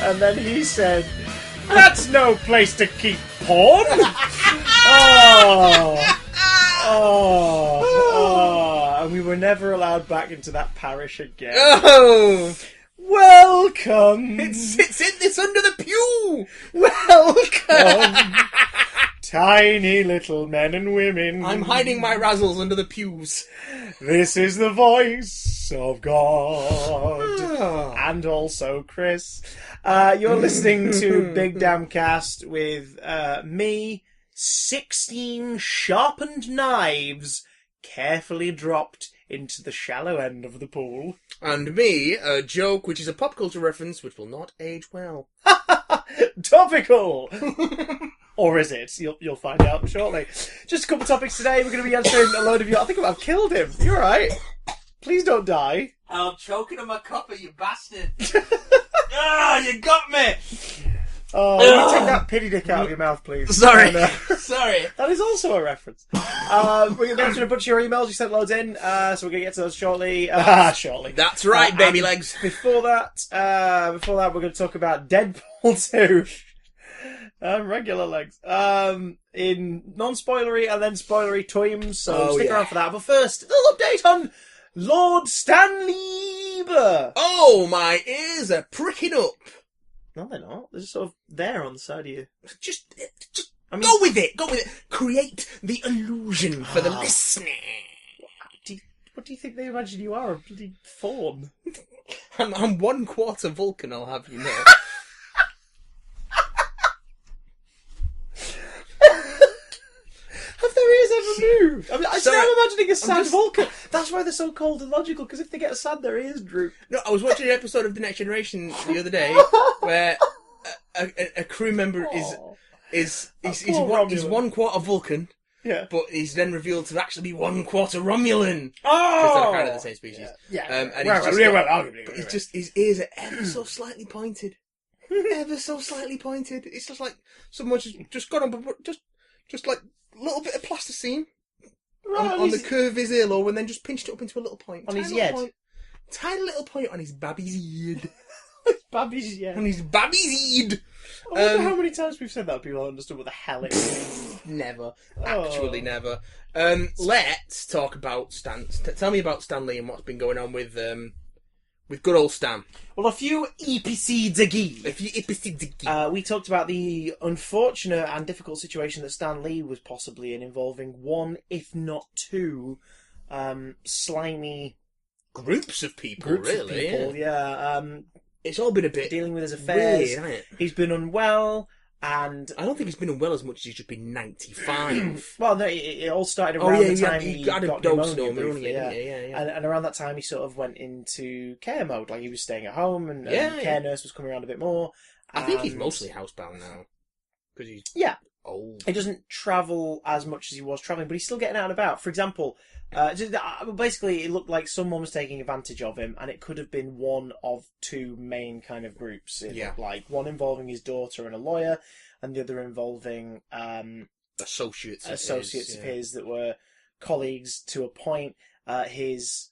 And then he said, "That's no place to keep porn." And we were never allowed back into that parish again. Oh! Welcome! It's under the pew! Welcome! Tiny little men and women. I'm hiding my razzles under the pews. This is the voice of God. And also Chris. You're listening to Big Damn Cast with me, 16 sharpened knives carefully dropped into the shallow end of the pool. And me, a joke which is a pop culture reference which will not age well. Topical! Or is it? You'll find out shortly. Just a couple of topics today. We're going to be answering a load of you. I think I've killed him. You're alright. Please don't die. I'm choking on my copper, you bastard. You got me. Oh, you take that pity dick out of your mouth, please. Sorry. Sorry. That is also a reference. We're going to be answering a bunch of your emails. You sent loads in, so we're going to get to those shortly. Shortly. That's right, baby legs. Before that, we're going to talk about Deadpool 2. Regular legs. In non-spoilery and then spoilery times, so stick around for that. But first, a little update on Lord Stan Lieber. Oh, my ears are pricking up. No, they're not. They're just sort of there on the side of you. Just go with it. Go with it. Create the illusion for the listener. What do you think they imagine you are? A bloody fawn? I'm 1/4 Vulcan, I'll have you know. Have their ears ever moved? I mean, I'm imagining a sad Vulcan. That's why they're so cold and logical, because if they get sad, their ears droop. No, I was watching an episode of The Next Generation the other day where a crew member is 1/4 Vulcan. Yeah. But he's then revealed to actually be 1/4 Romulan. Oh! Because they're kind of the same species. Yeah. And his ears are ever so slightly pointed. Ever so slightly pointed. It's just like someone just got on, just like a little bit of plasticine on the curve of his earlobe and then just pinched it up into a little point. On his head? Tiny little point on his babby's head. Babby's head. On his babby's head. I wonder how many times we've said that people understood what the hell it means. Never. Actually never. Let's talk about Stan. Tell me about Stan Lee and what's been going on with good old Stan. Well, a few episodes ago, we talked about the unfortunate and difficult situation that Stan Lee was possibly in, involving one, if not two, slimy groups of people. Yeah. It's all been a bit dealing with his affairs. Weird, isn't it? He's been unwell, and I don't think he's been unwell as much as he's just been 95. Well, no, it all started around the time he got pneumonia briefly, And around that time he sort of went into care mode, like he was staying at home, and care nurse was coming around a bit more. I think he's mostly housebound now because he's old. He doesn't travel as much as he was travelling, but he's still getting out and about. For example, basically it looked like someone was taking advantage of him, and it could have been one of two main kind of groups. It looked like one involving his daughter and a lawyer, and the other involving associates of his that were colleagues to a point. His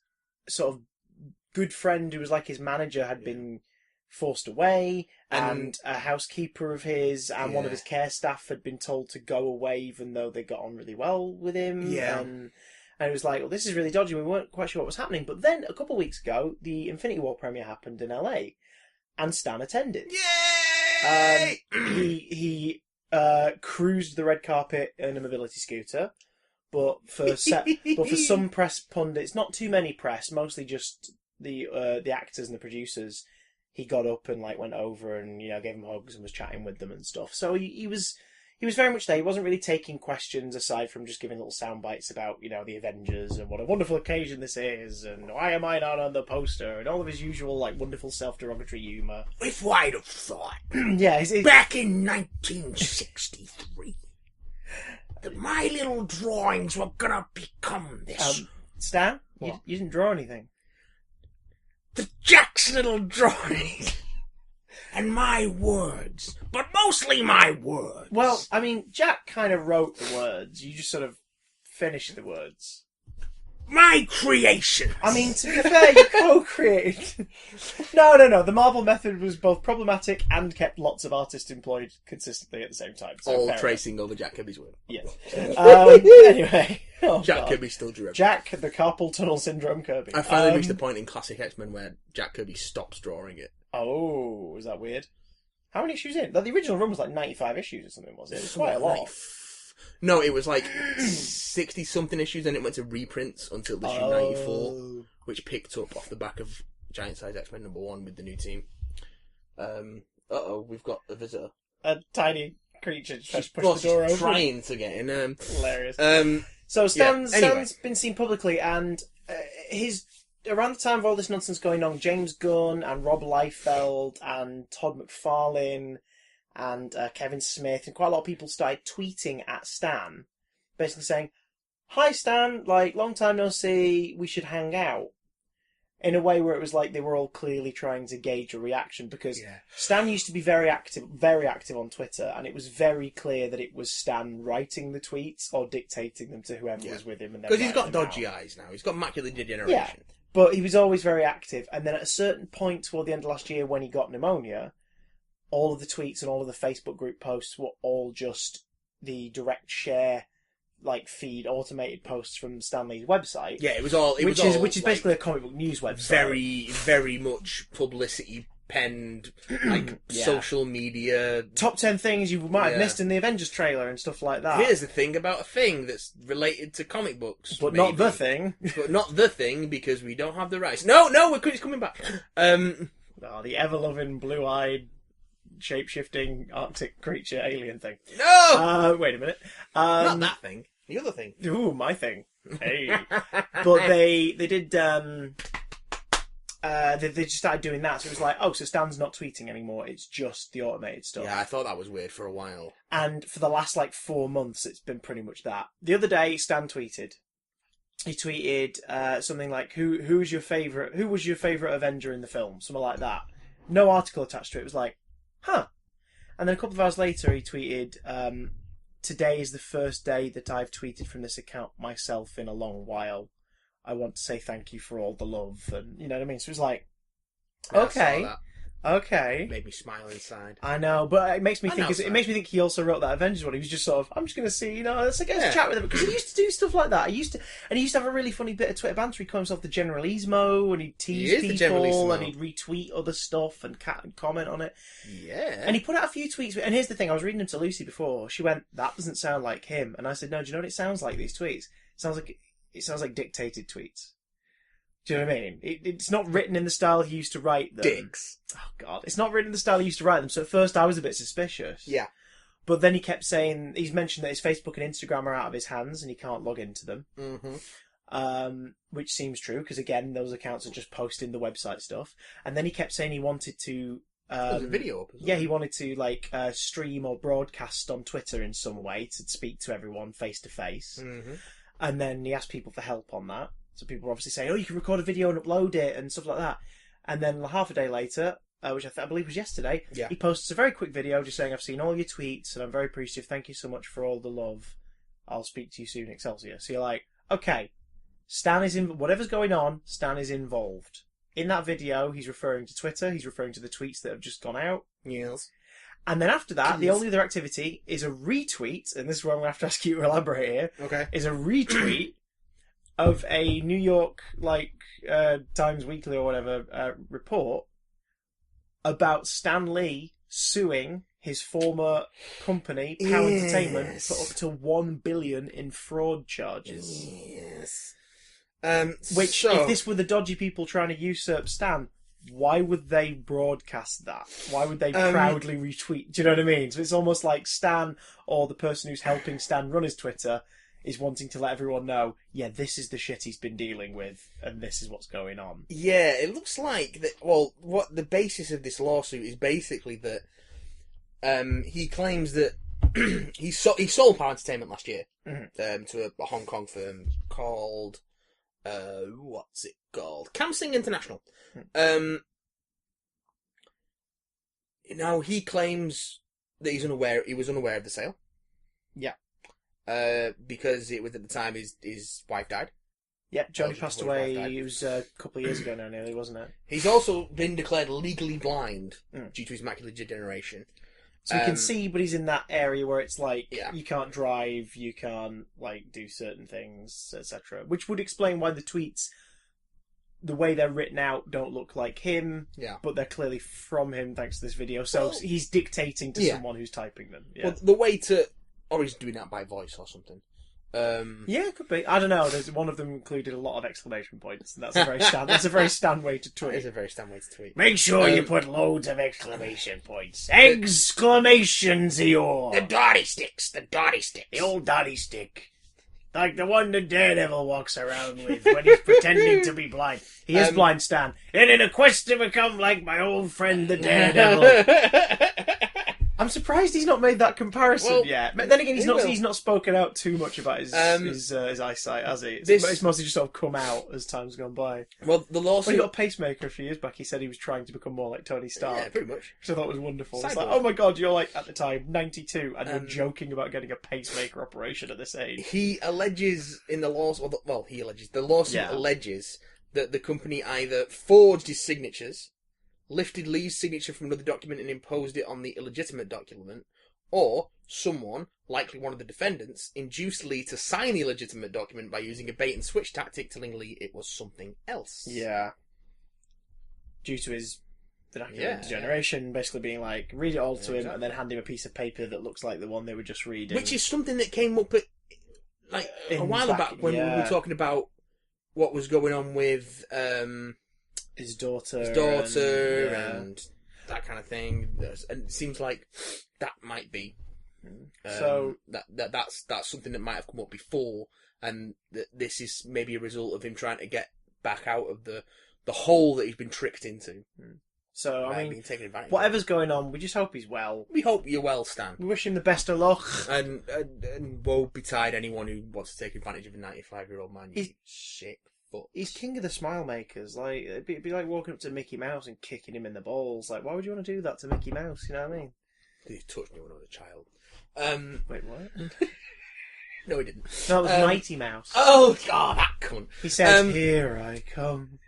sort of good friend, who was like his manager, had been forced away, and a housekeeper of his and one of his care staff had been told to go away, even though they got on really well with him. And it was like, well, this is really dodgy. We weren't quite sure what was happening. But then, a couple of weeks ago, the Infinity War premiere happened in LA, and Stan attended. Yay! He cruised the red carpet in a mobility scooter, but for some press pundits, not too many press, mostly just the actors and the producers, he got up and went over and gave them hugs and was chatting with them and stuff. So he was very much there. He wasn't really taking questions aside from just giving little sound bites about the Avengers and what a wonderful occasion this is and why am I not on the poster and all of his usual wonderful self-derogatory humour. If I'd have thought, back in 1963, that my little drawings were gonna become this. Stan, you didn't draw anything. The Jack's little drawing. And my words. But mostly my words. Well, I mean, Jack kind of wrote the words. You just sort of finished the words. my creation. I mean, to be fair, you co-created. No. The Marvel method was both problematic and kept lots of artists employed consistently at the same time. So All tracing over Jack Kirby's work. Yeah. Anyway. Jack Kirby still drew everything. Jack, the carpal tunnel syndrome Kirby. I finally reached the point in Classic X-Men where Jack Kirby stops drawing it. Oh, is that weird? How many issues in? The original run was like 95 issues or something, was it? It was quite a lot. No, it was like 60-something issues, and it went to reprints until issue 94, which picked up off the back of Giant Size X-Men #1 with the new team. We've got a visitor. A tiny creature just pushed the door open. Trying to get in. Hilarious. So Stan's been seen publicly, and around the time of all this nonsense going on, James Gunn and Rob Liefeld and Todd McFarlane and Kevin Smith and quite a lot of people started tweeting at Stan, basically saying, "Hi Stan, like, long time no see, we should hang out." In a way where it was like they were all clearly trying to gauge a reaction, because Stan used to be very active on Twitter, and it was very clear that it was Stan writing the tweets or dictating them to whoever was with him. Because he's got dodgy eyes now. He's got macular degeneration. Yeah, but he was always very active. And then at a certain point toward the end of last year when he got pneumonia, all of the tweets and all of the Facebook group posts were all just the direct share feed automated posts from Stanley's website. Yeah, it was all which is basically a comic book news website. Very, very much publicity penned, social media. Top 10 things you might have missed in the Avengers trailer and stuff like that. Here's the thing about a thing that's related to comic books. But not the thing. But not the thing, because we don't have the rights. No, it's coming back. The ever-loving, blue-eyed, shape-shifting Arctic creature alien thing. No! Wait a minute. Not that thing. The other thing. Ooh, my thing. Hey. But they did, they just started doing that. So it was like, so Stan's not tweeting anymore. It's just the automated stuff. Yeah, I thought that was weird for a while. And for the last 4 months, it's been pretty much that. The other day, Stan tweeted. He tweeted something like, "Who was your favourite Avenger in the film?" Something like that. No article attached to it. It was like, huh. And then a couple of hours later, he tweeted, "Today is the first day that I've tweeted from this account myself in a long while. I want to say thank you for all the love." And you know what I mean? So it was like, okay. Made me smile inside. I know, but it makes me think he also wrote that Avengers one. He was just sort of, I'm just going to see, let's chat with him, because he used to do stuff like that. He used to have a really funny bit of Twitter banter. He called himself the Generalismo, and he'd tease people, and he'd retweet other stuff and comment on it. Yeah. And he put out a few tweets. And here's the thing: I was reading them to Lucy before. She went, "That doesn't sound like him." And I said, "No, do you know what it sounds like? These tweets. It sounds like dictated tweets." Do you know what I mean? It's not written in the style he used to write them. Dicks. Oh, God. It's not written in the style he used to write them. So at first I was a bit suspicious. Yeah. But then he kept saying, he's mentioned that his Facebook and Instagram are out of his hands and he can't log into them. Mm-hmm. Which seems true, because again, those accounts are just posting the website stuff. And then he kept saying he wanted to... there's a video up as well. Yeah, he wanted to stream or broadcast on Twitter in some way to speak to everyone face to face. And then he asked people for help on that. So people were obviously saying, you can record a video and upload it and stuff like that. And then half a day later, which I believe was yesterday, he posted a very quick video just saying, "I've seen all your tweets and I'm very appreciative. Thank you so much for all the love. I'll speak to you soon, Excelsior." So you're like, okay, Stan is in, whatever's going on, Stan is involved. In that video, he's referring to Twitter. He's referring to the tweets that have just gone out. Yes. And then after that, the only other activity is a retweet, and this is where I'm going to have to ask you to elaborate here. Okay. Is a retweet of a New York, Times Weekly or whatever, report about Stan Lee suing his former company, Pow Entertainment, for up to $1 billion in fraud charges. Yes. If this were the dodgy people trying to usurp Stan, why would they broadcast that? Why would they proudly retweet? Do you know what I mean? So it's almost like Stan, or the person who's helping Stan run his Twitter, is wanting to let everyone know, this is the shit he's been dealing with, and this is what's going on. Yeah, it looks like that. Well, what the basis of this lawsuit is basically that he claims that he sold Power Entertainment last year to a Hong Kong firm called what's it called? Camsing International. He claims that he was unaware of the sale. Yeah. Because it was at the time his wife died. Yep, Johnny Belgian passed before his wife away. died. It was a couple of years ago now, nearly, wasn't it? He's also been declared legally blind Mm. due to his macular degeneration. So you can see, but he's in that area where it's like Yeah. you can't drive, you can't like do certain things, etc. Which would explain why the tweets, the way they're written out, don't look like him. Yeah. But they're clearly from him thanks to this video. So Well, he's dictating to yeah. someone who's typing them. Yeah. Well, the way to... Or he's doing that by voice or something. Yeah, it could be. I don't know. There's one of them included a lot of exclamation points, and that's a very Stan way to tweet. That is a very Stan way to tweet. Make sure you put loads of exclamation points. Exclamations, Eeyore! The dotty sticks! The dotty sticks! The old dotty stick. Like the one the Daredevil walks around with when he's pretending to be blind. He is blind, Stan. And in a quest to become like my old friend the Daredevil. I'm surprised he's not made that comparison yet. But then again, he's not spoken out too much about his eyesight, has he? It's mostly just sort of come out as time's gone by. Well, the lawsuit... When he got a pacemaker a few years back, he said he was trying to become more like Tony Stark. Yeah, pretty much. Which I thought was wonderful. It's Cyborg. like, oh my god, you're like, at the time, 92, and you're joking about getting a pacemaker operation at this age. He alleges in the lawsuit... Well, he alleges... The lawsuit alleges that the company either forged his signatures, lifted Lee's signature from another document and imposed it on the illegitimate document, or someone, likely one of the defendants, induced Lee to sign the illegitimate document by using a bait-and-switch tactic, telling Lee it was something else. Yeah. Due to his vernacular degeneration, basically being like, read it all to him, and then hand him a piece of paper that looks like the one they were just reading. Which is something that came up like a while back when we were talking about what was going on with... his daughter and that kind of thing, and it seems like that might be so that's something that might have come up before, and this is maybe a result of him trying to get back out of the hole that he's been tricked into. So I mean, being taken advantage whatever's going on, we just hope he's well. We hope you're well, Stan. We wish him the best of luck. And woe betide anyone who wants to take advantage of a 95-year-old man. You sick fuck. He's king of the smile makers. Like it'd be like walking up to Mickey Mouse and kicking him in the balls. Like, why would you want to do that to Mickey Mouse? You know what I mean? He touched me when I was a child. Wait, what? No, he didn't. No, it was Mighty Mouse. Oh God, that cunt. He said, "Here I come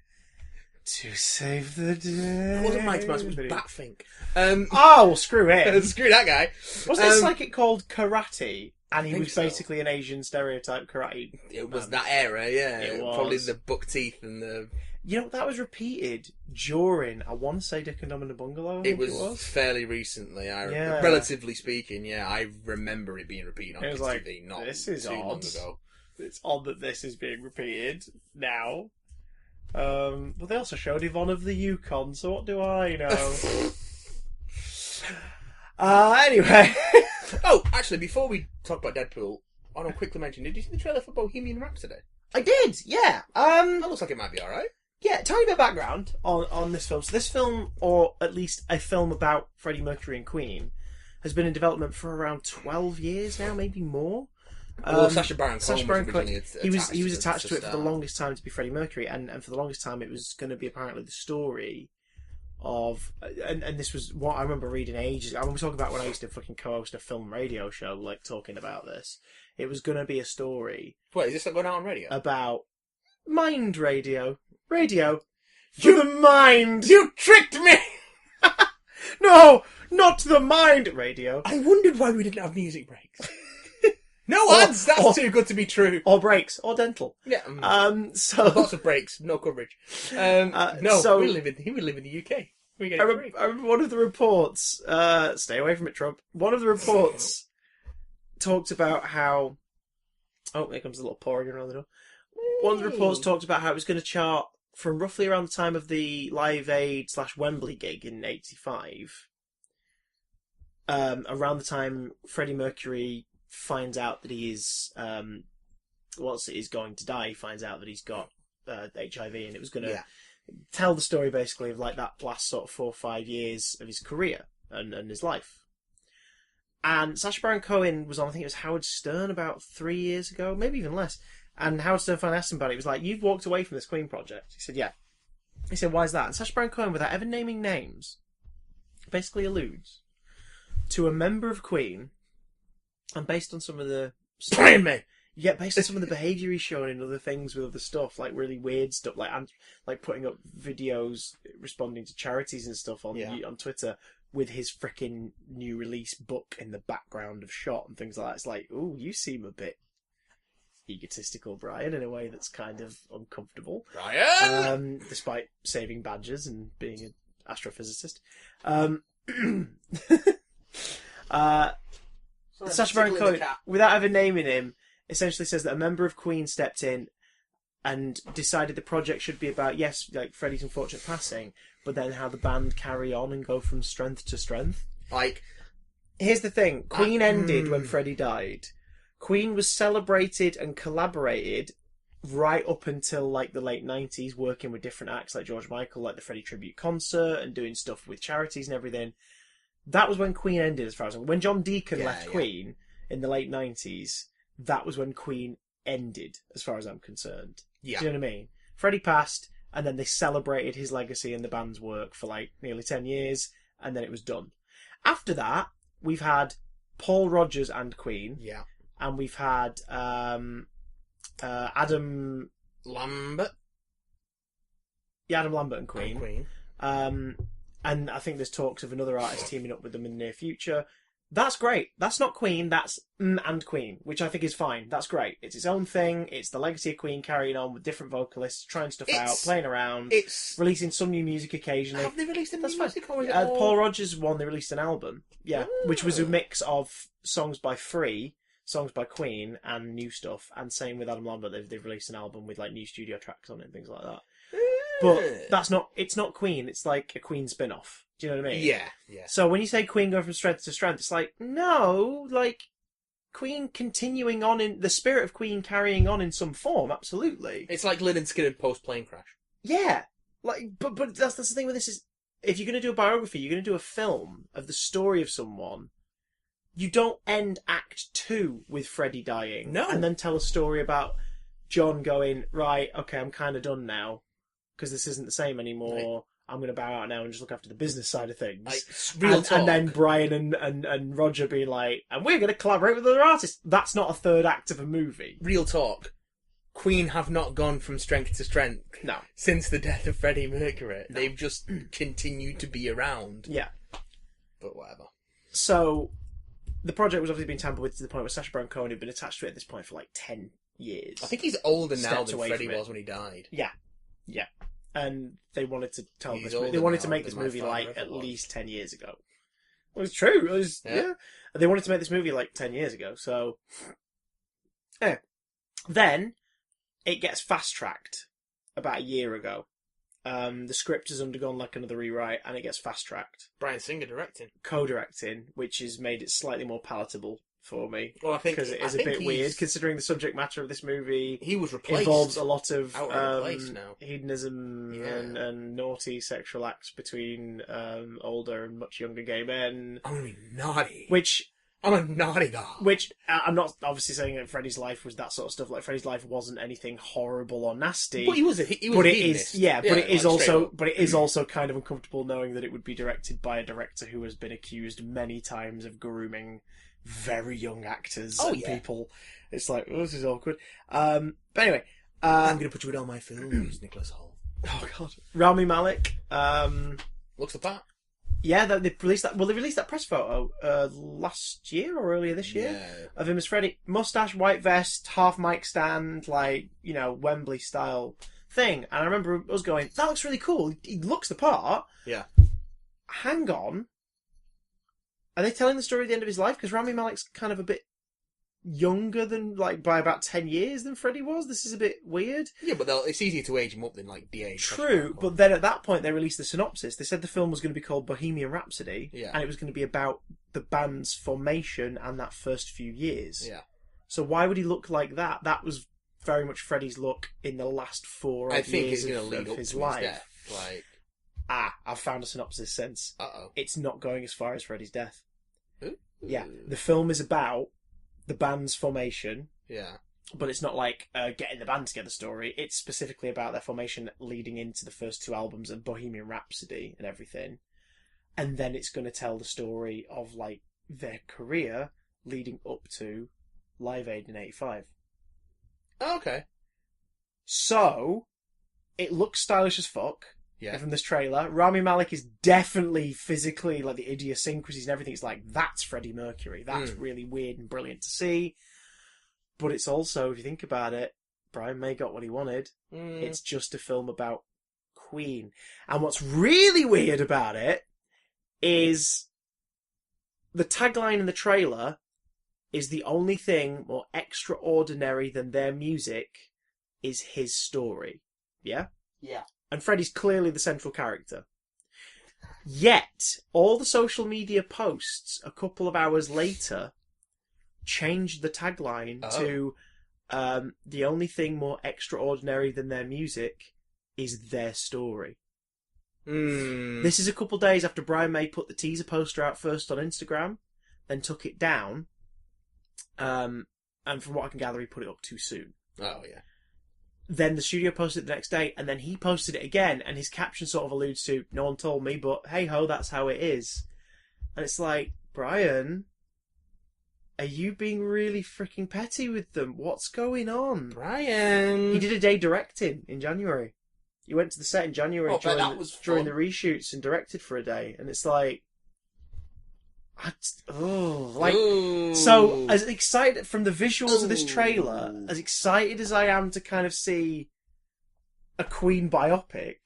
to save the day." It wasn't Mighty Mouse. It was Batfink. Oh, well, screw him. Screw that guy. Wasn't this like it called Karate? And he think was so. basically an Asian stereotype karate. It was that era, yeah. It was. Probably the buck teeth and the... You know, that was repeated during, I want to say, Dick and Dom in the Bungalow. I think it was fairly recently. Relatively speaking, yeah. I remember it being repeated on Kids like, TV not this is too long odd. ago. It's odd that this is being repeated now. But they also showed Yvonne of the Yukon, so what do I know? Anyway... Oh, actually, before we talk about Deadpool, I want to quickly mention, did you see the trailer for Bohemian Rhapsody? I did, yeah. That looks like it might be alright. Yeah, tiny bit of background on this film. So this film, or at least a film about Freddie Mercury and Queen, has been in development for around 12 years now, maybe more. Well, Sacha Baron Cohen he was attached to it for the longest time to be Freddie Mercury, and for the longest time it was going to be apparently the story of, and this was what I remember reading ages. I remember talking about when I used to fucking co-host a film radio show, like talking about this. It was going to be a story. Wait, is this going out on radio? About mind radio. Radio. For the mind! You tricked me! No! Not the mind! Radio. I wondered why we didn't have music breaks. No ads! That's too good to be true. Or breaks. Or dental. Yeah. So... Lots of breaks. No coverage. No, we live in the UK. I remember one of the reports... stay away from it, Trump. One of the reports talked about how... Oh, here comes a little pouring around the door. One of the reports talked about how it was going to chart from roughly around the time of the Live Aid / Wembley gig in '85. Around the time Freddie Mercury finds out that he is is going to die. He finds out that he's got HIV, and it was going to tell the story basically of like that last sort of 4 or 5 years of his career and his life. And Sacha Baron Cohen was on, I think it was Howard Stern about 3 years ago, maybe even less. And Howard Stern finally asked him about it. He was like, "You've walked away from this Queen project." He said, "Yeah." He said, "Why is that?" And Sacha Baron Cohen, without ever naming names, basically alludes to a member of Queen, and based on some of the... Blame me! Yeah, based on some of the behaviour he's shown in other things with other stuff, like really weird stuff, like putting up videos responding to charities and stuff on Twitter with his frickin' new release book in the background of shot and things like that. It's like, ooh, you seem a bit egotistical, Brian, in a way that's kind of uncomfortable. Brian! Despite saving badgers and being an astrophysicist. Sacha Baron Cohen, without ever naming him, essentially says that a member of Queen stepped in and decided the project should be about, yes, like Freddie's unfortunate passing, but then how the band carry on and go from strength to strength. Like, here's the thing: Queen ended when Freddie died. Queen was celebrated and collaborated right up until like the late 90s, working with different acts like George Michael, like the Freddie tribute concert, and doing stuff with charities and everything. That was when Queen ended, as far as when John Deacon left Queen in the late 90s. That was when Queen ended, as far as I'm concerned. Yeah. Do you know what I mean? Freddie passed, and then they celebrated his legacy and the band's work for like nearly 10 years, and then it was done. After that, we've had Paul Rodgers and Queen. Yeah. And we've had Adam Lambert. Yeah, Adam Lambert and Queen. And and I think there's talks of another artist teaming up with them in the near future. That's great. That's not Queen, that's and Queen, which I think is fine. That's great. It's its own thing. It's the legacy of Queen carrying on with different vocalists, trying stuff out, playing around, releasing some new music occasionally. Have they released any music? Paul Rodgers one, they released an album, which was a mix of songs by Free, songs by Queen, and new stuff. And same with Adam Lambert, they've released an album with like new studio tracks on it and things like that. But it's not Queen, it's like a Queen spin-off. Do you know what I mean? Yeah. So when you say Queen going from strength to strength, it's like, no, like, Queen continuing on in, the spirit of Queen carrying on in some form, absolutely. It's like Lynyrd Skynyrd post-plane crash. Yeah. Like, but that's the thing with this is, if you're going to do a biography, you're going to do a film of the story of someone, you don't end Act 2 with Freddie dying. No. And then tell a story about John going, right, okay, I'm kind of done now, because this isn't the same anymore. Right. I'm going to bow out now and just look after the business side of things. And then Brian and Roger being like, and we're going to collaborate with other artists. That's not a third act of a movie. Real talk. Queen have not gone from strength to strength. No. Since the death of Freddie Mercury. No. They've just continued to be around. Yeah. But whatever. So, the project was obviously being tampered with to the point where Sacha Baron Cohen had been attached to it at this point for like 10 years. I think he's older now than Freddie was when he died. Yeah. And they wanted to tell this movie. They wanted to make this movie like at least 10 years ago. Well, it's true. It was, yeah. They wanted to make this movie like 10 years ago. So, yeah. Then it gets fast tracked about a year ago. The script has undergone like another rewrite, and it gets fast tracked. Bryan Singer directing, co-directing, which has made it slightly more palatable for me. Well, I think because it is a bit weird, considering the subject matter of this movie. He was replaced. Involves a lot of hedonism and naughty sexual acts between older and much younger gay men. I'm gonna be naughty. I'm a naughty guy. Which, I'm not obviously saying that Freddie's life was that sort of stuff. Like, Freddie's life wasn't anything horrible or nasty. But he was a hedonist. But it is also kind of uncomfortable knowing that it would be directed by a director who has been accused many times of grooming very young actors people. It's like, oh, this is awkward. But anyway. I'm going to put you in all my films, Nicholas Hoult. Oh, God. Rami Malek. Looks the part. Yeah, they released that. Well, they released that press photo last year or earlier this year of him as Freddie. Mustache, white vest, half mic stand, like, Wembley style thing. And I remember us going, that looks really cool. He looks the part. Yeah. Hang on. Are they telling the story at the end of his life? Because Rami Malek's kind of a bit younger than, like, by about 10 years than Freddie was. This is a bit weird. Yeah, but it's easier to age him up than, like, de-age. True, but then at that point they released the synopsis. They said the film was going to be called Bohemian Rhapsody, and it was going to be about the band's formation and that first few years. Yeah. So why would he look like that? That was very much Freddie's look in the last 4 years of his life. His death. Like... I've found a synopsis since. Uh-oh. It's not going as far as Freddie's death. Ooh. Yeah, the film is about the band's formation. Yeah. But it's not like getting the band together story. It's specifically about their formation leading into the first 2 albums and Bohemian Rhapsody and everything. And then it's going to tell the story of, like, their career leading up to Live Aid in 85. Oh, okay. So, it looks stylish as fuck. Yeah. From this trailer. Rami Malek is definitely physically, like, the idiosyncrasies and everything. It's like, that's Freddie Mercury. That's really weird and brilliant to see. But it's also, if you think about it, Brian May got what he wanted. It's just a film about Queen. And what's really weird about it is the tagline in the trailer is the only thing more extraordinary than their music is his story. Yeah? Yeah. And Freddie's clearly the central character. Yet, all the social media posts a couple of hours later changed the tagline to the only thing more extraordinary than their music is their story. This is a couple of days after Brian May put the teaser poster out first on Instagram, then took it down, and from what I can gather, he put it up too soon. Oh, yeah. Then the studio posted it the next day, and then he posted it again, and his caption sort of alludes to, no one told me, but hey ho, that's how it is. And it's like, Brian, are you being really freaking petty with them? What's going on? Brian! He did a day directing in January. He went to the set in January during the reshoots and directed for a day, and it's like... So, as excited from the visuals of this trailer, as excited as I am to kind of see a Queen biopic,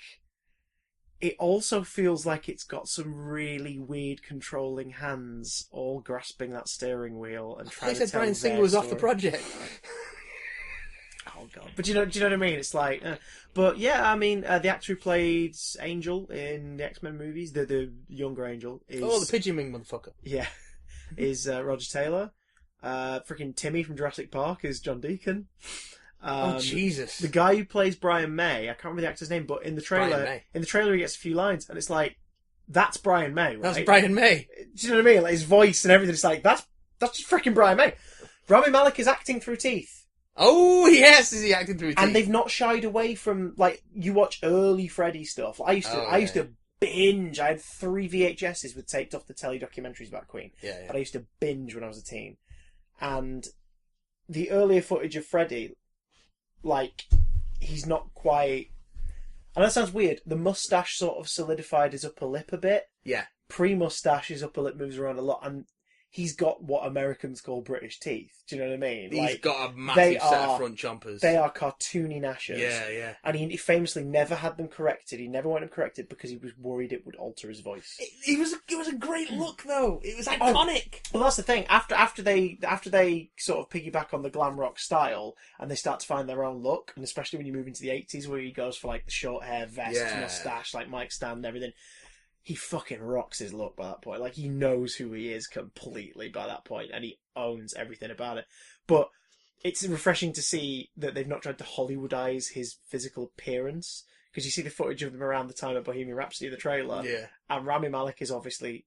it also feels like it's got some really weird controlling hands all grasping that steering wheel and trying to tell Bryan Singer was off the project. Oh god! But do you know what I mean? It's like, but yeah, I mean, the actor who played Angel in the X-Men movies, the younger Angel, is the Pigeon Wing motherfucker. Yeah, is Roger Taylor. Freaking Timmy from Jurassic Park is John Deacon. Jesus! The guy who plays Brian May, I can't remember the actor's name, but in the trailer, he gets a few lines, and it's like, that's Brian May, right? That's Brian May. Do you know what I mean? Like his voice and everything. It's like that's just freaking Brian May. Rami Malek is acting through teeth. Oh, yes, is he acting through teeth? And they've not shied away from, like, you watch early Freddy stuff. I used to binge. I had 3 VHSs with taped off the telly documentaries about Queen. Yeah. But I used to binge when I was a teen. And the earlier footage of Freddy, like, he's not quite... I know that sounds weird. The moustache sort of solidified his upper lip a bit. Yeah. Pre-moustache, his upper lip moves around a lot. And he's got what Americans call British teeth. Do you know what I mean? He's got a massive set of front chompers. They are cartoony gnashers. Yeah. And he famously never had them corrected. He never wanted them corrected because he was worried it would alter his voice. It was a great look, though. It was iconic. Well, that's the thing. After they sort of piggyback on the glam rock style and they start to find their own look, and especially when you move into the 80s where he goes for like the short hair, vest, mustache, like Mike Stand and everything. He fucking rocks his look by that point. Like, he knows who he is completely by that point, and he owns everything about it. But it's refreshing to see that they've not tried to Hollywoodize his physical appearance, because you see the footage of them around the time of Bohemian Rhapsody, the trailer, and Rami Malek is obviously,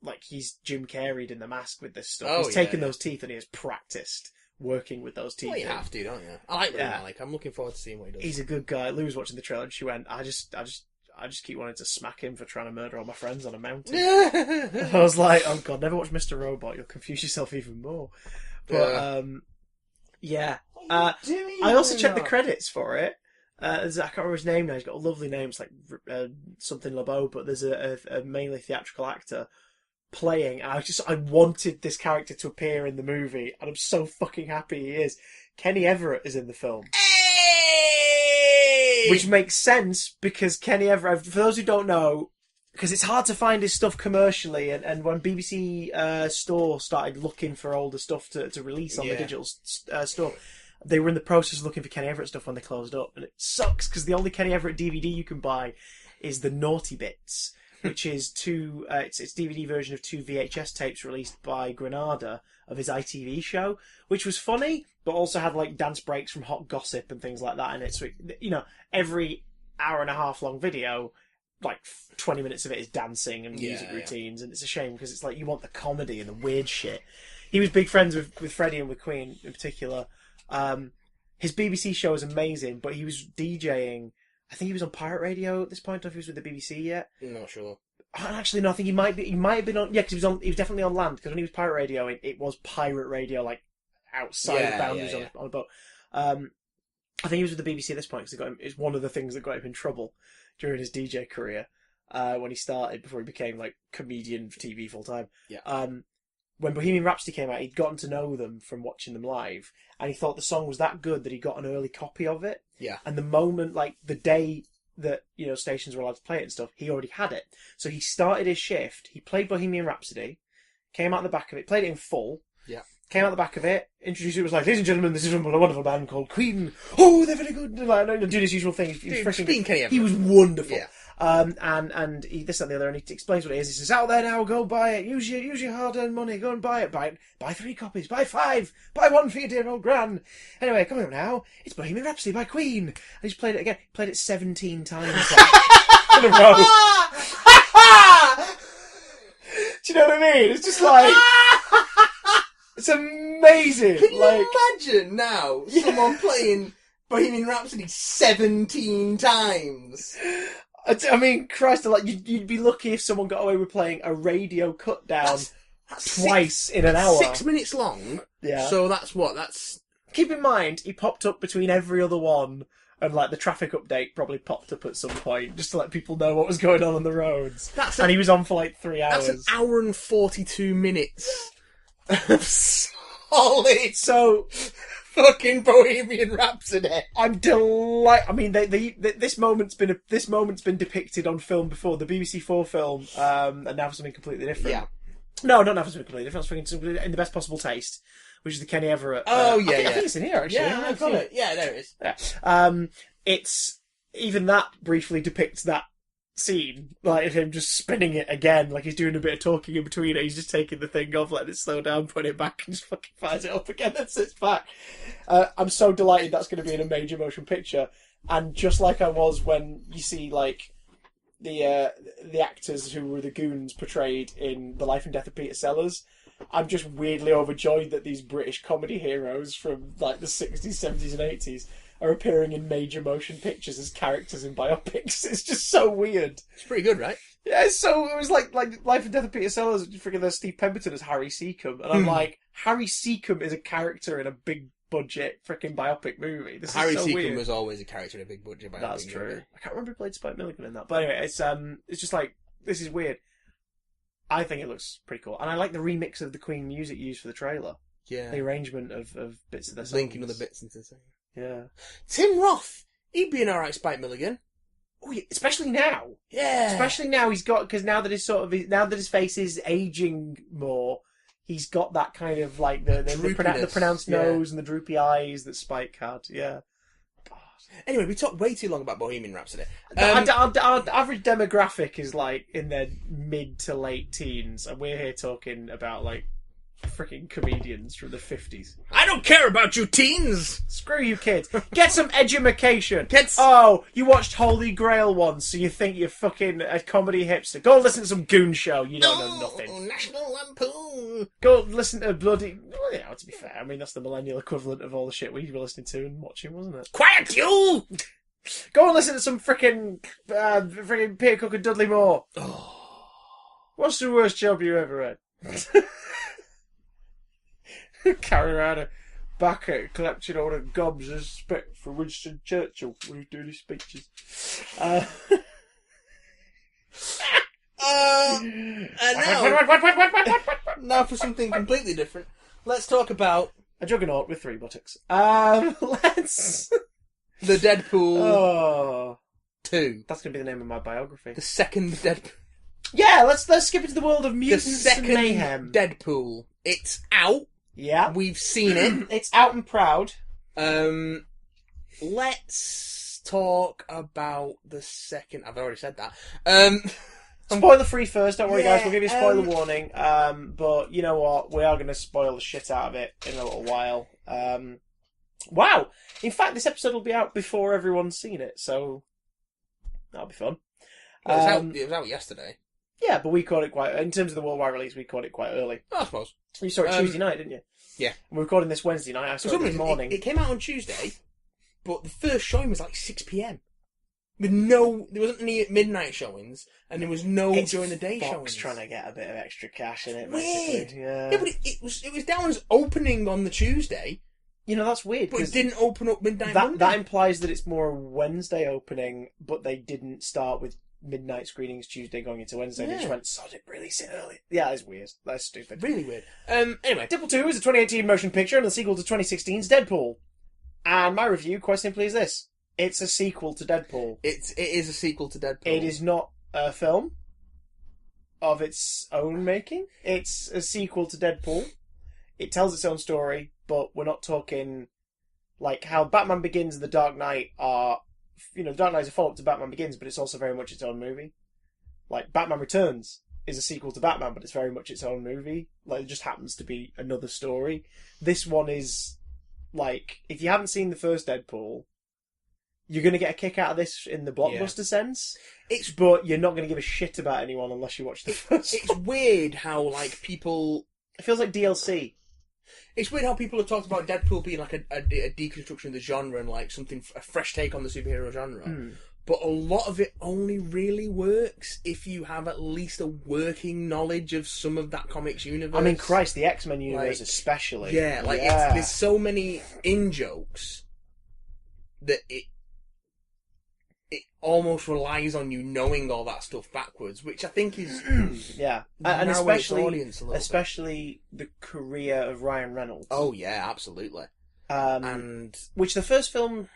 like, he's Jim Carrey'd in The Mask with this stuff. He's taken those teeth and he has practiced working with those teeth. Well, you have to, don't you? I like Rami Malek. I'm looking forward to seeing what he does. He's a good guy. Lou was watching the trailer and she went, I just keep wanting to smack him for trying to murder all my friends on a mountain. I was like, oh god, never watch Mr. Robot. You'll confuse yourself even more. But, I also checked the credits for it. I can't remember his name now. He's got a lovely name. It's like something LeBeau, but there's a mainly theatrical actor playing. And I wanted this character to appear in the movie, and I'm so fucking happy he is. Kenny Everett is in the film. Which makes sense because Kenny Everett, for those who don't know, because it's hard to find his stuff commercially, and when BBC Store started looking for older stuff to release on the digital store, they were in the process of looking for Kenny Everett stuff when they closed up, and it sucks because the only Kenny Everett DVD you can buy is the Naughty Bits, which is it's DVD version of 2 VHS tapes released by Granada of his ITV show, which was funny, but also had like dance breaks from Hot Gossip and things like that in it. So, every hour and a half long video, like 20 minutes of it is dancing and music routines, and it's a shame because it's like you want the comedy and the weird shit. He was big friends with Freddie and with Queen in particular. His BBC show is amazing, but he was DJing. I think he was on pirate radio at this point. I don't know if he was with the BBC yet. I'm not sure. Actually, no. I think he might have been on. Yeah, because he was definitely on land. Because when he was pirate radio, it was pirate radio, like outside the boundaries on a boat. I think he was with the BBC at this point because it's one of the things that got him in trouble during his DJ career when he started before he became like comedian for TV full time. Yeah. When Bohemian Rhapsody came out, he'd gotten to know them from watching them live, and he thought the song was that good that he got an early copy of it. Yeah. And the moment, like the day that stations were allowed to play it and stuff, he already had it. So he started his shift. He played Bohemian Rhapsody, came out the back of it, played it in full. Yeah. Came out the back of it, introduced it, was like, ladies and gentlemen, this is from a wonderful band called Queen. Oh, they're very good. Like, do his usual thing. He was wonderful. Yeah. And he, this and the other, and he explains what it is. He says, out there now, go buy it. Use your hard-earned money. Go and buy it. Buy 3 copies. Buy 5. Buy 1 for your dear old gran. Anyway, coming up now, it's Bohemian Rhapsody by Queen. And he's played it again. Played it 17 times in a row. Do you know what I mean? It's just like... It's amazing. Can you imagine now someone playing Bohemian Rhapsody 17 times? I mean, Christ, like you'd be lucky if someone got away with playing a radio cut down that's twice in an hour. 6 minutes long. Yeah. So that's what? That's... Keep in mind, he popped up between every other one, and like the traffic update probably popped up at some point just to let people know what was going on the roads. And he was on for like 3 hours. That's an hour and 42 minutes. Solid. So fucking Bohemian Rhapsody. I'm delighted. I mean, this moment's been depicted on film before. The BBC4 film, and now for something completely different. Yeah. No, not now for something completely different. I was thinking in the best possible taste, which is the Kenny Everett. Oh I think it's in here actually. Yeah, I've got it. Yeah, there it is. Yeah. It's even that briefly depicts that scene, like him just spinning it again, like he's doing a bit of talking in between it. He's just taking the thing off, letting it slow down, putting it back, and just fucking fires it up again and sits back. I'm so delighted that's going to be in a major motion picture, and just like I was when you see like the actors who were the goons portrayed in The Life and Death of Peter Sellers, I'm just weirdly overjoyed that these British comedy heroes from like the 60s, 70s and 80s are appearing in major motion pictures as characters in biopics. It's just so weird. It's pretty good, right? Yeah, so it was like Life and Death of Peter Sellers, freaking there's Steve Pemberton as Harry Seacombe, and I'm like, Harry Seacombe is a character in a big budget freaking biopic movie. This Harry is so Seacombe weird. was always a character in a big budget biopic. That's true. Movie. I can't remember who played Spike Milligan in that, but anyway, it's just like, this is weird. I think it looks pretty cool, and I like the remix of the Queen music used for the trailer. Yeah, the arrangement of bits of their songs. Linking other bits into the thing. Yeah. Tim Roth, he'd be an alright Spike Milligan. Oh, yeah, especially now. Yeah. Especially now because now that his face is aging more, he's got that kind of like the pronounced nose and the droopy eyes that Spike had. Yeah. God. Anyway, we talked way too long about Bohemian Rhapsody. Our average demographic is like in their mid to late teens, and we're here talking about like freaking comedians from the 50s. I don't care about you teens! Screw you kids. Get some edumacation. Oh, you watched Holy Grail once, so you think you're fucking a comedy hipster. Go listen to some Goon Show. You don't know nothing. National Lampoon. Go listen to bloody... Well, yeah, to be fair, I mean, that's the millennial equivalent of all the shit we were listening to and watching, wasn't it? Quiet, you! Go and listen to some freaking Peter Cook and Dudley Moore. Oh. What's the worst job you ever had? Carry around a bucket collecting all the gobs of spit for Winston Churchill when he's doing his speeches. Now for something completely different. Let's talk about a juggernaut with 3 buttocks. Let's the Deadpool 2. That's gonna be the name of my biography. The second Deadpool. Yeah, let's skip into the world of mutants the second and mayhem. Deadpool. It's out. Yeah. We've seen it. It's out and proud. Let's talk about the second... I've already said that. Spoiler free first, don't worry guys, we'll give you a spoiler warning. But you know what? We are going to spoil the shit out of it in a little while. Wow! In fact, this episode will be out before everyone's seen it, so that'll be fun. It was out yesterday. Yeah, but we caught it quite... In terms of the worldwide release, we caught it quite early. Oh, I suppose. You saw it Tuesday night, didn't you? Yeah. We're recording this Wednesday night. I saw it this morning. It came out on Tuesday, but the first showing was like 6 p.m. There wasn't any midnight showings, and there was no during the day showings. Trying to get a bit of extra cash in it, Weird. basically. Yeah. Yeah, but it was down as opening on the Tuesday, That's weird. But it didn't open up midnight that Monday. that implies that it's more a Wednesday opening, but they didn't start with midnight screenings Tuesday going into Wednesday. They just went, sod it, release it early. Yeah, that's weird. That's stupid. Really weird. Anyway. Deadpool 2 is a 2018 motion picture and the sequel to 2016's Deadpool. And my review, quite simply, is this. It's a sequel to Deadpool. It is a sequel to Deadpool. It is not a film of its own making. It's a sequel to Deadpool. It tells its own story, but we're not talking like how Batman Begins and The Dark Knight are... The Dark Knight is a follow-up to Batman Begins, but it's also very much its own movie. Like, Batman Returns is a sequel to Batman, but it's very much its own movie. Like, it just happens to be another story. This one is, like, if you haven't seen the first Deadpool, you're going to get a kick out of this in the blockbuster sense. But you're not going to give a shit about anyone unless you watch the first It's weird how, like, people... It feels like DLC. It's weird how people have talked about Deadpool being like a deconstruction of the genre and like a fresh take on the superhero genre. But a lot of it only really works if you have at least a working knowledge of some of that comics universe. I mean, Christ, the X-Men universe especially. Yeah, there's so many in-jokes that it almost relies on you knowing all that stuff backwards, which I think is and especially the career of Ryan Reynolds. Oh yeah, absolutely. And which the first film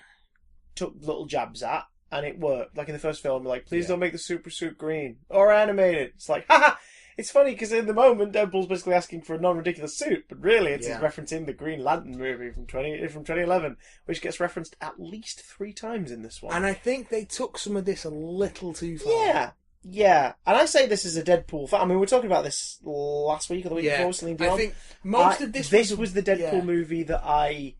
took little jabs at, and it worked. Like in the first film, like, please don't make the super suit green or animated. It's like, haha. It's funny because in the moment, Deadpool's basically asking for a non-ridiculous suit, but really it's referencing the Green Lantern movie from 2011, which gets referenced at least 3 times in this one. And I think they took some of this a little too far. Yeah. And I say this is a Deadpool fan. I mean, we were talking about this last week or the week before, Celine Dion. I think most of this was the Deadpool movie that I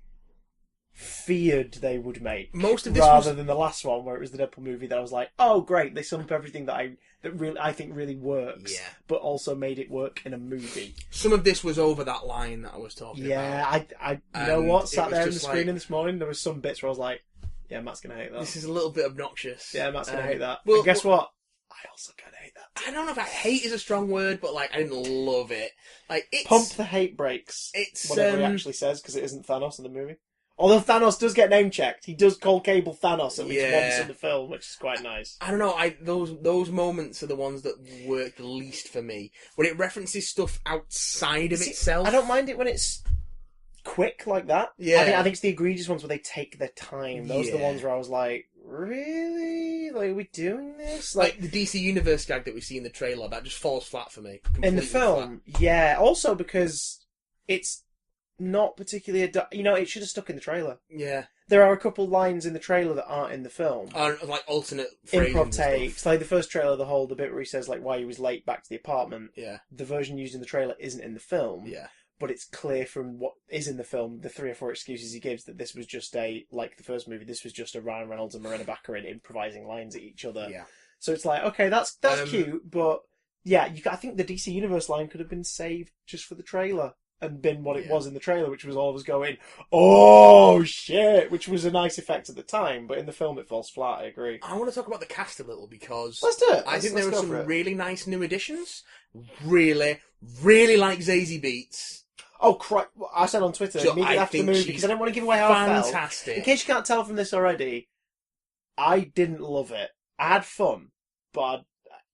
feared they would make. Most of this rather than the last one, where it was the Deadpool movie that I was like, oh great, they sum up everything that I think really works, but also made it work in a movie. Some of this was over that line that I was talking about. Yeah, I you know what? Sat there in the screening this morning, there was some bits where I was like, yeah, Matt's gonna hate that. This is a little bit obnoxious. Yeah, Matt's gonna hate that. Well, and guess what? I also kinda hate that. I don't know if hate is a strong word, but like I didn't love it. Like it's pump the hate brakes. It's whatever he actually says, because it isn't Thanos in the movie. Although Thanos does get name checked, he does call Cable Thanos at least once in the film, which is quite nice. I don't know. Those moments are the ones that work the least for me. When it references stuff outside of itself, I don't mind it when it's quick like that. Yeah, I think it's the egregious ones where they take their time. Those are the ones where I was like, really? Like, are we doing this? Like the DC Universe gag that we see in the trailer, that just falls flat for me. In the film, flat. Also because it's not particularly it should have stuck in the trailer. Yeah. There are a couple lines in the trailer that aren't in the film. Like alternate phrasing. Improv takes. Like the first trailer, the bit where he says like why he was late back to the apartment. Yeah. The version used in the trailer isn't in the film. Yeah. But it's clear from what is in the film, the 3 or 4 excuses he gives, that this was just like the first movie, this was just a Ryan Reynolds and Morena Baccarin improvising lines at each other. Yeah. So it's like, okay, that's cute, but yeah, I think the DC Universe line could have been saved just for the trailer. And been what it was in the trailer, which was all of us going, oh shit, which was a nice effect at the time, but in the film it falls flat, I agree. I want to talk about the cast a little because let's do it. I think there were some really nice new additions. Really, really like Zazie Beetz. Oh, crap. I said on Twitter immediately after the movie, because I didn't want to give away how I felt. Fantastic. In case you can't tell from this already, I didn't love it. I had fun, but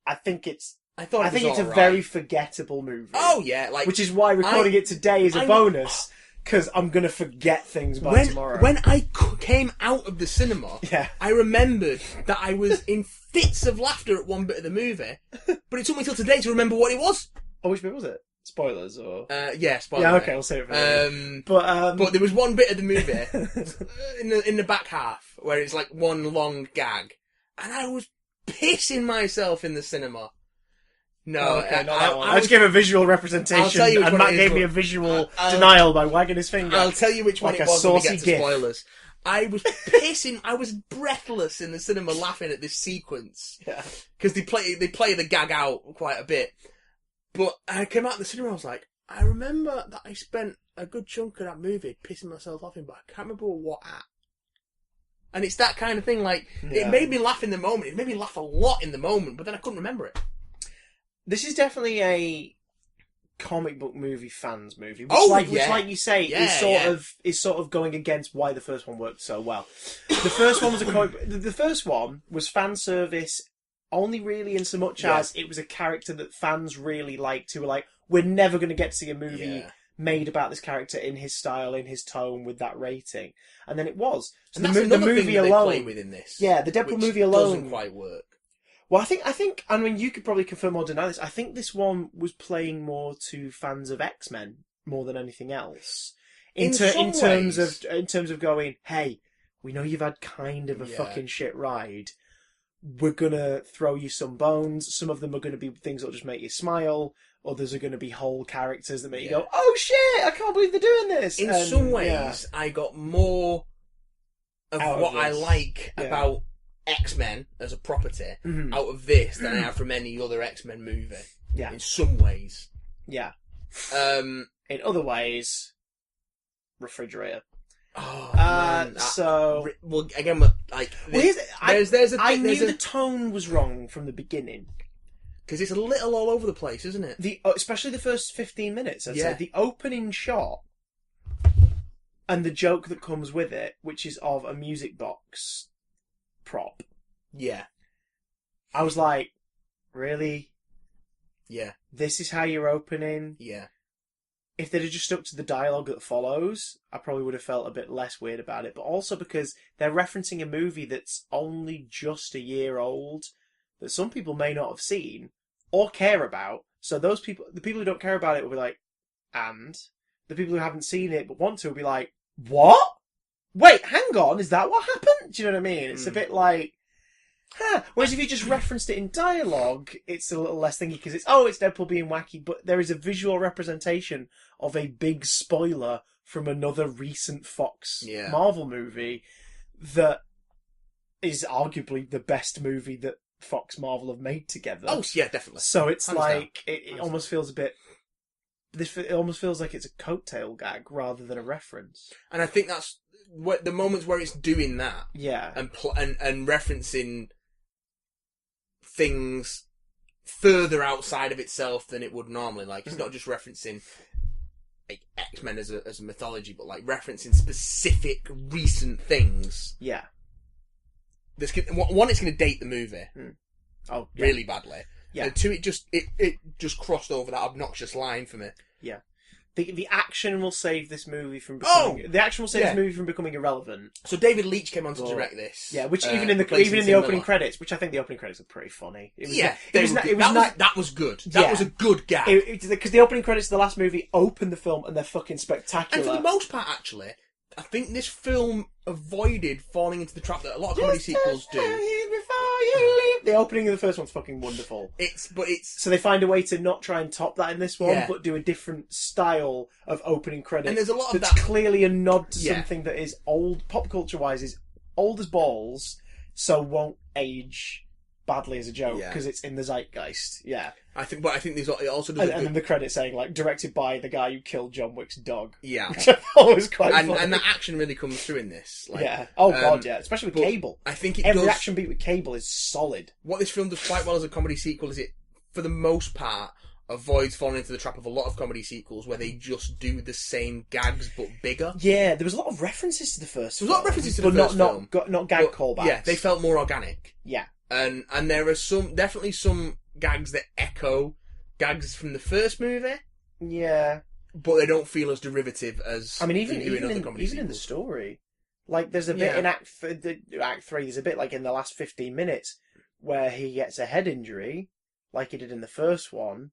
I think it's a very forgettable movie. Oh yeah, which is why recording it today is a bonus, because I'm gonna forget things by tomorrow. When I came out of the cinema, I remembered that I was in fits of laughter at one bit of the movie, but it took me till today to remember what it was. Oh, which bit was it? Spoilers or? Yeah, spoilers. Yeah, okay, I'll say it for you. But there was one bit of the movie in the back half where it's like one long gag, and I was pissing myself in the cinema. No, okay, not that one. I just gave a visual representation, and Matt gave me a visual denial by wagging his finger. I'll tell you which one it was when we get to spoilers. I was pissing, I was breathless in the cinema laughing at this sequence. Yeah. Because they play the gag out quite a bit. But I came out of the cinema, I was like, I remember that I spent a good chunk of that movie pissing myself laughing, but I can't remember what at. And it's that kind of thing, like, it made me laugh in the moment. It made me laugh a lot in the moment, but then I couldn't remember it. This is definitely a comic book movie fans movie, which, Oh, like yeah. you say, Yeah, is sort of going against why the first one worked so well. The first one was the first one was fan service only really in so much as it was a character that fans really liked, who were like, we're never going to get to see a movie made about this character in his style, in his tone, with that rating. And then it was. So and that's another movie thing that alone, they play with in this. Yeah, the Deadpool which movie alone doesn't quite work. Well, I think, I mean, you could probably confirm or deny this. I think this one was playing more to fans of X-Men more than anything else. In terms of going, hey, we know you've had kind of a fucking shit ride. We're gonna throw you some bones. Some of them are gonna be things that'll just make you smile. Others are gonna be whole characters that make you go, oh shit, I can't believe they're doing this. In some ways, I got more of what I like about X-Men as a property out of this than I have from any other X-Men movie. Yeah. In some ways. Yeah. In other ways, refrigerator. Oh, man. Well, again, like... I knew the tone was wrong from the beginning. Because it's a little all over the place, isn't it? Especially the first 15 minutes, I'd say. The opening shot and the joke that comes with it, which is of a music box prop. Yeah. I was like, really? Yeah. This is how you're opening? Yeah. If they'd have just stuck to the dialogue that follows, I probably would have felt a bit less weird about it. But also because they're referencing a movie that's only just a year old, that some people may not have seen or care about. So those people, the people who don't care about it will be like, and? The people who haven't seen it but want to will be like, what? Wait, hang on, is that what happened? Do you know what I mean? It's a bit like, Whereas if you just referenced it in dialogue, it's a little less thingy because it's Deadpool being wacky, but there is a visual representation of a big spoiler from another recent Fox Marvel movie that is arguably the best movie that Fox Marvel have made together. Oh, yeah, definitely. So it's like, it almost feels a bit... It almost feels like it's a coattail gag rather than a reference. And I think that's the moments where it's doing that. Yeah. And referencing things further outside of itself than it would normally. Like, it's not just referencing like, X-Men as a mythology, but like referencing specific recent things. Yeah. One, it's going to date the movie. Oh, yeah. Really badly. Yeah. And two, it just crossed over that obnoxious line for me. Yeah. The action will save this movie from becoming... The action will save this movie from becoming irrelevant. So David Leitch came on to direct this. Yeah, which even in the opening credits, which I think the opening credits are pretty funny. That was good. That was a good gag. Because the opening credits of the last movie open the film and they're fucking spectacular. And for the most part, actually, I think this film avoided falling into the trap that a lot of comedy sequels do. The opening of the first one's fucking wonderful. So they find a way to not try and top that in this one, but do a different style of opening credits. And there's a lot of that's clearly a nod to something that is old, pop culture wise, is old as balls, so won't age badly as a joke because it's in the zeitgeist. Yeah. I think there's also does and then the credits saying like directed by the guy who killed John Wick's dog. Yeah, which I thought was quite funny. And that action really comes through in this. Like, yeah. Oh god, yeah. Especially with Cable. I think every action beat with Cable is solid. What this film does quite well as a comedy sequel is it, for the most part, avoids falling into the trap of a lot of comedy sequels where they just do the same gags but bigger. Yeah, there was a lot of references to the first. There was a lot of references to the first film, not gag callbacks. Yeah, they felt more organic. Yeah, and there are definitely some gags that echo gags from the first movie. Yeah, but they don't feel as derivative as even sequels. in the story. Like there's a bit in Act 3. There's a bit like in the last 15 minutes where he gets a head injury, like he did in the first one,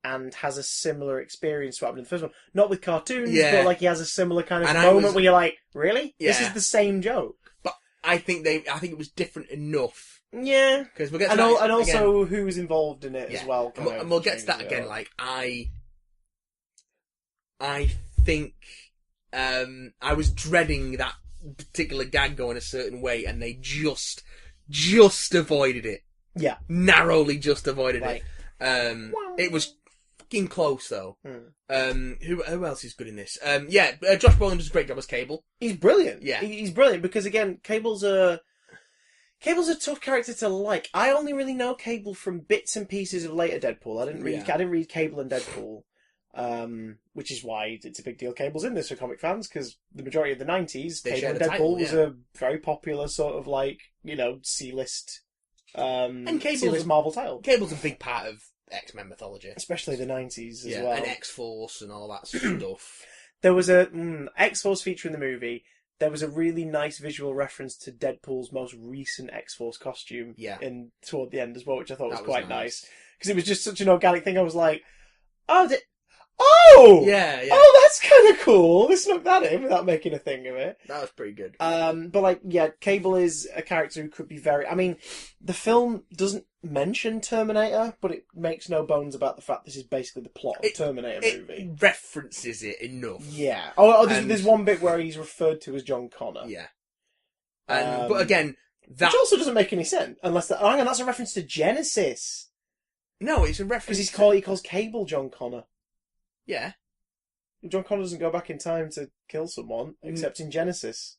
and has a similar experience to what happened in the first one. Not with cartoons, but like he has a similar kind of moment where you're like, really? Yeah. This is the same joke. But I think it was different enough. Yeah, because we'll get to and also who was involved in it as well. And we'll get to that again. Like I think I was dreading that particular gag going a certain way, and they just avoided it. Yeah, narrowly just avoided it. It was fucking close though. Who else is good in this? Josh Brolin does a great job as Cable. He's brilliant. Yeah, he's brilliant because again, Cable's a tough character to like. I only really know Cable from bits and pieces of later Deadpool. I didn't read Cable and Deadpool. which is why it's a big deal. Cable's in this for comic fans, because the majority of the 90s, They Cable share and the Deadpool title, was yeah. a very popular sort of like, C-list, And Cable's C-list Marvel title. Cable's a big part of X-Men mythology. Especially the 90s as Yeah, well. and X-Force and all that stuff. There was a X-Force feature in the movie. There was a really nice visual reference to Deadpool's most recent X-Force costume toward the end as well, which I thought was quite nice. Because it was just such an organic thing. I was like, Yeah. oh, that's kind of cool. They snuck that in without making a thing of it. That was pretty good. But Cable is a character who could be the film doesn't mention Terminator, but it makes no bones about the fact this is basically the plot of a Terminator movie. It references it enough. Yeah. There's one bit where he's referred to as John Connor. Yeah. But again, which also doesn't make any sense, unless hang on, that's a reference to Genesis. No, it's a reference. Because he calls Cable John Connor. Yeah. John Connor doesn't go back in time to kill someone, except in Genesis,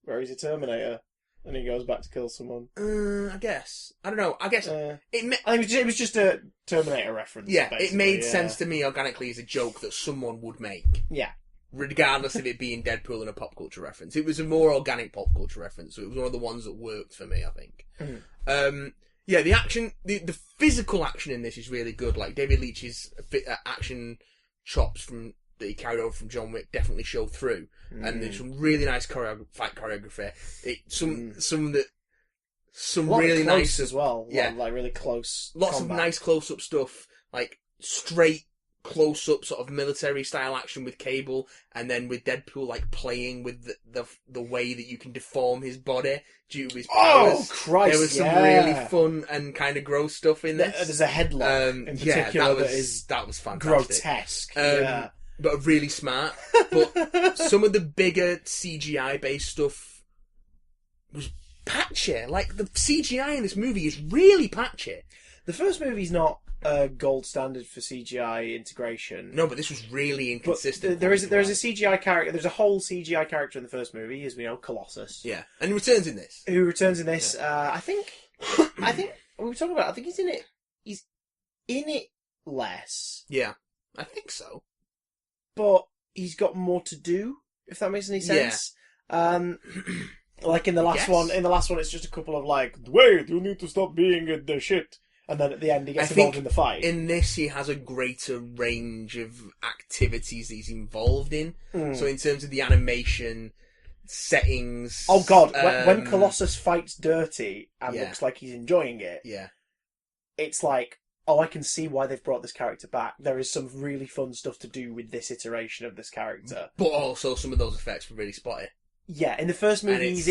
where he's a Terminator, and he goes back to kill someone. I guess. I don't know. I guess I think it was just a Terminator reference. Yeah, it made sense to me organically as a joke that someone would make. Yeah. Regardless of it being Deadpool and a pop culture reference. It was a more organic pop culture reference, so it was one of the ones that worked for me, I think. Yeah, the action, the physical action in this is really good. Like, David Leitch's action chops that he carried over from John Wick definitely show through. And there's some really nice fight choreography. Some really nice as well. Yeah. Like really close. Lots combat. of nice close-up stuff, like straight close-up sort of military style action with Cable, and then with Deadpool like playing with the way that you can deform his body due to his powers. Oh Christ! There was some really fun and kind of gross stuff in this. There's a headlock in particular that was fantastic. Grotesque. But really smart. But some of the bigger CGI based stuff was patchy. Like the CGI in this movie is really patchy. The first movie's not a gold standard for CGI integration. No, but this was really inconsistent. There is a CGI character. There's a whole CGI character in the first movie, as we know, Colossus. Yeah, and he returns in this. Who returns in this? Yeah. I think we were talking about. I think he's in it. He's in it less. Yeah, I think so. But he's got more to do. If that makes any sense. Yeah. Like in the last one. In the last one, it's just a couple of like, wait, you need to stop being the shit. And then at the end, he gets involved in the fight. In this, he has a greater range of activities that he's involved in. So in terms of the animation, settings... Oh god, when Colossus fights dirty and looks like he's enjoying it, it's like, I can see why they've brought this character back. There is some really fun stuff to do with this iteration of this character. But also, some of those effects were really spotty. Yeah, in the first movie, he's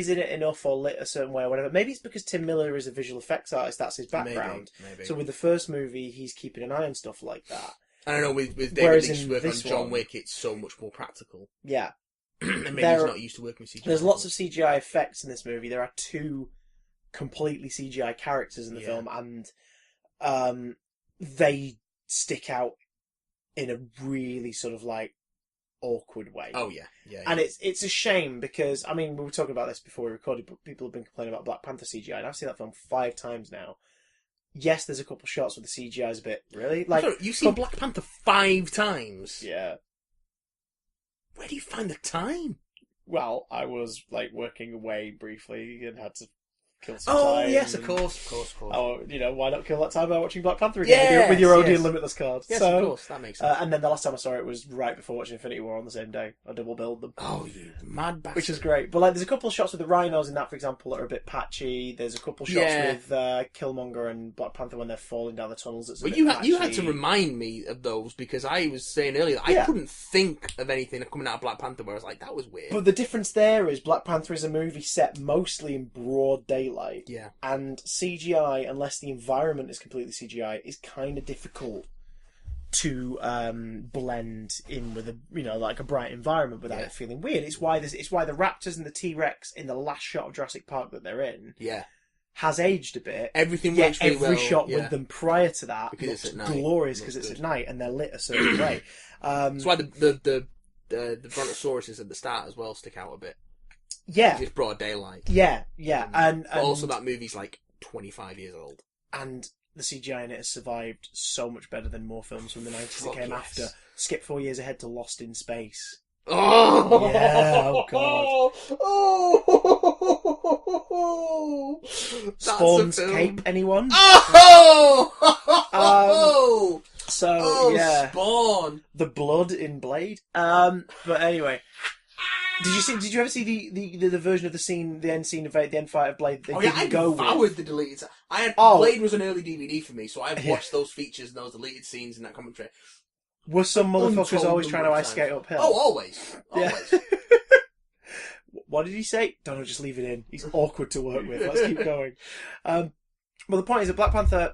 in it enough or lit a certain way or whatever. Maybe it's because Tim Miller is a visual effects artist, that's his background. Maybe. So with the first movie, he's keeping an eye on stuff like that. I don't know, with David Leitch's work on John Wick, it's so much more practical. Yeah. And maybe he's not used to working with CGI. There's lots of CGI effects in this movie. There are 2 completely CGI characters in the film, and they stick out in a really sort of like awkward way. Oh yeah. And it's a shame because we were talking about this before we recorded, but people have been complaining about Black Panther CGI, and I've seen that film 5 times now. Yes, there's a couple shots where the CGI is a bit really like. Sorry, you've seen Black Panther 5 times. Yeah. Where do you find the time? Well, I was like working away briefly and had to kill some time. Oh yes, of course. Oh, why not kill that time by watching Black Panther again with your Odeon Limitless card? Yes, of course, that makes sense. And then the last time I saw it was right before watching Infinity War on the same day. I double billed them. Oh, you mad bastard! Which is great. But like, there's a couple of shots with the rhinos in that, for example, that are a bit patchy. There's a couple of shots with Killmonger and Black Panther when they're falling down the tunnels. That's you had to remind me of those because I was saying earlier that I couldn't think of anything coming out of Black Panther where I was like, that was weird. But the difference there is Black Panther is a movie set mostly in broad daylight. Yeah. And CGI, unless the environment is completely CGI, is kind of difficult to blend in with a bright environment without it feeling weird. It's why the raptors and the T-Rex in the last shot of Jurassic Park that they're in has aged a bit. Everything works really well. Every shot with them prior to that because looks glorious because it's at night and they're lit a certain way. That's why the brontosauruses at the start as well stick out a bit. Yeah. It's broad daylight. Yeah. But also that movie's like 25 years old. And the CGI in it has survived so much better than more films from the 90s that came after. Skip 4 years ahead to Lost in Space. Oh! Yeah, oh god. Oh! Spawn's Cape, anyone? Oh! So, yeah. Spawn! The blood in Blade. But anyway. Did you ever see the version of the end scene of the end fight of Blade? I devoured the deleted. Blade was an early DVD for me, so I've watched those features and those deleted scenes in that commentary. Were some motherfuckers always trying to ice skate uphill? Oh, always. Always. Yeah. What did he say? Don't know, just leave it in. He's awkward to work with. Let's keep going. Well, the point is that Black Panther...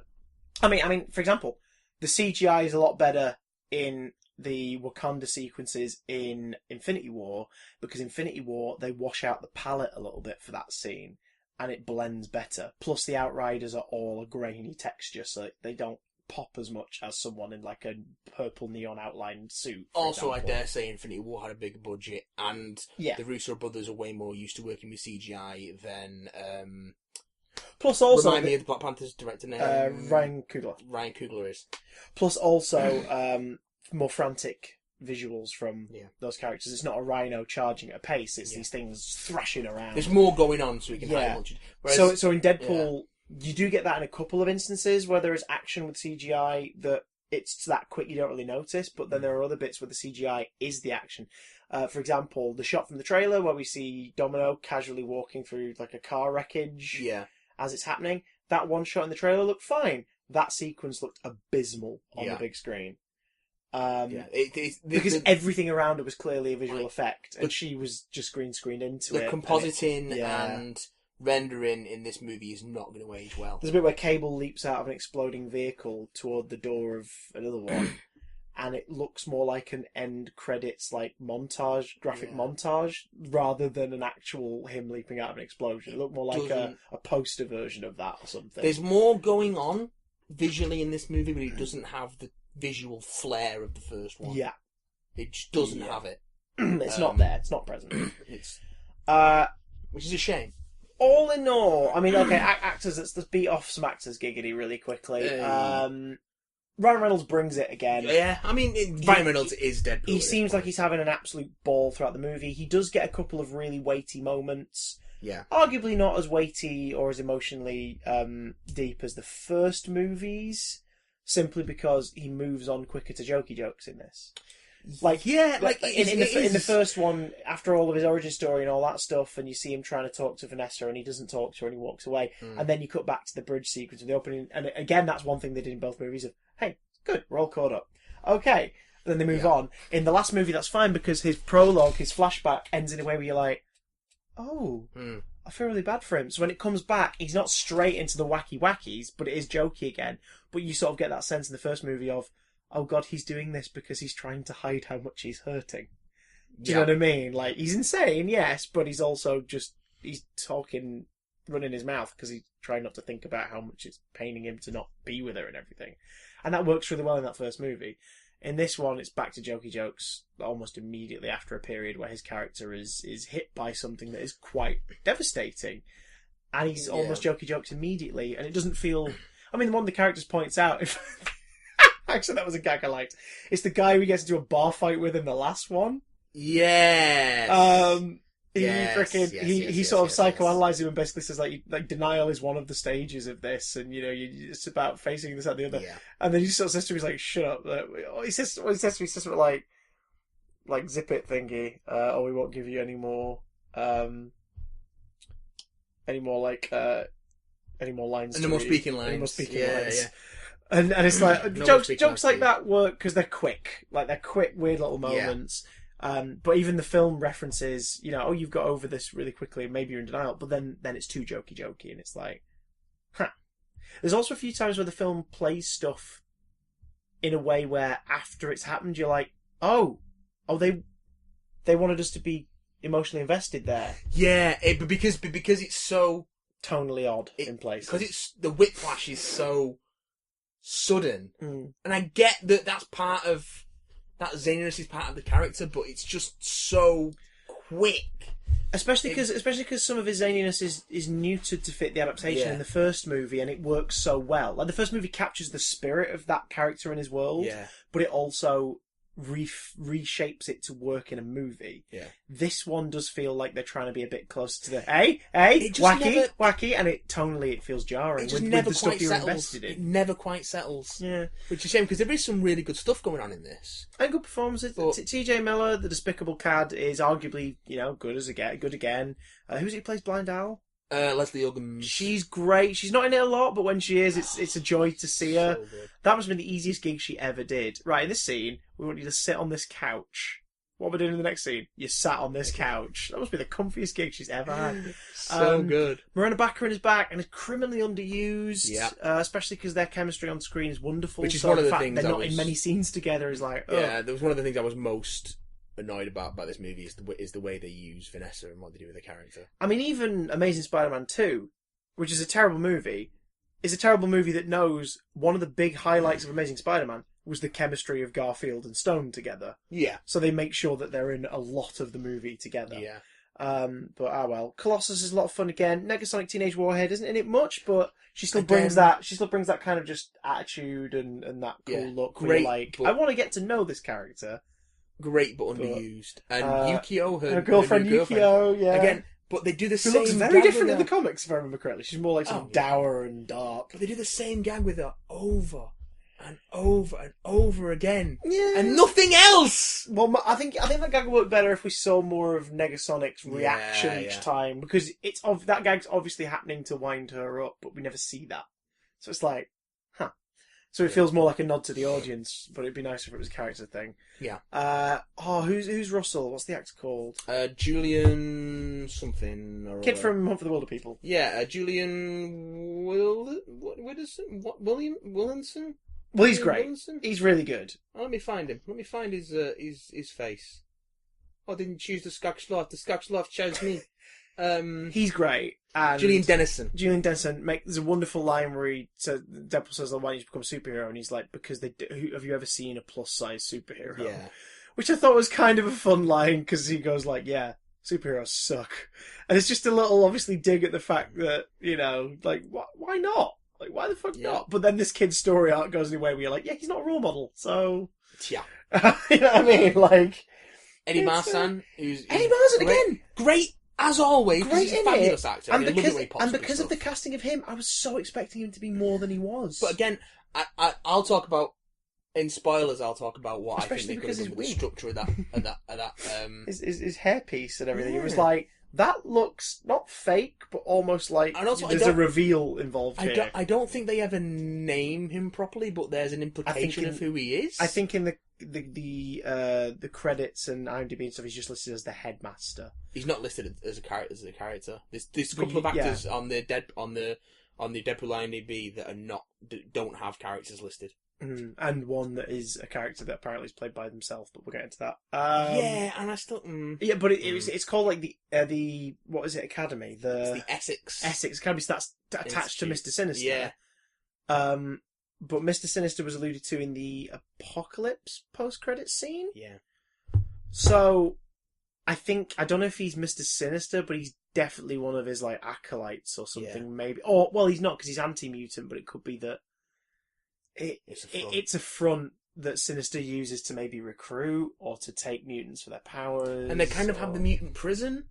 I mean, for example, the CGI is a lot better in the Wakanda sequences in Infinity War, because Infinity War, they wash out the palette a little bit for that scene, and it blends better. Plus, the Outriders are all a grainy texture, so they don't pop as much as someone in like a purple neon outlined suit. Also, I dare say Infinity War had a bigger budget, and yeah. the Russo brothers are way more used to working with CGI than... Plus, also... Remind me of the Black Panther's director name. Ryan Coogler. Ryan Coogler is. Plus, also, more frantic visuals from those characters. It's not a rhino charging at a pace, it's these things thrashing around. There's more going on, so we can hide much. Whereas, so in Deadpool... You do get that in a couple of instances where there is action with CGI that it's that quick you don't really notice, but then there are other bits where the CGI is the action. For example, the shot from the trailer where we see Domino casually walking through like a car wreckage as it's happening. That one shot in the trailer looked fine. That sequence looked abysmal on the big screen. Because everything around it was clearly a visual effect, and she was just green screened into it. The compositing and rendering in this movie is not going to age well. There's a bit where Cable leaps out of an exploding vehicle toward the door of another one, and it looks more like an end credits like graphic montage, rather than an actual him leaping out of an explosion. It looked more like a poster version of that or something. There's more going on visually in this movie, but it doesn't have the visual flair of the first one. Yeah. It just doesn't have it. It's not there. It's not present. It's which is a shame. All in all, I mean, okay, actors, let's beat off some actors giggity really quickly. Ryan Reynolds brings it again. Yeah, I mean, Ryan Reynolds is Deadpool. He seems like he's having an absolute ball throughout the movie. He does get a couple of really weighty moments. Yeah. Arguably not as weighty or as emotionally deep as the first movies, simply because he moves on quicker to jokey jokes in this. In the first one, after all of his origin story and all that stuff, and you see him trying to talk to Vanessa, and he doesn't talk to her, and he walks away, and then you cut back to the bridge sequence of the opening, and again, that's one thing they did in both movies of, hey, good, we're all caught up. Okay. Then they move on. In the last movie, that's fine, because his prologue, his flashback, ends in a way where you're like, oh, I feel really bad for him. So when it comes back, he's not straight into the wacky wackies, but it is jokey again. But you sort of get that sense in the first movie of, oh god, he's doing this because he's trying to hide how much he's hurting. Do you know what I mean? Like, he's insane, yes, but he's also he's talking, running his mouth because he's trying not to think about how much it's paining him to not be with her and everything. And that works really well in that first movie. In this one, it's back to jokey jokes almost immediately after a period where his character is hit by something that is quite devastating. And he's almost jokey jokes immediately, and it doesn't feel... I mean, one of the characters points out... Actually, that was a gag I liked. It's the guy who gets into a bar fight with in the last one. Yes. He sort of psychoanalyzes him and basically says like denial is one of the stages of this, and it's about facing this and the other. Yeah. And then he just sort of says to me, he's like, "Shut up." He says to me, like zip it thingy, or we won't give you any more lines. Any more speaking lines. Any more speaking lines. Yeah. And it's like jokes like that work because they're quick, like they're quick, weird little moments. But even the film references, you've got over this really quickly, and maybe you're in denial, but then it's too jokey, and it's like, huh. There's also a few times where the film plays stuff in a way where after it's happened, you're like, oh, they wanted us to be emotionally invested there. Yeah, but because it's so tonally odd in places. Because the whiplash is so sudden, and I get that's part of that zaniness is part of the character, but it's just so quick Especially because some of his zaniness is neutered to fit the adaptation in the first movie, and it works so well. Like the first movie captures the spirit of that character in his world, but it also reshapes it to work in a movie. Yeah. This one does feel like they're trying to be a bit closer to the wacky, and tonally it feels jarring. It just with never the quite stuff you're settles. invested in. It never quite settles. Yeah, which is a shame because there is some really good stuff going on in this. And good performances. T.J. Miller, the Despicable Cad, is arguably good again. Who's it who plays Blind Owl? Leslie Uggams. She's great. She's not in it a lot, but when she is, it's a joy to see her. So good. That must have been the easiest gig she ever did. Right, in this scene, we want you to sit on this couch. What we're doing in the next scene, you sat on this couch. That must be the comfiest gig she's ever had. So good. Miranda Baccarin is back and is criminally underused. Yeah. Especially because their chemistry on screen is wonderful. Which is one of the fact things they're not in many scenes together is like, yeah, that was one of the things I was most annoyed about this movie is the way they use Vanessa and what they do with the character. I mean, even Amazing Spider-Man 2, which is a terrible movie, is a terrible movie that knows one of the big highlights of Amazing Spider-Man was the chemistry of Garfield and Stone together. Yeah. So they make sure that they're in a lot of the movie together. Yeah. But well. Colossus is a lot of fun again. Negasonic Teenage Warhead isn't in it much, but she still brings that kind of just attitude and that cool look. Great, I want to get to know this character. Great but underused. And Yukio, her girlfriend Yukio, yeah. Again, but they do the same. Who looks very different in the comics, if I remember correctly. She's more like dour and dark. But they do the same gag with her over and over and over again. Yeah. And nothing else! Well, I think that gag would work better if we saw more of Negasonic's reaction each time, because that gag's obviously happening to wind her up, but we never see that. So it's like, So it feels more like a nod to the audience, but it'd be nicer if it was a character thing. Yeah. Who's Russell? What's the actor called? Julian something or Kid other. from Hunt for the Wilder People. Yeah, Julian Williamson. Well, he's great. Williamson? He's really good. Oh, let me find him. Let me find his face. I didn't choose the Scotch Life. The Scotch Life chose me. He's great. And Julian Dennison. There's a wonderful line where Deadpool says, "Why don't you become a superhero?" And he's like, "Because have you ever seen a plus-size superhero?" Yeah. Which I thought was kind of a fun line, because he goes like, "Yeah, superheroes suck," and it's just a little obviously dig at the fact that like why not? Like why the fuck not? But then this kid's story arc goes in a way where you're like, yeah, he's not a role model, so yeah, you know what I mean? Like Eddie Marsan, who's Eddie Marsan again, great. As always, great he's a fabulous actor. And because of the casting of him, I was so expecting him to be more than he was. But again, I'll talk about in spoilers. I'll talk about what especially I think they could have done with the structure of that. His hairpiece and everything. It was like that looks not fake, but almost like there's a reveal involved here. I don't think they ever name him properly, but there's an implication of who he is. I think in the credits and IMDb and stuff, he's just listed as the headmaster. He's not listed as a character. There's a couple of actors on the Deadpool IMDb that don't have characters listed. And one that is a character that apparently is played by themselves, but we'll get into that. And I still yeah, but it's called like the what is it, Academy? It's the Essex Academy. So that's attached to Mr. Sinister. Yeah. But Mr. Sinister was alluded to in the Apocalypse post-credits scene. Yeah. So I don't know if he's Mr. Sinister, but he's definitely one of his like acolytes or something, maybe. Or well, he's not, because he's anti-mutant, but it could be that it's a front that Sinister uses to maybe recruit or to take mutants for their powers. And they kind of have the mutant prison.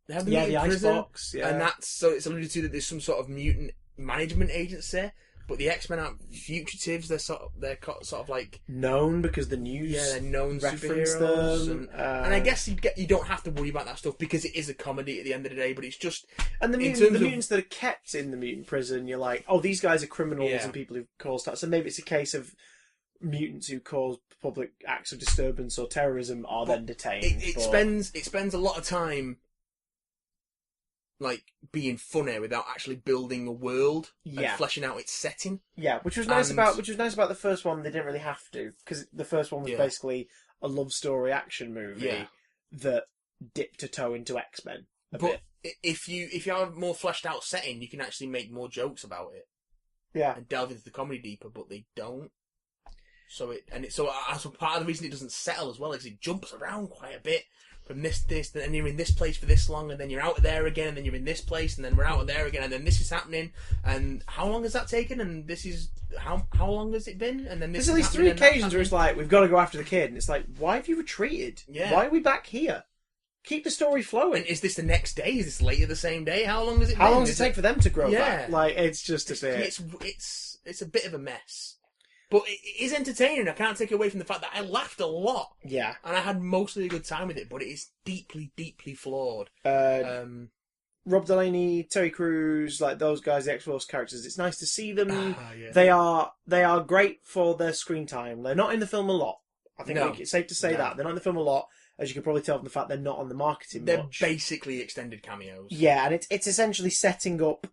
They have the mutant prison, icebox, and so it's alluded to that there's some sort of mutant management agency. But the X-Men aren't fugitives. They're sort of like known because the news. Yeah, they're known reference superheroes, them. And I guess you don't have to worry about that stuff because it is a comedy at the end of the day. But it's just the mutants that are kept in the mutant prison. You're like, oh, these guys are criminals and people who cause that. So maybe it's a case of mutants who cause public acts of disturbance or terrorism are then detained. It spends a lot of time like being funny without actually building a world and fleshing out its setting. Yeah, which was nice about the first one. They didn't really have to, because the first one was basically a love story action movie that dipped a toe into X-Men bit. If you have a more fleshed out setting, you can actually make more jokes about it. Yeah, and delve into the comedy deeper, but they don't. So part of the reason it doesn't settle as well is it jumps around quite a bit. from this, and you're in this place for this long, and then you're out of there again, and then you're in this place, and then we're out of there again, and then this is happening, and how long has that taken? And this is how long has it been? And then there's at least 3 occasions where it's like, we've got to go after the kid, and it's like, why have you retreated? Yeah. Why are we back here? Keep the story flowing. And is this the next day? Is this later the same day? How long has it been? How long does it take for them to grow back? Like, it's just a bit... It's a bit of a mess. But it is entertaining. I can't take away from the fact that I laughed a lot. Yeah. And I had mostly a good time with it, but it is deeply, deeply flawed. Rob Delaney, Terry Crews, like those guys, the X-Force characters, it's nice to see them. Yeah. They are great for their screen time. They're not in the film a lot. I think it's safe to say that. They're not in the film a lot, as you can probably tell from the fact they're not on the marketing They're much. basically extended cameos. Yeah, and it's essentially setting up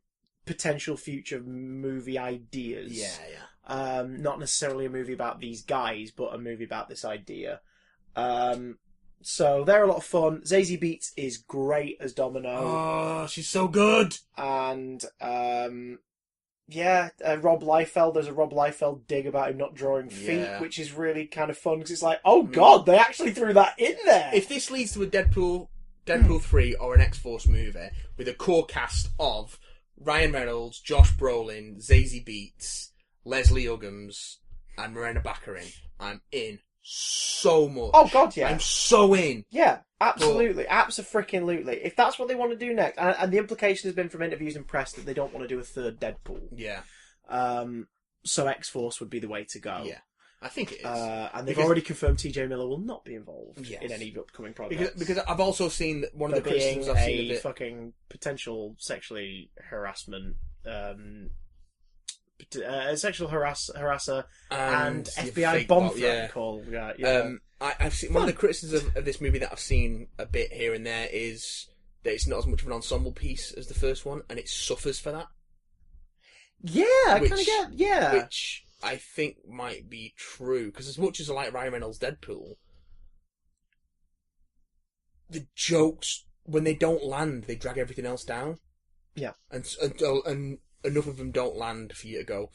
potential future movie ideas. Yeah. Not necessarily a movie about these guys, but a movie about this idea. So they're a lot of fun. Zazie Beetz is great as Domino. Oh, she's so good. And Rob Liefeld. There's a Rob Liefeld dig about him not drawing feet, which is really kind of fun because it's like, oh god, they actually threw that in there. If this leads to a Deadpool 3 or an X-Force movie with a core cast of Ryan Reynolds, Josh Brolin, Zazie Beetz, Leslie Uggams, and Morena Baccarin, I'm in so much. Oh god, yeah. I'm so in. Yeah, absolutely. Abso-freaking-lutely. If that's what they want to do next, and the implication has been from interviews and press that they don't want to do a third Deadpool. Yeah. So X-Force would be the way to go. Yeah. I think it is. And they've already confirmed TJ Miller will not be involved in any upcoming projects. Because I've also seen one of the criticisms I've seen of it. Fucking potential sexually harassment, sexual harasser, and FBI bomb threat call. Yeah. I've seen one of the criticisms of this movie that I've seen a bit here and there is that it's not as much of an ensemble piece as the first one, and it suffers for that. Yeah, I kind of get. Yeah, which I think might be true, because as much as I like Ryan Reynolds' Deadpool, the jokes, when they don't land, they drag everything else down. Yeah. And enough of them don't land for you to go,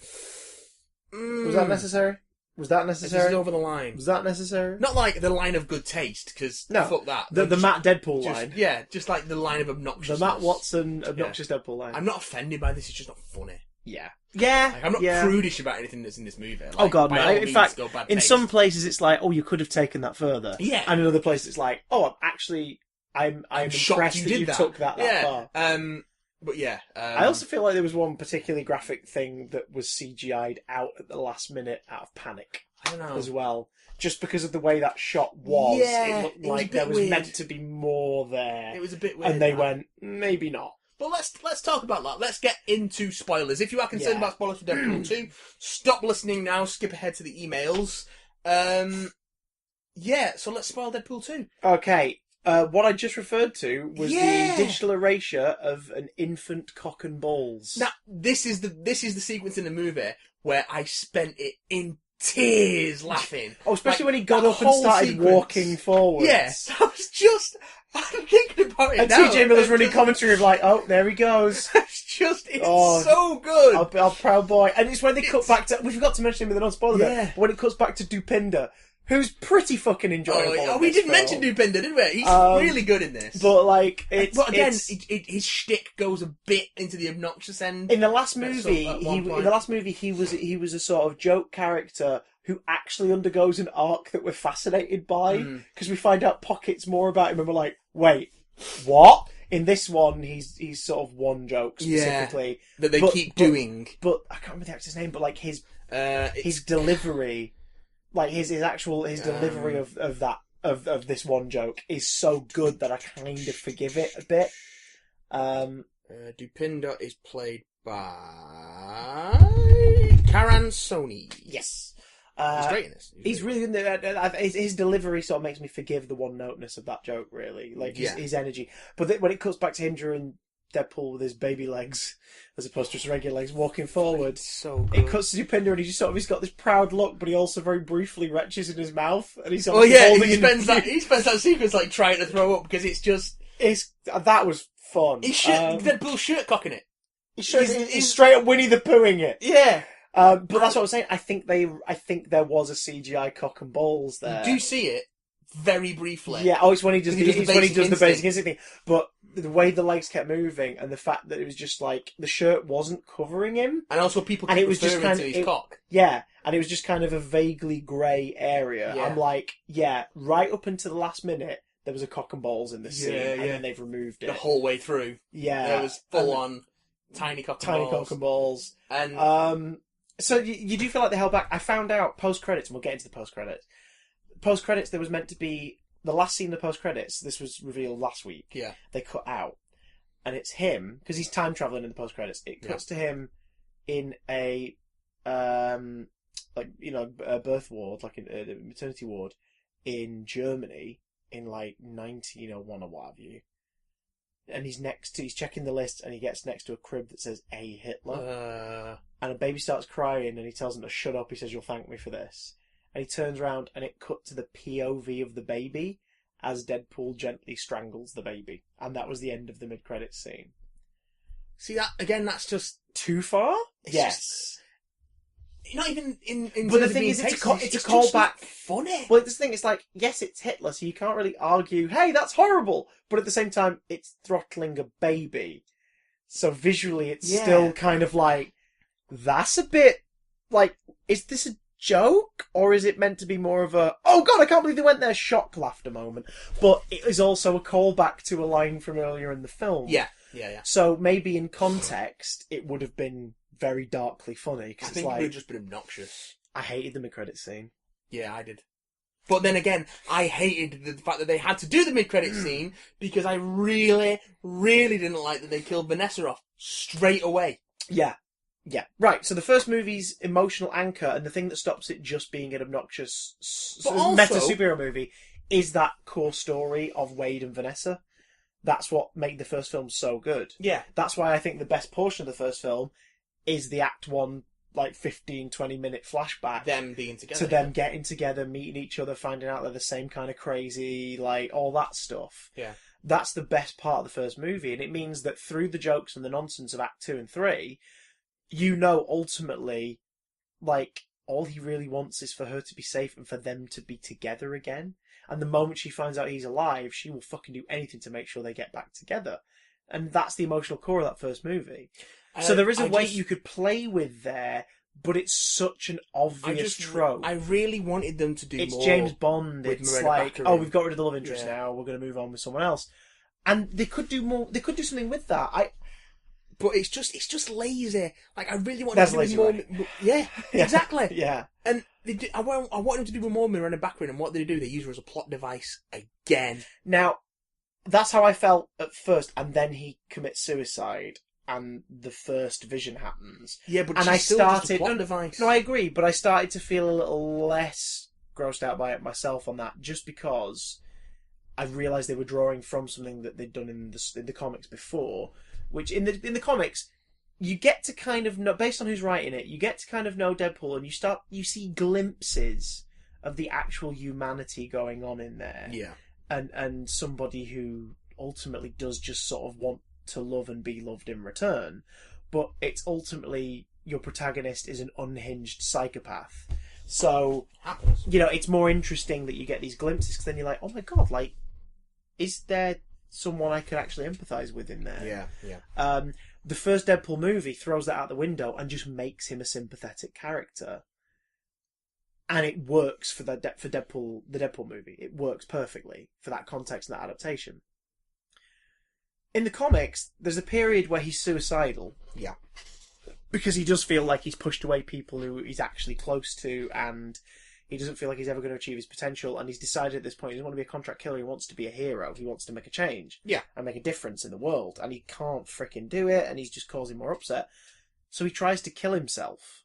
Was that necessary? Was that necessary? This is over the line. Was that necessary? Not like the line of good taste, because fuck that. The Matt Deadpool line. Yeah, just like the line of obnoxiousness. The Matt Watson obnoxious Deadpool line. I'm not offended by this, it's just not funny. Yeah. Yeah. Like, I'm not prudish about anything that's in this movie. Like, oh god, no. In fact, in some places it's like, oh, you could have taken that further. Yeah. And in other places it's like, oh, I'm impressed that you took that far. But yeah. I also feel like there was one particularly graphic thing that was CGI'd out at the last minute out of panic. I don't know. As well. Just because of the way that shot was. Yeah, it looked like there was meant to be more there. It was a bit weird. And they went, maybe not. But let's talk about that. Let's get into spoilers. If you are concerned about spoilers for Deadpool 2, stop listening now, skip ahead to the emails. So let's spoil Deadpool 2. Okay. What I just referred to was the digital erasure of an infant cock and balls. Now, this is the sequence in the movie where I spent it in tears laughing. Oh, especially when he got up and started walking forwards. Yes, I'm thinking about it and now. TJ Miller's running commentary of like, oh, there he goes. It's so good. Our proud boy. And it's when they cut back to, we forgot to mention him in the non-spoiler bit, but when it cuts back to Dupinder, who's pretty fucking enjoyable. We didn't mention Dupinder, did we? He's really good in this. But like, his shtick goes a bit into the obnoxious end. In the last movie, he was a sort of joke character who actually undergoes an arc that we're fascinated by, because we find out pockets more about him, and we're like, wait, what? In this one, he's sort of one joke specifically that they keep doing. But I can't remember the actor's name. But like his delivery. Like his delivery of this one joke is so good that I kind of forgive it a bit. Dupinder is played by Karan Soni. Yes, he's great in this. He's really good. His delivery sort of makes me forgive the one noteness of that joke. Really, like his energy. But when it cuts back to him during Deadpool with his baby legs as opposed to his regular legs walking forward, so good. It cuts to Dupinder and he's got this proud look, but he also very briefly retches in his mouth, and he's holding he spends that sequence like trying to throw up because that was fun. Deadpool shirt cocking it. He's straight up Winnie the Poohing it. Yeah. But that's what I was saying. I think there was a CGI cock and balls there. You do see it very briefly. Yeah, oh, it's when he does, He does the it's when he basic does the basic instinct. instinct thing. But the way the legs kept moving and the fact that it was just like the shirt wasn't covering him. And also people And keep it was just referring kind to of- his it- cock. Yeah, and it was just kind of a vaguely grey area. Yeah. I'm like, yeah, right up until the last minute, there was a cock and balls in the scene, Yeah, and yeah. then they've removed it. The whole way through. Yeah. There was full And on tiny cock and tiny balls. cock and balls. And So you do feel like they held back. I found out post-credits, and we'll get into the post-credits. Post-credits, there was meant to be the last scene of the post-credits. This was revealed last week. yeah. They cut out, and it's him because he's time traveling in the post-credits. It cuts to him in a a birth ward, like a maternity ward in Germany in like 1901 or what have you. And he's checking the list, and he gets next to a crib that says A. Hitler. And a baby starts crying, and he tells him to shut up. He says, "You'll thank me for this." And he turns around, and it cut to the POV of the baby as Deadpool gently strangles the baby. And that was the end of the mid-credits scene. See, that again, that's just... Too far? It's Yes. Not even in But the terms of thing being is, it's a tasty, callback. just funny. Well, this thing is like, yes, it's Hitler, so you can't really argue, hey, that's horrible. But at the same time, it's throttling a baby. So visually, it's Yeah. still kind of like, that's a bit, like, is this a joke? Or is it meant to be more of a, oh god, I can't believe they went there, shock laughter moment. But it is also a callback to a line from earlier in the film. Yeah. So maybe in context, it would have been very darkly funny. I Because it's think it would like, have just been obnoxious. I hated the mid-credit scene. Yeah, I did. But then again, I hated the fact that they had to do the mid-credit scene because I really, really didn't like that they killed Vanessa off straight away. Yeah. Right, so the first movie's emotional anchor and the thing that stops it just being an obnoxious But also- meta-superhero movie is that core story of Wade and Vanessa. That's what made the first film so good. Yeah. That's why I think the best portion of the first film is the Act 1, like 15, 20-minute flashback. Them being together. To them getting together, meeting each other, finding out they're the same kind of crazy, like, all that stuff. Yeah. That's the best part of the first movie, and it means that through the jokes and the nonsense of Act 2 and 3, you know ultimately, like, all he really wants is for her to be safe and for them to be together again. And the moment she finds out he's alive, she will fucking do anything to make sure they get back together. And that's the emotional core of that first movie. So there is a weight you could play with there, but it's such an obvious trope. I really wanted them to do more. It's James Bond. with It's Miranda like, Baccarin. oh, we've got rid of the love interest Yeah. now. We're going to move on with someone else. And they could do more. They could do something with that. But it's just lazy. Like, I really wanted That's to do lazy more. writing. Yeah, exactly. Yeah. And I wanted them to do more Miranda Baccarin, and what did they do? They use her as a plot device again. Now, that's how I felt at first, and then he commits suicide, and the first vision happens. Yeah, but And she's I still just a started. plot device. No, I agree, but I started to feel a little less grossed out by it myself on that, just because I realised they were drawing from something that they'd done in the comics before, which in the comics, you get to kind of know, based on who's writing it, you get to kind of know Deadpool, and you see glimpses of the actual humanity going on in there. Yeah. And somebody who ultimately does just sort of want to love and be loved in return. But it's ultimately your protagonist is an unhinged psychopath. So, Happens. it's more interesting that you get these glimpses, because then you're like, oh my god, like, is there someone I could actually empathise with in there? Yeah. The first Deadpool movie throws that out the window and just makes him a sympathetic character. And it works for Deadpool, the Deadpool movie. It works perfectly for that context and that adaptation. In the comics, there's a period where he's suicidal. Yeah. Because he does feel like he's pushed away people who he's actually close to, and he doesn't feel like he's ever going to achieve his potential, and he's decided at this point he doesn't want to be a contract killer, he wants to be a hero, he wants to make a change. Yeah. And make a difference in the world, and he can't fricking do it, and he's just causing more upset. So he tries to kill himself,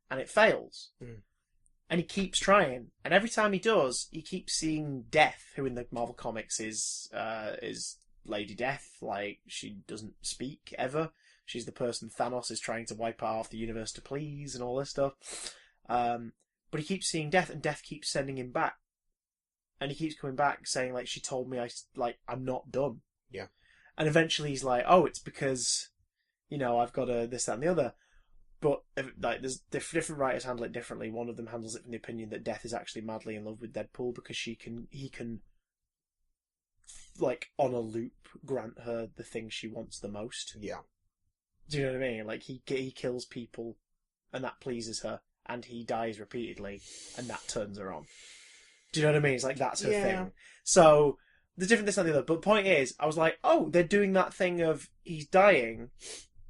and it fails. Mm. And he keeps trying, and every time he does, he keeps seeing Death, who in the Marvel Comics is Lady Death. Like, she doesn't speak ever. She's the person Thanos is trying to wipe out of the universe to please, and all this stuff. But he keeps seeing Death, and Death keeps sending him back. And he keeps coming back saying, like, she told me I'm not done. Yeah. And eventually he's like, oh, it's because, I've got this, that, and the other. but like there's different writers handle it differently. One of them handles it from the opinion that Death is actually madly in love with Deadpool because he can like on a loop grant her the thing she wants the most. Yeah. Do you know what I mean? Like he kills people, and that pleases her, and he dies repeatedly, and that turns her on. Do you know what I mean? It's like that's her thing. So the different this and the other. But the point is, I was like, oh, they're doing that thing of he's dying,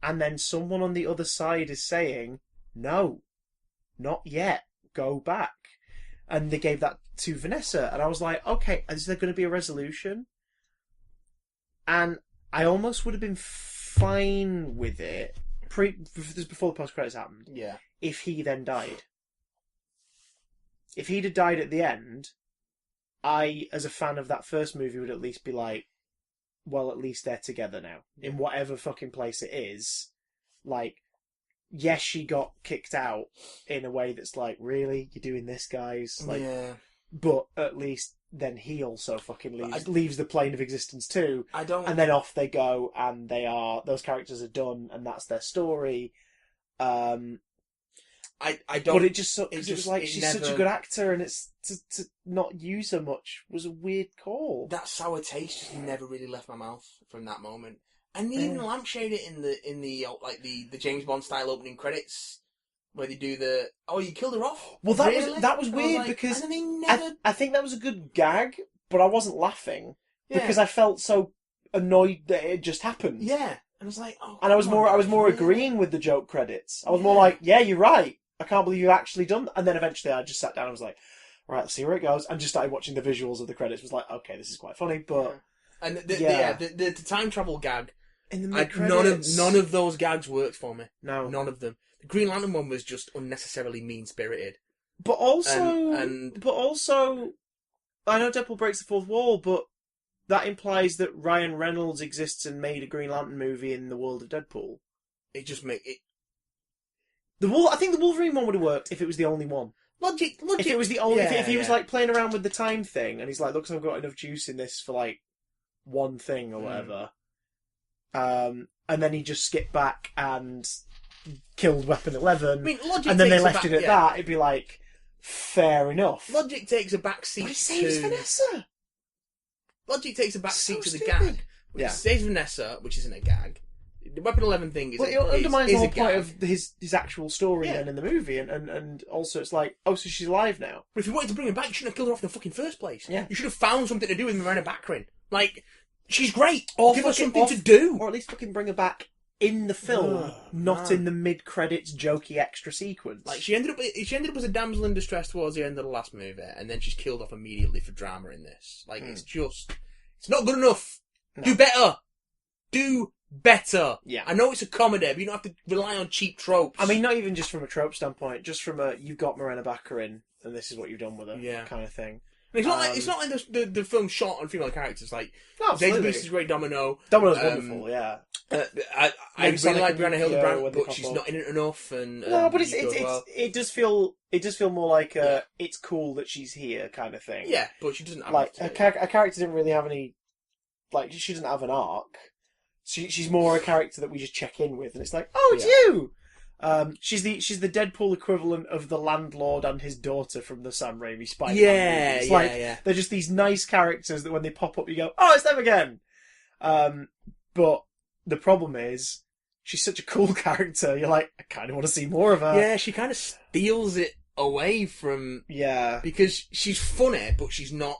and then someone on the other side is saying, no, not yet, go back. And they gave that to Vanessa, and I was like, okay, is there going to be a resolution? And I almost would have been fine with it before the post credits happened. Yeah. If he then died. If he'd have died at the end, I, as a fan of that first movie, would at least be like, well, at least they're together now. Yeah. In whatever fucking place it is. Like, yes, she got kicked out in a way that's like, really? You're doing this, guys? Like, yeah. But at least then he also fucking leaves the plane of existence too. I don't... And then off they go, and those characters are done, and that's their story. I don't... But it was like, she's such a good actor, and it's to not use her much was a weird call. That sour taste just never really left my mouth from that moment. And they even lampshade it in the like the James Bond style opening credits, where they do you killed her off. Well, that was weird like, because and then they never... I think that was a good gag, but I wasn't laughing because I felt so annoyed that it just happened. Yeah, and I was like, and I was more agreeing with the joke credits. I was more like, yeah, you're right. I can't believe you actually done that. And then eventually I just sat down and was like, right, let's see where it goes. And just started watching the visuals of the credits. Was like, okay, this is quite funny, but and the time travel gag in the mid-credits, none of those gags worked for me. No, none of them. The Green Lantern one was just unnecessarily mean spirited. But also, I know Deadpool breaks the fourth wall, but that implies that Ryan Reynolds exists and made a Green Lantern movie in the world of Deadpool. It just make it. I think the Wolverine one would have worked if it was the only one. Logic. If it was the only, if he was like playing around with the time thing, and he's like, "Look, I've got enough juice in this for like one thing or whatever," and then he just skipped back and killed Weapon 11, I mean, Logic and then they takes left it at that. It'd be like fair enough. Logic takes a back seat. But he saves Vanessa. Logic takes a back seat to the stupid. gag. Which saves Vanessa, which isn't a gag. The Weapon 11 thing is it undermines the whole point gag. of his actual story then in the movie, and also it's like, oh, so she's alive now. But if you wanted to bring her back, you shouldn't have killed her off in the fucking first place. Yeah. You should have found something to do with Miranda Baccarin. Like, she's great. Or give her something to do. Or at least fucking bring her back in the film, not in the mid-credits jokey extra sequence. Like, she ended up as a damsel in distress towards the end of the last movie, and then she's killed off immediately for drama in this. Like, it's not good enough. No. Do better. Do better. Yeah. I know it's a comedy, but you don't have to rely on cheap tropes. I mean, not even just from a trope standpoint, just from you've got Miranda Baccarin, and this is what you've done with her, kind of thing. It's not like the film shot on female characters. Like, Zazie Beetz is great. Domino's wonderful, yeah. I really like Brianna Hildebrand, but she's not in it enough. And no, but it does feel more like it's cool that she's here kind of thing. Yeah, but she doesn't have like her character didn't really have any. Like, she doesn't have an arc. She's more a character that we just check in with, and it's like, oh, it's you. She's the Deadpool equivalent of the landlord and his daughter from the Sam Raimi Spider-Man movies. They're just these nice characters that when they pop up, you go, oh, it's them again. But the problem is, she's such a cool character. You're like, I kind of want to see more of her. Yeah, she kind of steals it away from because she's funny, but she's not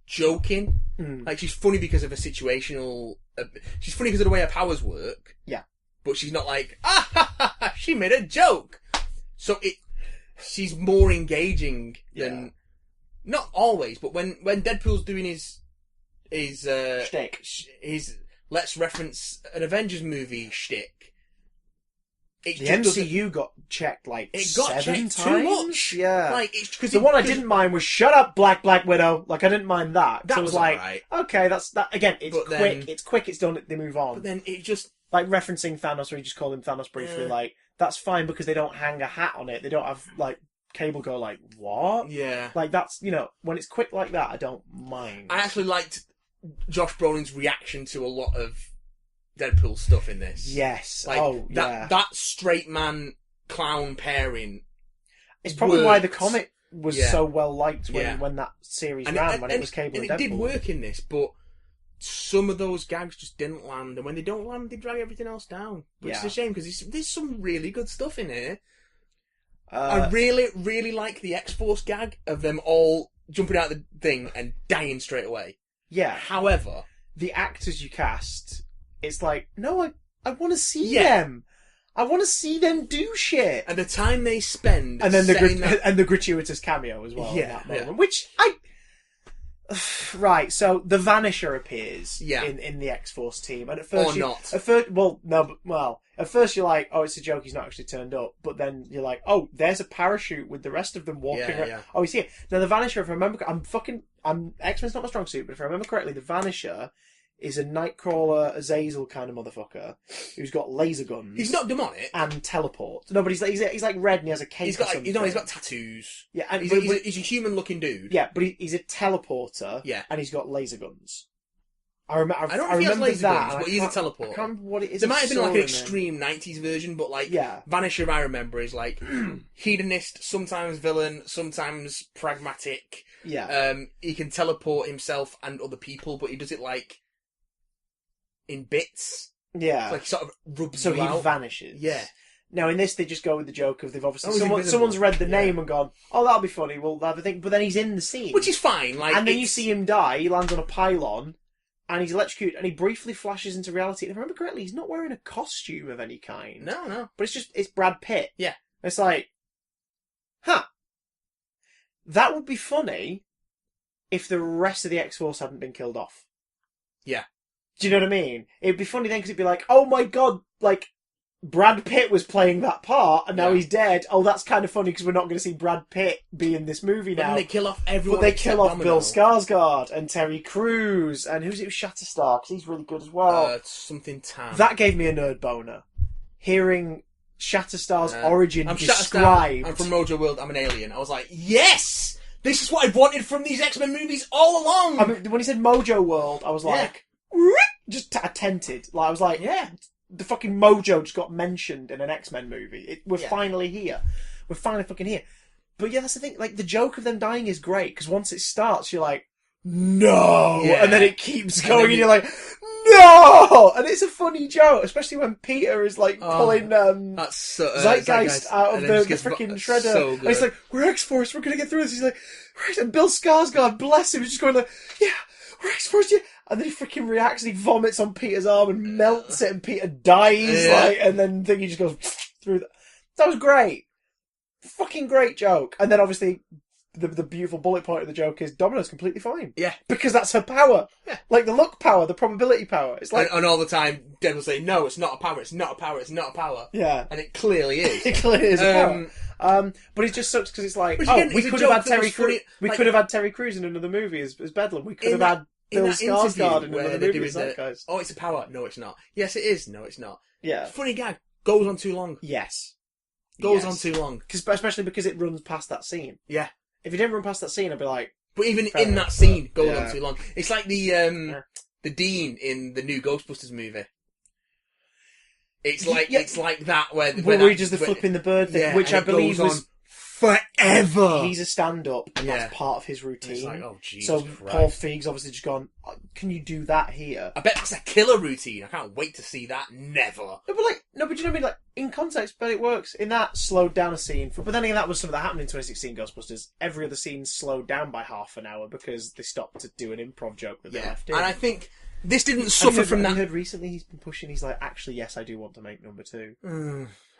joking. Like, she's funny because of a situational. She's funny because of the way her powers work. Yeah. But she's not like, she made a joke. So she's more engaging than, not always, but when Deadpool's doing his shtick, his let's reference an Avengers movie shtick. The MCU got checked like it got 7 checked times. Too much. Yeah. Like, the one I didn't mind was "Shut Up, Black Widow." Like, I didn't mind that. That was like, alright. Okay, that's that again. It's but quick. Then, it's quick. It's done. They move on. But then it just like referencing Thanos, where you just call him Thanos briefly. Like, that's fine because they don't hang a hat on it. They don't have like Cable go like, what? Yeah. Like, that's, when it's quick like that, I don't mind. I actually liked Josh Brolin's reaction to a lot of Deadpool stuff in this. Yes. Like, that straight man clown pairing. It's probably why the worked. comic was Yeah. so well liked Yeah. when that series ran, when it was Cable and it did Deadpool. work in this, but some of those gags just didn't land, and when they don't land, they drag everything else down. Which is a shame, because there's some really good stuff in here. I really, really like the X-Force gag of them all jumping out the thing and dying straight away. Yeah. However, the actors you cast, it's like, no, I want to see them. I want to see them do shit. and the time they spend, And then setting the gratuitous cameo as well. In Yeah, that moment, yeah. which right. So the Vanisher appears Yeah. in the X-Force team, and at first Or not. At first you're like, oh, it's a joke. He's not actually turned up. But then you're like, oh, there's a parachute with the rest of them walking Yeah, around. yeah. Oh, he's here. Now the Vanisher, if I remember, X-Men's not my strong suit, but if I remember correctly, the Vanisher is a Nightcrawler, Azazel kind of motherfucker who's got laser guns. He's not demonic. And teleport. No, but he's like red and he has a cape. He's got or something. he's got tattoos. Yeah, and He's a human-looking dude. yeah, but he's a teleporter. Yeah. And he's got laser guns. I don't know if he has remember laser that, guns, but he's a teleporter. I can't remember what it is. There might have been I like saw an him extreme 90s version, but like Yeah. Vanisher I remember is like hedonist, sometimes villain, sometimes pragmatic. in. Yeah. He can teleport himself and other people, but he does it like in bits. Yeah. It's like he sort of rubs So you he out. vanishes. Yeah. Now in this they just go with the joke of they've obviously Oh, he's invisible. someone's read the Yeah. name and gone, oh, that'll be funny. We'll have a thing. But then he's in the scene, Which is fine. Like, and then you see him die. He lands on a pylon, and he's electrocuted, and he briefly flashes into reality. And if I remember correctly, he's not wearing a costume of any kind. No. But it's Brad Pitt. Yeah. It's like, that would be funny if the rest of the X-Force hadn't been killed off. Yeah. Do you know what I mean? It'd be funny then because it'd be like, oh my god, like, Brad Pitt was playing that part and now Yeah. he's dead. Oh, that's kind of funny because we're not going to see Brad Pitt be in this movie But now. then they kill off everyone. But they except kill off Domino. Bill Skarsgård and Terry Crews and who's it? Shatterstar because he's really good as well. Something Tam. That gave me a nerd boner. Hearing Shatterstar's origin I'm described. Shatterstar. I'm from Mojo World. I'm an alien. I was like, yes! This is what I wanted from these X-Men movies all along! I mean, when he said Mojo World, I was like, just attentive. Like, I was like, the fucking Mojo just got mentioned in an X-Men movie. We're finally here. We're finally fucking here. But yeah, that's the thing. Like, the joke of them dying is great, because once it starts, you're like, no! Yeah. And then it keeps going, and you're like, no! And it's a funny joke, especially when Peter is like pulling That's so, Zeitgeist out of and the then just freaking gets shredder. so And he's like, we're X-Force, we're gonna get through this. He's like, right. And Bill Skarsgård, bless him, is just going like, yeah, we're X-Force, yeah. And then he freaking reacts and he vomits on Peter's arm and melts it and Peter dies, like, and then he just goes through that was great. Fucking great joke. And then obviously, the beautiful bullet point of the joke is Domino's completely fine. Yeah. Because that's her power. Yeah. Like the luck power, the probability power. It's like... And all the time, Dead will say, no, it's not a power, it's not a power, it's not a power. Yeah. And it clearly is. It clearly is a power. But it just sucks because it's like, again, we it's a could joke have had that Terry was funny, Crews. We like- could have had Terry Crews in another movie as Bedlam. We could have had Bill Skarsgård in another movie as Zeitgeist. Oh, it's a power. No, it's not. Yes, it is. No, it's not. Yeah. Funny gag. Goes on too long. Yes. Goes on too long. Especially because it runs past that scene. Yeah. If it didn't run past that scene, I'd be like... But even Fair in enough, that scene, but- goes yeah. on too long. It's like the Dean in the new Ghostbusters movie. It's like that where he does the flipping the bird thing, which I believe was forever. He's a stand-up, and Yeah. that's part of his routine. It's like, oh, Jesus so Christ. Paul Feig's obviously just gone, "Oh, can you do that here? I bet it's a killer routine. I can't wait to see that. Never. No, but you know what I mean? Like, in context, but it works. In that, slowed down a scene. But then again, that was something that happened in 2016 Ghostbusters. Every other scene slowed down by half an hour because they stopped to do an improv joke that they left in. And I think this didn't suffer from that. I heard recently he's been pushing, he's like, actually, yes, I do want to make number 2.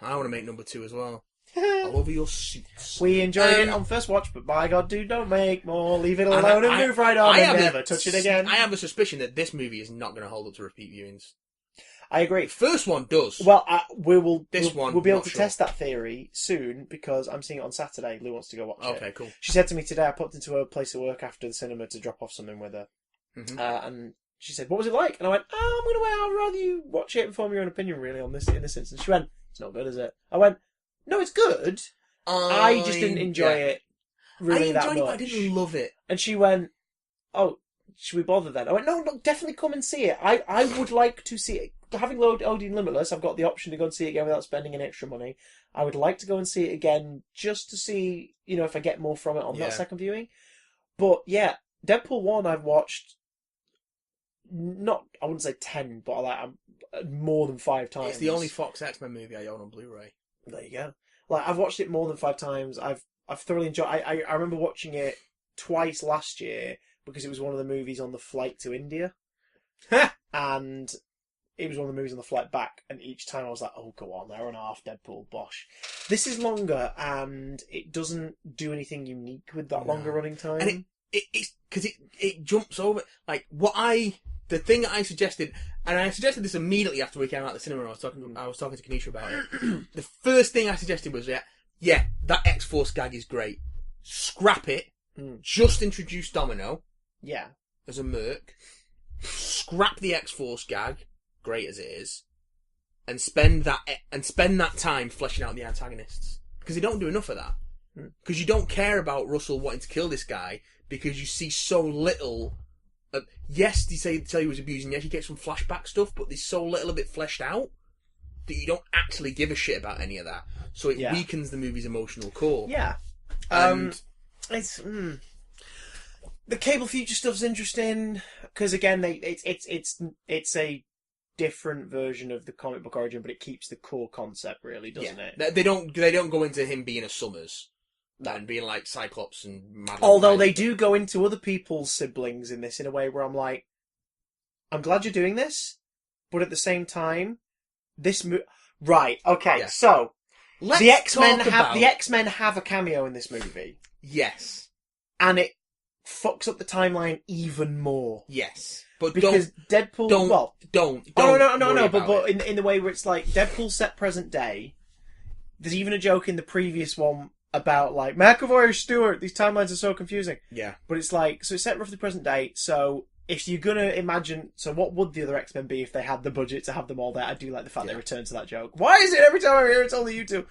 I want to make number 2 as well. All over your suits. We enjoyed it on first watch, but by God, dude, don't make more. Leave it alone and move right on and never touch it again. I have a suspicion that this movie is not going to hold up to repeat viewings. I agree. First one does. Well, we'll be able to test that theory soon because I'm seeing it on Saturday. Lou wants to go watch it. Okay, cool. She said to me today, I popped into a place of work after the cinema to drop off something with her. Mm-hmm. And she said, what was it like? And I went, I'd rather you watch it and form your own opinion really on this in this instance. She went, it's not good, is it? I went, no, it's good. I just didn't enjoy it really that much. I enjoyed it, but I didn't love it. And she went, oh, should we bother then? I went, no, definitely come and see it. I would like to see it. Having Odeon Limitless, I've got the option to go and see it again without spending any extra money. I would like to go and see it again just to see, if I get more from it on that second viewing. But yeah, Deadpool 1 I've watched, I wouldn't say 10, but more than 5 times. It's the only Fox X-Men movie I own on Blu-ray. There you go. I've watched it more than 5 times. I've thoroughly enjoyed. I remember watching it twice last year because it was one of the movies on the flight to India, and it was one of the movies on the flight back. And each time I was like, "Oh, go on, hour and a half, Deadpool, bosh." This is longer, and it doesn't do anything unique with that longer running time. And it's because it jumps over the thing that I suggested, and I suggested this immediately after we came out of the cinema. I was talking to Kanisha about it. The first thing I suggested was that X-Force gag is great. Scrap it. Just introduce Domino. Yeah. As a Merc. Scrap the X-Force gag, great as it is, and spend that time fleshing out the antagonists, because they don't do enough of that. Because you don't care about Russell wanting to kill this guy because you see so little. Yes, they tell you he was abusing. Yes, you get some flashback stuff, but there's so little of it fleshed out that you don't actually give a shit about any of that. So it weakens the movie's emotional core. Yeah. It's the Cable Future stuff's interesting because again, it's a different version of the comic book origin, but it keeps the core concept, really, doesn't it? They don't go into him being a Summers. And being like Cyclops and Madeline. Although they do go into other people's siblings in this in a way where I'm like, I'm glad you're doing this, but at the same time, right? Okay, so the X-Men have a cameo in this movie. Yes, and it fucks up the timeline even more. Yes, but because Deadpool don't. No. But in the way where it's like Deadpool set present day. There's even a joke in the previous one about like McAvoy or Stewart, these timelines are so confusing. Yeah. But it's like, so it's set roughly present day, so if you're gonna imagine, so what would the other X-Men be if they had the budget to have them all there? I do like the fact they return to that joke. Why is it every time I hear it's only you two?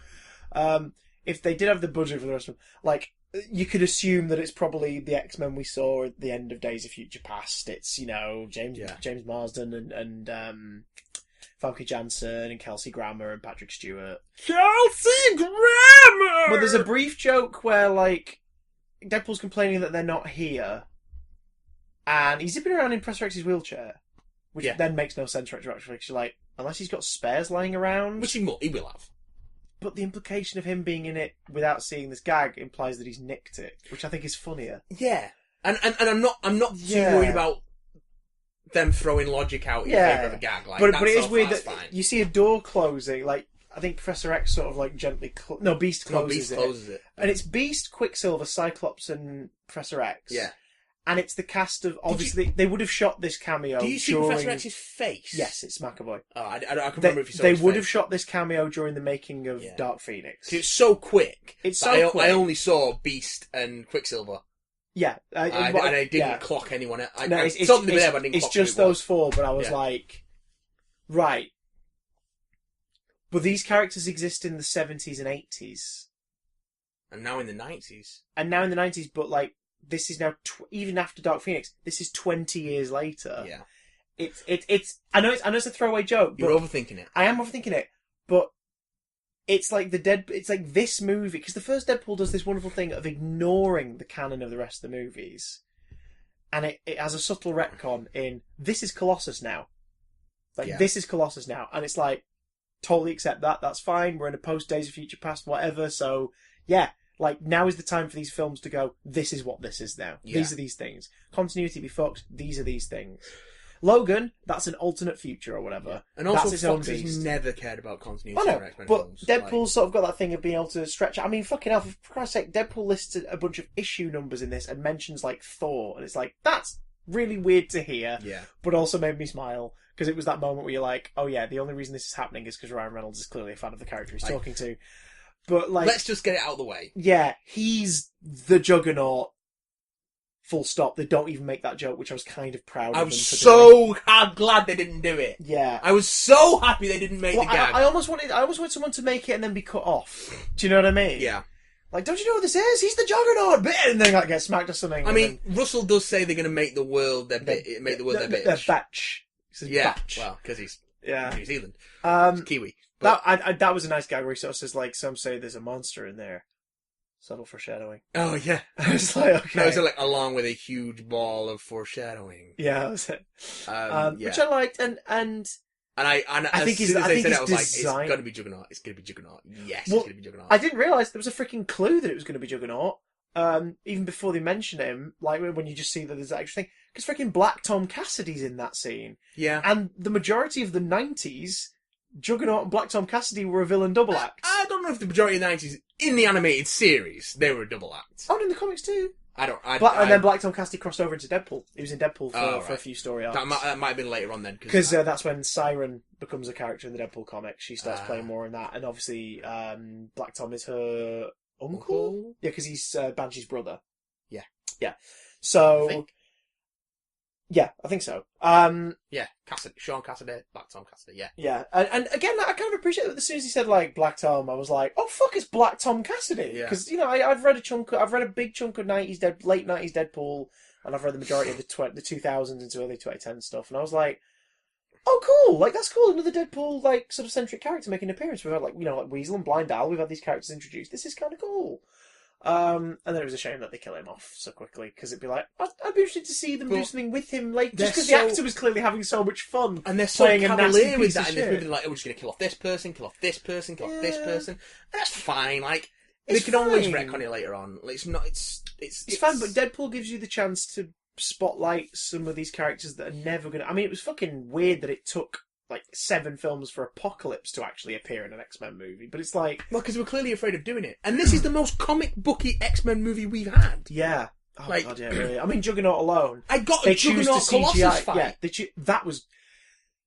If they did have the budget for the rest of them, like, you could assume that it's probably the X-Men we saw at the end of Days of Future Past. It's, James Marsden and Famke Janssen and Kelsey Grammer and Patrick Stewart. Kelsey Grammer! But there's a brief joke where, like, Deadpool's complaining that they're not here, and he's zipping around in Professor X's wheelchair, which then makes no sense retroactively, because you're like, unless he's got spares lying around... Which he will have. But the implication of him being in it without seeing this gag implies that he's nicked it, which I think is funnier. Yeah. And I'm not too worried about them throwing logic out in favour of a gag. Like, but it is weird that you see a door closing, like, I think Professor X sort of like gently... Beast closes it. And it's Beast, Quicksilver, Cyclops and Professor X. Yeah. And it's the cast of... Obviously, they would have shot this cameo Do you see Professor X's face? Yes, it's McAvoy. Oh, I can remember if you saw They his would face. have shot this cameo during the making of Dark Phoenix. It's so quick. Quick. I only saw Beast and Quicksilver. Yeah. I didn't clock anyone else. It's just those four, but I was like... Right. But these characters exist in the 70s and 80s. And now in the 90s. But like, this is now, even after Dark Phoenix, this is 20 years later. Yeah. It's I know it's a throwaway joke. You're overthinking it. I am overthinking it, but it's like it's like this movie, because the first Deadpool does this wonderful thing of ignoring the canon of the rest of the movies. And it has a subtle retcon in, this is Colossus now. This is Colossus now. And it's like, totally accept that, that's fine, we're in a post Days of Future Past, whatever, so, yeah. Like, now is the time for these films to go, this is what this is now. Yeah. These are these things. Continuity be fucked, these are these things. Logan, that's an alternate future or whatever. Yeah. And also, that's Fox has never cared about continuity in X-Men but films. Deadpool's sort of got that thing of being able to stretch. I mean, fucking hell, for Christ's sake, Deadpool listed a bunch of issue numbers in this and mentions, like, Thor. And it's like, that's really weird to hear. Yeah. But also made me smile. Because it was that moment where you're like, oh yeah, the only reason this is happening is because Ryan Reynolds is clearly a fan of the character he's talking to. But, like... Let's just get it out of the way. Yeah, he's the Juggernaut. Full stop. They don't even make that joke, which I was kind of proud of them for doing. I'm glad they didn't do it. Yeah. I was so happy they didn't make the gag. I almost wanted someone to make it and then be cut off. Do you know what I mean? Yeah. Like, don't you know who this is? He's the Juggernaut! And then like gets smacked or something. I mean, Russell does say they're going to make the world their bitch. Their batch. He says batch. Well, because he's Yeah. New Zealand. He's Kiwi. But... That was a nice gag where he sort of says, like, some say there's a monster in there. Subtle foreshadowing. Oh, yeah. I was like, okay. That was like along with a huge ball of foreshadowing. Yeah, that was it. Yeah. Which I liked, and I think he's I was like, design... it's going to be Juggernaut. It's going to be Juggernaut. Yes, well, it's going to be Juggernaut. I didn't realise there was a freaking clue that it was going to be Juggernaut. Even before they mention him, like when you just see that there's that extra thing. Because freaking Black Tom Cassidy's in that scene. Yeah. And the majority of the 90s, Juggernaut and Black Tom Cassidy were a villain double act. I don't know if the majority of the 90s, in the animated series, they were a double act. Oh, and in the comics too. And then Black Tom Cassidy crossed over into Deadpool. He was in Deadpool for a few story arcs. That might have been later on then. Because that's when Siren becomes a character in the Deadpool comics. She starts playing more in that. And obviously, Black Tom is her uncle? Yeah, because he's Banshee's brother. Yeah. Yeah. So... Yeah, I think so. Yeah, Sean Cassidy, Black Tom Cassidy, yeah. Yeah, and again, I kind of appreciate that as soon as he said, like, Black Tom, I was like, oh, fuck, it's Black Tom Cassidy. Because, I've read a big chunk of late 90s Deadpool, and I've read the majority of the 2000s into early 2010 stuff, and I was like, oh, cool, like, that's cool, another Deadpool, like, sort of centric character making an appearance. We've had, like, like Weasel and Blind Owl, we've had these characters introduced, this is kind of cool. And then it was a shame that they kill him off so quickly, because it'd be like, I'd be interested to see them do something with him, like, just because the actor was clearly having so much fun. And they're so cavalier with that in this movie, like, we're just going to kill off this person, kill off this person, kill off this person. And that's fine, like, they can always retcon it later on. Like, it's fine, but Deadpool gives you the chance to spotlight some of these characters that are never going to... I mean, it was fucking weird that it took... like 7 films for Apocalypse to actually appear in an X-Men movie, but it's like... Well, because we're clearly afraid of doing it. And this is the most comic booky X-Men movie we've had. Yeah. Oh, like, God, yeah, really. I mean, Juggernaut alone. I got a Juggernaut Colossus fight. Yeah, that was...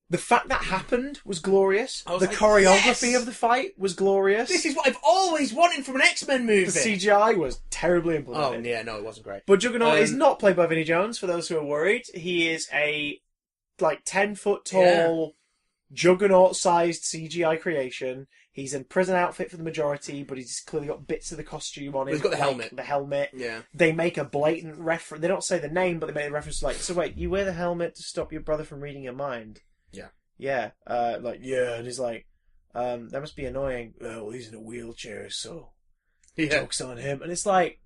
The fact that happened was glorious. The like, choreography of the fight was glorious. This is what I've always wanted from an X-Men movie. The CGI was terribly implemented. Oh, yeah, no, it wasn't great. But Juggernaut is not played by Vinnie Jones, for those who are worried. He is a, 10-foot tall... Yeah. Juggernaut-sized CGI creation. He's in prison outfit for the majority, but he's clearly got bits of the costume on him. He's got the helmet. The helmet. Yeah. They make a blatant reference. They don't say the name, but they make a reference to so wait, you wear the helmet to stop your brother from reading your mind? Yeah. Yeah. And he's like, that must be annoying. Well, he's in a wheelchair, so joke's on him. And it's like,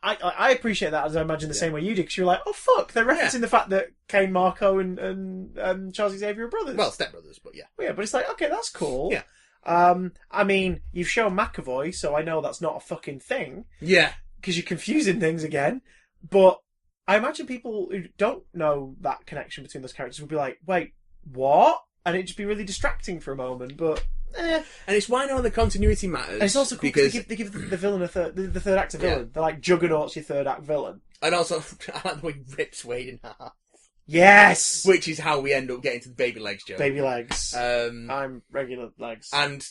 I appreciate that, as I imagine the same way you did, because you're like, oh fuck, they're referencing the fact that Kane Marco and Charles Xavier are brothers. Well, stepbrothers, but yeah. Well, yeah, but it's like, okay, that's cool. Yeah. I mean, you've shown McAvoy, so I know that's not a fucking thing. Yeah. Because you're confusing things again. But I imagine people who don't know that connection between those characters would be like, wait, what? And it'd just be really distracting for a moment, but... And it's why now the continuity matters. And it's also cool because they give the villain the third act a villain. Yeah. They're like, Juggernaut's your third act villain. And also, I like the way he rips Wade in half. Yes! Which is how we end up getting to the baby legs joke. Baby legs. I'm regular legs. And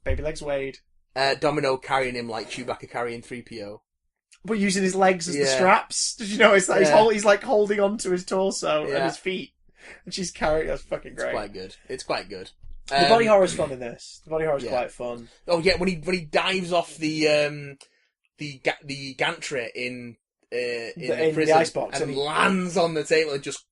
baby legs Wade. Domino carrying him like Chewbacca carrying 3PO. But using his legs as the straps. Did you notice that? He's like holding onto his torso and his feet. And she's carrying... That's fucking great. It's quite good. The body horror's fun in this. The body horror's quite fun. Oh yeah, when he dives off the gantry in the prison, the icebox and lands on the table and just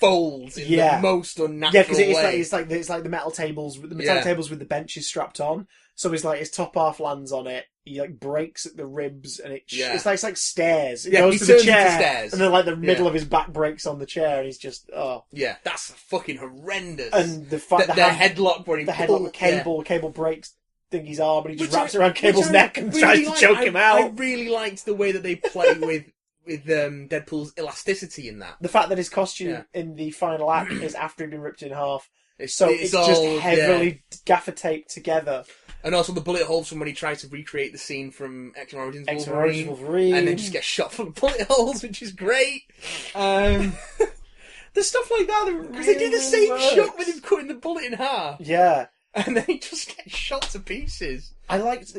folds in the most unnatural way. Yeah, because it's like the metal tables with the benches strapped on. So his top half lands on it. He breaks at the ribs, and it's like stairs. It goes to the chair, and then the middle of his back breaks on the chair, and he's just that's fucking horrendous. And the headlock where he cable breaks Thingy's arm, and he just wraps around Cable's neck and tries to choke him out. I really liked the way that they play with Deadpool's elasticity in that. The fact that his costume in the final act is after he'd been ripped in half. It's just heavily gaffer taped together. And also the bullet holes from when he tries to recreate the scene from X-Men Origins Wolverine. And then just gets shot from the bullet holes, which is great. There's stuff like that because they do the same shot with him cutting the bullet in half. Yeah. And then he just gets shot to pieces. I liked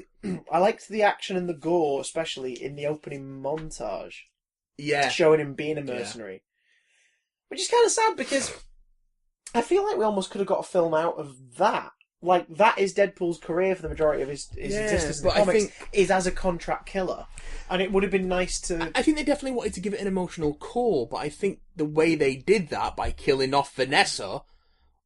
the action and the gore, especially in the opening montage. Yeah. Showing him being a mercenary. Yeah. Which is kind of sad because I feel like we almost could have got a film out of that like that is Deadpool's career for the majority of his existence in the comics, is as a contract killer. And it would have been nice to... I think they definitely wanted to give it an emotional core, but I think the way they did that, by killing off Vanessa,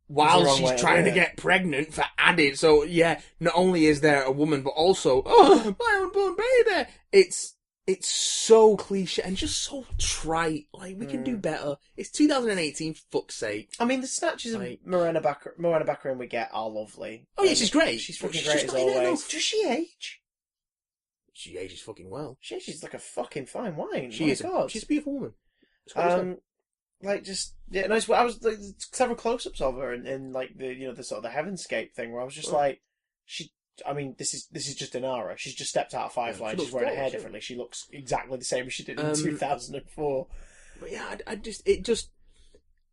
while she's trying to get pregnant for added... So, yeah, not only is there a woman, but also, oh, my unborn baby! It's so cliche and just so trite. Like, we can do better. It's 2018, for fuck's sake. I mean, the snatches of Morena Baccarin we get are lovely. Oh, yeah, she's great. She's fucking great as always. Does she age? She ages fucking well. She ages like a fucking fine wine. She's a beautiful woman. Like just nice. I was like several close-ups of her in like the the sort of the heavenscape thing where I was just like, I mean, this is just Inara. She's just stepped out of Firefly. She's wearing her hair differently. She looks exactly the same as she did in 2004. But yeah,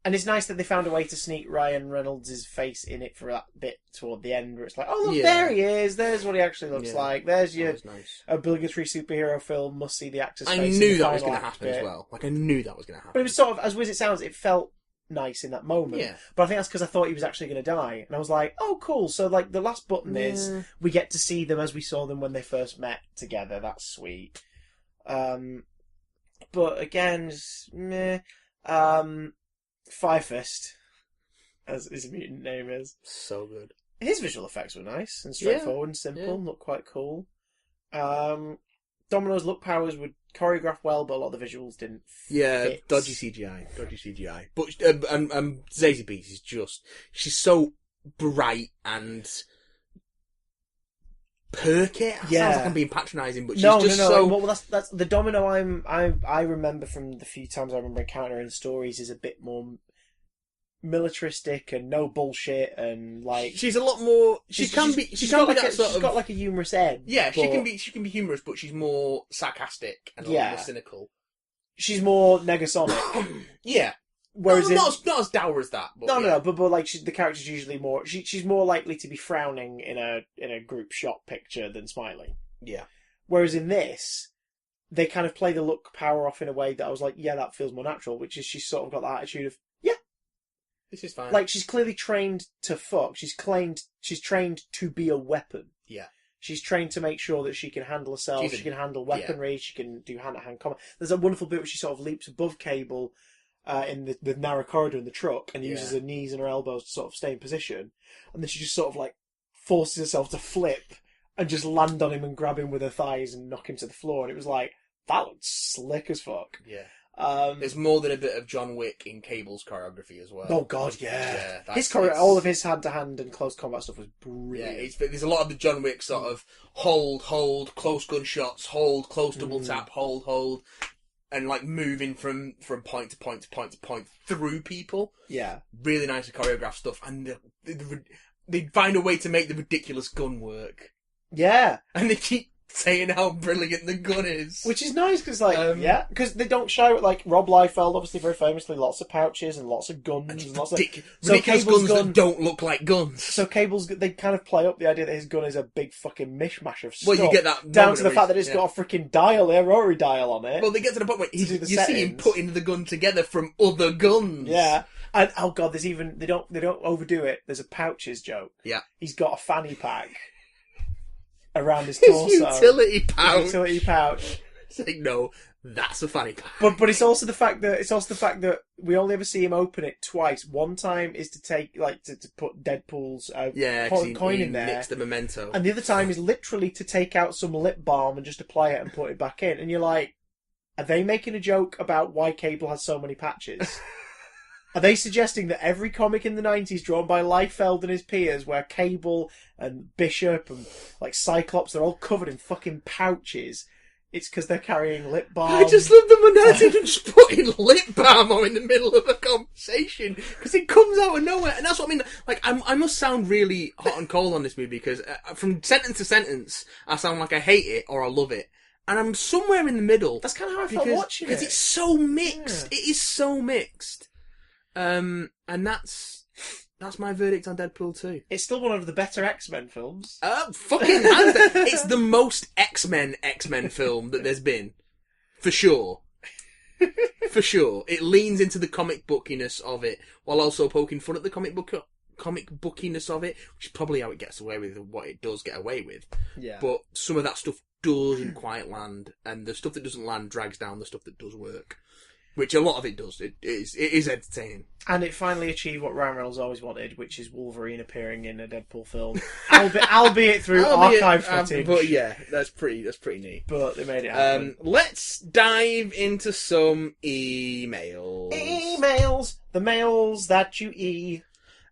And it's nice that they found a way to sneak Ryan Reynolds' face in it for that bit toward the end, where it's like, oh look, there he is. There's what he actually looks like. There's your obligatory superhero film. Must see the actor's face. I knew that was going to happen as well. Like I knew that was going to happen. But it was sort of, as weird as it sounds, it felt nice in that moment. Yeah. But I think that's because I thought he was actually going to die, and I was like, oh cool. So like the last button is we get to see them as we saw them when they first met together. That's sweet. But again, just, meh. Firefist, as his mutant name is. So good. His visual effects were nice and straightforward and simple, looked quite cool. Domino's look powers would choreograph well, but a lot of the visuals didn't fit. Dodgy CGI. But Zazie Beetz is just, she's so bright and perky. Sounds like I'm being patronising, but she's so... Well, that's the Domino I remember from the few times I remember encountering her in stories is a bit more militaristic and no bullshit and like... She's a lot more... She's got like a humorous edge. Yeah, but... she can be humorous, but she's more sarcastic and a lot more cynical. She's more Negasonic. Yeah. Whereas not as dour as that. But but like the character's usually more. She's more likely to be frowning in a group shot picture than smiling. Yeah. Whereas in this, they kind of play the look power off in a way that I was like, yeah, that feels more natural. Which is she's sort of got that attitude of this is fine. Like she's clearly trained to fuck. She's trained to be a weapon. Yeah. She's trained to make sure that she can handle herself. She can handle weaponry. She can do hand-to-hand combat. There's a wonderful bit where she sort of leaps above Cable. In the narrow corridor in the truck and uses her knees and her elbows to sort of stay in position, and then she just sort of like forces herself to flip and just land on him and grab him with her thighs and knock him to the floor, and it was like, that looked slick as fuck. There's more than a bit of John Wick in Cable's choreography as well. Oh god, his all of his hand-to-hand and close combat stuff was brilliant. There's a lot of the John Wick sort of hold, close gunshots, hold, close double tap, hold, and like moving from point to point to point to point through people. Yeah. Really nice choreographed stuff. And they find a way to make the ridiculous gun work. Yeah. And they keep saying how brilliant the gun is. Which is nice, because because they don't show, like, Rob Liefeld, obviously very famously, lots of pouches and lots of guns. And lots of... ridiculous guns that don't look like guns. So Cable's, they kind of play up the idea that his gun is a big fucking mishmash of stuff. Well, you get that down to the fact that it's got a freaking dial, a rotary dial on it. Well, they get to the point where you see him putting the gun together from other guns. Yeah. And, oh god, there's even, they don't overdo it. There's a pouches joke. Yeah. He's got a fanny pack around his torso. Utility pouch. His utility pouch. It's like, no, that's a fanny pack. But it's also the fact that we only ever see him open it twice. One time is to take to put Deadpool's coin in there. Nicks the memento. And the other time is literally to take out some lip balm and just apply it and put it back in. And you're like, are they making a joke about why Cable has so many patches? Are they suggesting that every comic in the 90s drawn by Liefeld and his peers, where Cable and Bishop and like Cyclops, they're all covered in fucking pouches, it's because they're carrying lip balm? I just love the monotony of just putting lip balm on in the middle of a conversation, because it comes out of nowhere. And that's what I mean. Like, I must sound really hot and cold on this movie, because from sentence to sentence, I sound like I hate it or I love it. And I'm somewhere in the middle. That's kind of how I felt watching it. Because it's so mixed. Yeah. It is so mixed. And that's my verdict on Deadpool 2. It's still one of the better X-Men films. Fucking hands down. It's the most X-Men film that there's been. For sure. For sure. It leans into the comic bookiness of it, while also poking fun at the comic book comic bookiness of it, which is probably how it gets away with what it does get away with. Yeah. But some of that stuff doesn't quite land, and the stuff that doesn't land drags down the stuff that does work. Which a lot of it does. It is entertaining. And it finally achieved what Ryan Reynolds always wanted, which is Wolverine appearing in a Deadpool film, albeit through archive footage. But yeah, that's pretty neat. But they made it happen. Let's dive into some emails. Emails, the mails that you e.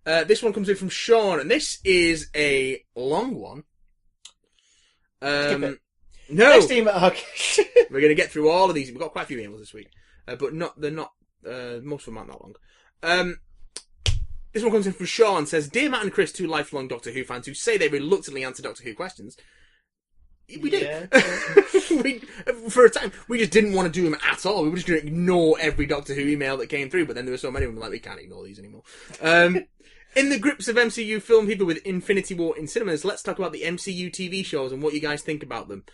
This one comes in from Sean, and this is a long one. Skip it. No, next email. Okay. We're going to get through all of these. We've got quite a few emails this week. But they're not, most of them aren't that long. This one comes in from Sean, says, Dear Matt and Chris, two lifelong Doctor Who fans who say they reluctantly answer Doctor Who questions. We do. For a time, we just didn't want to do them at all. We were just going to ignore every Doctor Who email that came through, but then there were so many of them, like, we can't ignore these anymore. In the groups of MCU film people with Infinity War in cinemas, let's talk about the MCU TV shows and what you guys think about them.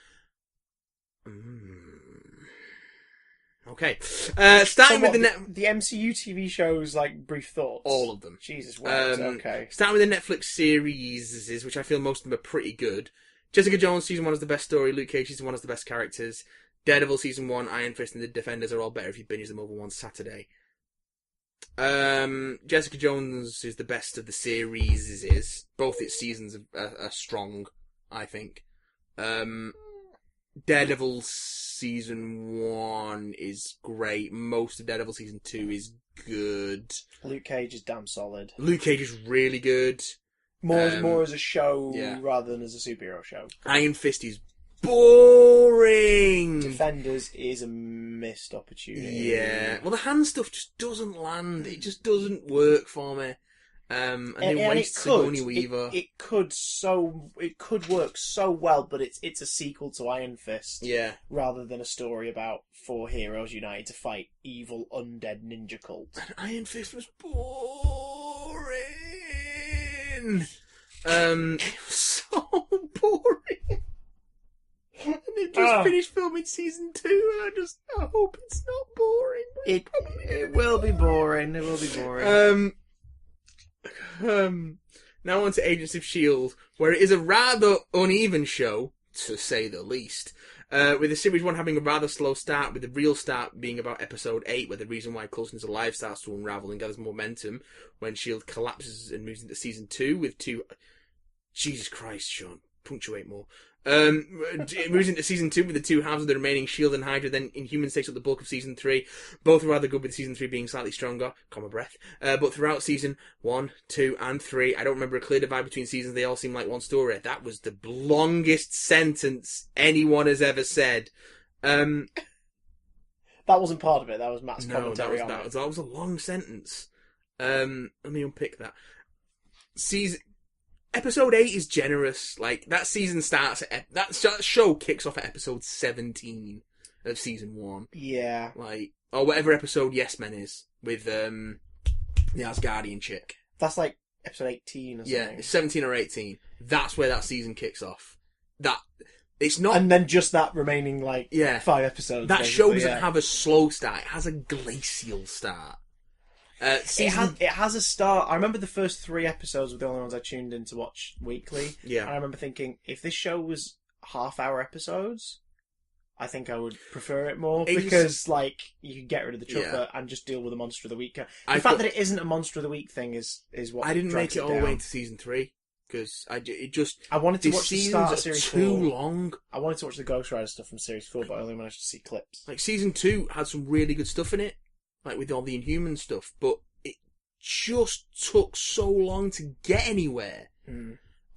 Okay. Starting with the MCU TV shows, like, brief thoughts? All of them. Jesus, wow. Okay. Starting with the Netflix series, which I feel most of them are pretty good. Jessica Jones Season 1 is the best story. Luke Cage Season 1 is the best characters. Daredevil Season 1, Iron Fist and The Defenders are all better if you binge them over one Saturday. Jessica Jones is the best of the series. Both its seasons are strong, I think. Daredevil Season 1 is great. Most of Daredevil Season 2 is good. Luke Cage is damn solid. Luke Cage is really good. More as a show rather than as a superhero show. Iron Fist is boring. Defenders is a missed opportunity. Yeah. Well, the hand stuff just doesn't land. It just doesn't work for me. And they waste Sigourney Weaver. It could work so well, but it's a sequel to Iron Fist. Yeah. Rather than a story about four heroes united to fight evil undead ninja cults. And Iron Fist was boring. It was so boring. And they've just finished filming season 2, and I hope it's not boring. It will be boring. It will be boring. Now on to Agents of S.H.I.E.L.D., where it is a rather uneven show, to say the least, with the series 1 having a rather slow start, with the real start being about episode 8, where the reason why Coulson's Alive starts to unravel and gathers momentum when S.H.I.E.L.D. collapses and moves into season 2 with two... Jesus Christ, Sean, punctuate more. It moves into season 2 with the two halves of the remaining S.H.I.E.L.D. and Hydra, then Inhumans takes up the bulk of season 3. Both are rather good, with season 3 being slightly stronger, breath. But throughout season 1, 2, and 3, I don't remember a clear divide between seasons. They all seem like one story. That was the longest sentence anyone has ever said. That wasn't part of it. That was Matt's commentary on it. That was a long sentence. Let me unpick that. Episode 8 is generous. Like, that season starts that show kicks off at episode 17 of season 1. Yeah. Like, or whatever episode Yes Men is, with, the Asgardian chick. That's like episode 18 or something. Yeah, it's 17 or 18. That's where that season kicks off. It's not... And then just that remaining, 5 episodes. That show doesn't have a slow start. It has a glacial start. It has a start. I remember the first 3 episodes were the only ones I tuned in to watch weekly. Yeah. And I remember thinking, if this show was half-hour episodes, I think I would prefer it more. Because, you could get rid of the chopper and just deal with the Monster of the Week. The fact that it isn't a Monster of the Week thing is what I didn't make it all the way into season 3. Because I wanted to watch the start of series 4. Too long. I wanted to watch the Ghost Rider stuff from series 4, but I only managed to see clips. Like, season 2 had some really good stuff in it. Like, with all the Inhuman stuff, but it just took so long to get anywhere.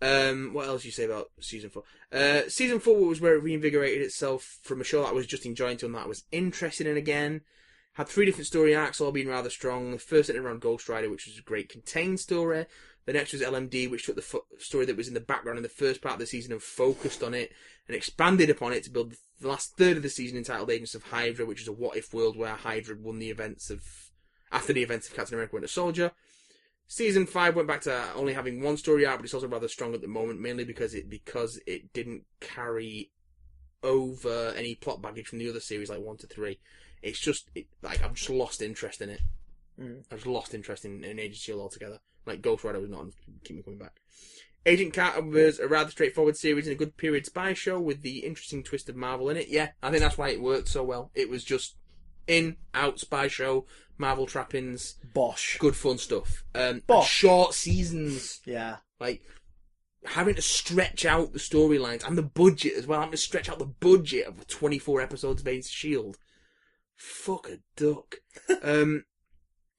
What else do you say about season 4? Season 4 was where it reinvigorated itself from a show that I was just enjoying to one that I was interested in again. Had 3 different story arcs, all being rather strong. The first centered around Ghost Rider, which was a great contained story. The next was LMD, which took the story that was in the background in the first part of the season and focused on it and expanded upon it to build the last third of the season entitled Agents of Hydra, which was a what-if world where Hydra won after the events of Captain America Winter Soldier. Season 5 went back to only having 1 story arc, but it's also rather strong at the moment, mainly because it didn't carry over any plot baggage from the other series, like 1 to 3. It's just, I've just lost interest in it. I just lost interest in Agents of S.H.I.E.L.D. altogether. Like, Ghost Rider was not keep me coming back. Agent Carter was a rather straightforward series and a good period spy show with the interesting twist of Marvel in it. Yeah, I think that's why it worked so well. It was just in, out, spy show, Marvel trappings. Bosh. Good fun stuff. Bosh. Short seasons. Yeah. Like, having to stretch out the storylines and the budget as well. Having to stretch out the budget of 24 episodes of Agents of S.H.I.E.L.D. Fuck a duck.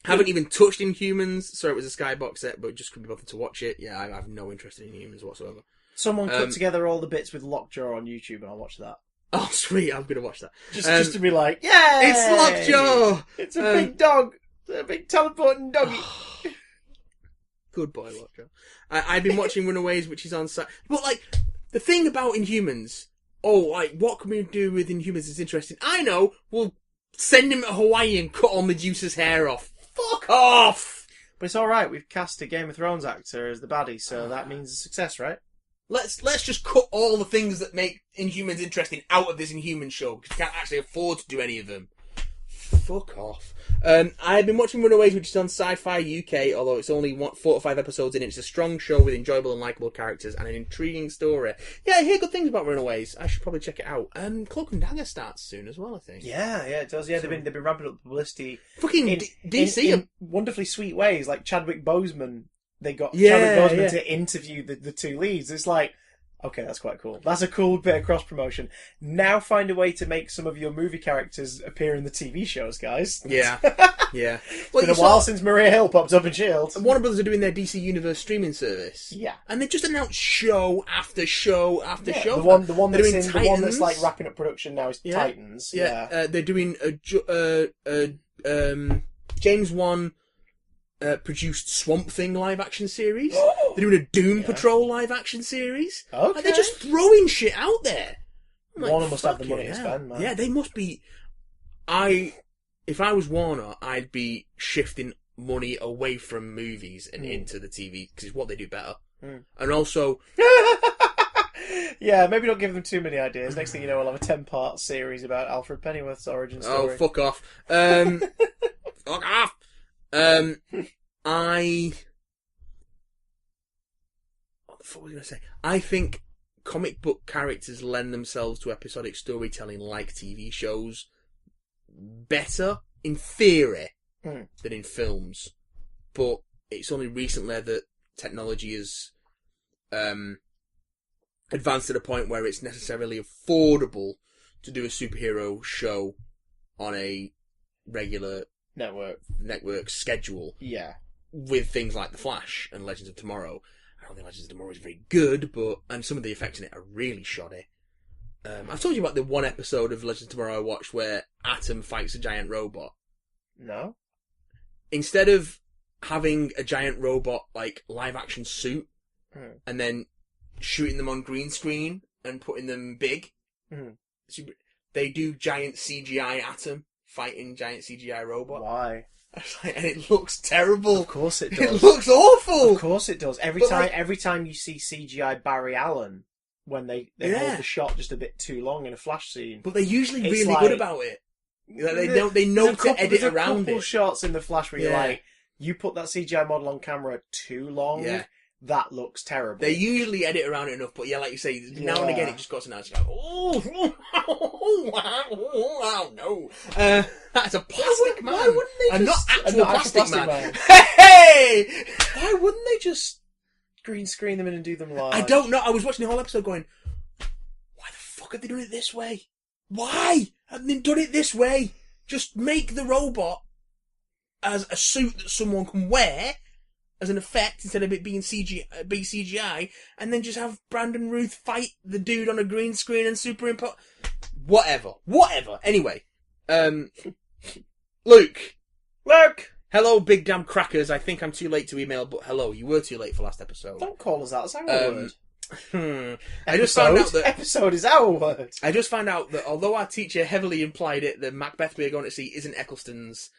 Haven't even touched Inhumans. Sorry, it was a Skybox set, but just couldn't be bothered to watch it. Yeah, I have no interest in Inhumans whatsoever. Someone put together all the bits with Lockjaw on YouTube, and I'll watch that. Oh, sweet! I'm going to watch that. Just to be like, yeah, it's Lockjaw. It's a big dog. It's a big teleporting doggy. Good boy, Lockjaw. I've been watching Runaways, which is on site. But like, the thing about Inhumans, like, what can we do with Inhumans is interesting. I know. We'll send him to Hawaii and cut all Medusa's hair off. Fuck off! But it's alright, we've cast a Game of Thrones actor as the baddie, so that means a success, right? Let's just cut all the things that make Inhumans interesting out of this Inhuman show, because we can't actually afford to do any of them. Fuck off. I've been watching Runaways, which is on Sci-Fi UK, although it's only 4 or 5 episodes in. It's a strong show with enjoyable and likeable characters and an intriguing story. Yeah, I hear good things about Runaways. I should probably check it out. Cloak and Dagger starts soon as well, I think. Yeah, it does. Yeah, they've been ramping up the publicity. Fucking DC in wonderfully sweet ways, like Chadwick Boseman. They got Chadwick Boseman to interview the two leads. It's like, okay, that's quite cool. That's a cool bit of cross-promotion. Now find a way to make some of your movie characters appear in the TV shows, guys. Yeah, yeah. It's been a while since Maria Hill popped up in S.H.I.E.L.D. Warner Brothers are doing their DC Universe streaming service. Yeah. And they've just announced show after show after show. The one that's like wrapping up production now is Titans. Yeah. They're doing James Wan produced Swamp Thing live action series. They're doing a Doom Patrol live action series. Okay. Like, they're just throwing shit out there. Warner must have the money to spend, man. Yeah, they must be. If I was Warner, I'd be shifting money away from movies and into the TV, because it's what they do better. And also, yeah, maybe not give them too many ideas. Next thing you know, we'll have a 10-part series about Alfred Pennyworth's origin story. Oh, fuck off. Fuck off. What the fuck was I going to say? I think comic book characters lend themselves to episodic storytelling like TV shows better, in theory, than in films. But it's only recently that technology has advanced to the point where it's necessarily affordable to do a superhero show on a regular network schedule. Yeah. With things like The Flash and Legends of Tomorrow. I don't think Legends of Tomorrow is very good, and some of the effects in it are really shoddy. I've told you about the one episode of Legends of Tomorrow I watched where Atom fights a giant robot. No. Instead of having a giant robot, like, live action suit, and then shooting them on green screen and putting them big, they do giant CGI Atom fighting giant CGI robot. Why? And it looks terrible. Of course it does. It looks awful. Of course it does. Every time you see CGI Barry Allen, when they hold the shot just a bit too long in a flash scene. But they're usually really good about it. They know to edit around it. There's a couple shots in the Flash where you're like, you put that CGI model on camera too long, that looks terrible. They usually edit around it enough, but like you say, now and again it just got to now. It's like, no. That's a plastic man. Why wouldn't they and just... not actual plastic man. Hey! Why wouldn't they just green screen them in and do them live? I don't know. I was watching the whole episode going, why the fuck have they done it this way? Why have they done it this way? Just make the robot as a suit that someone can wear as an effect instead of it being CGI, and then just have Brandon Routh fight the dude on a green screen and superimpose. Whatever. Anyway, Luke. Hello, big damn crackers. I think I'm too late to email, but hello, you were too late for last episode. Don't call us that. It's our word. I just found out that episode is our word. I just found out that although our teacher heavily implied it, the Macbeth we are going to see isn't Eccleston's,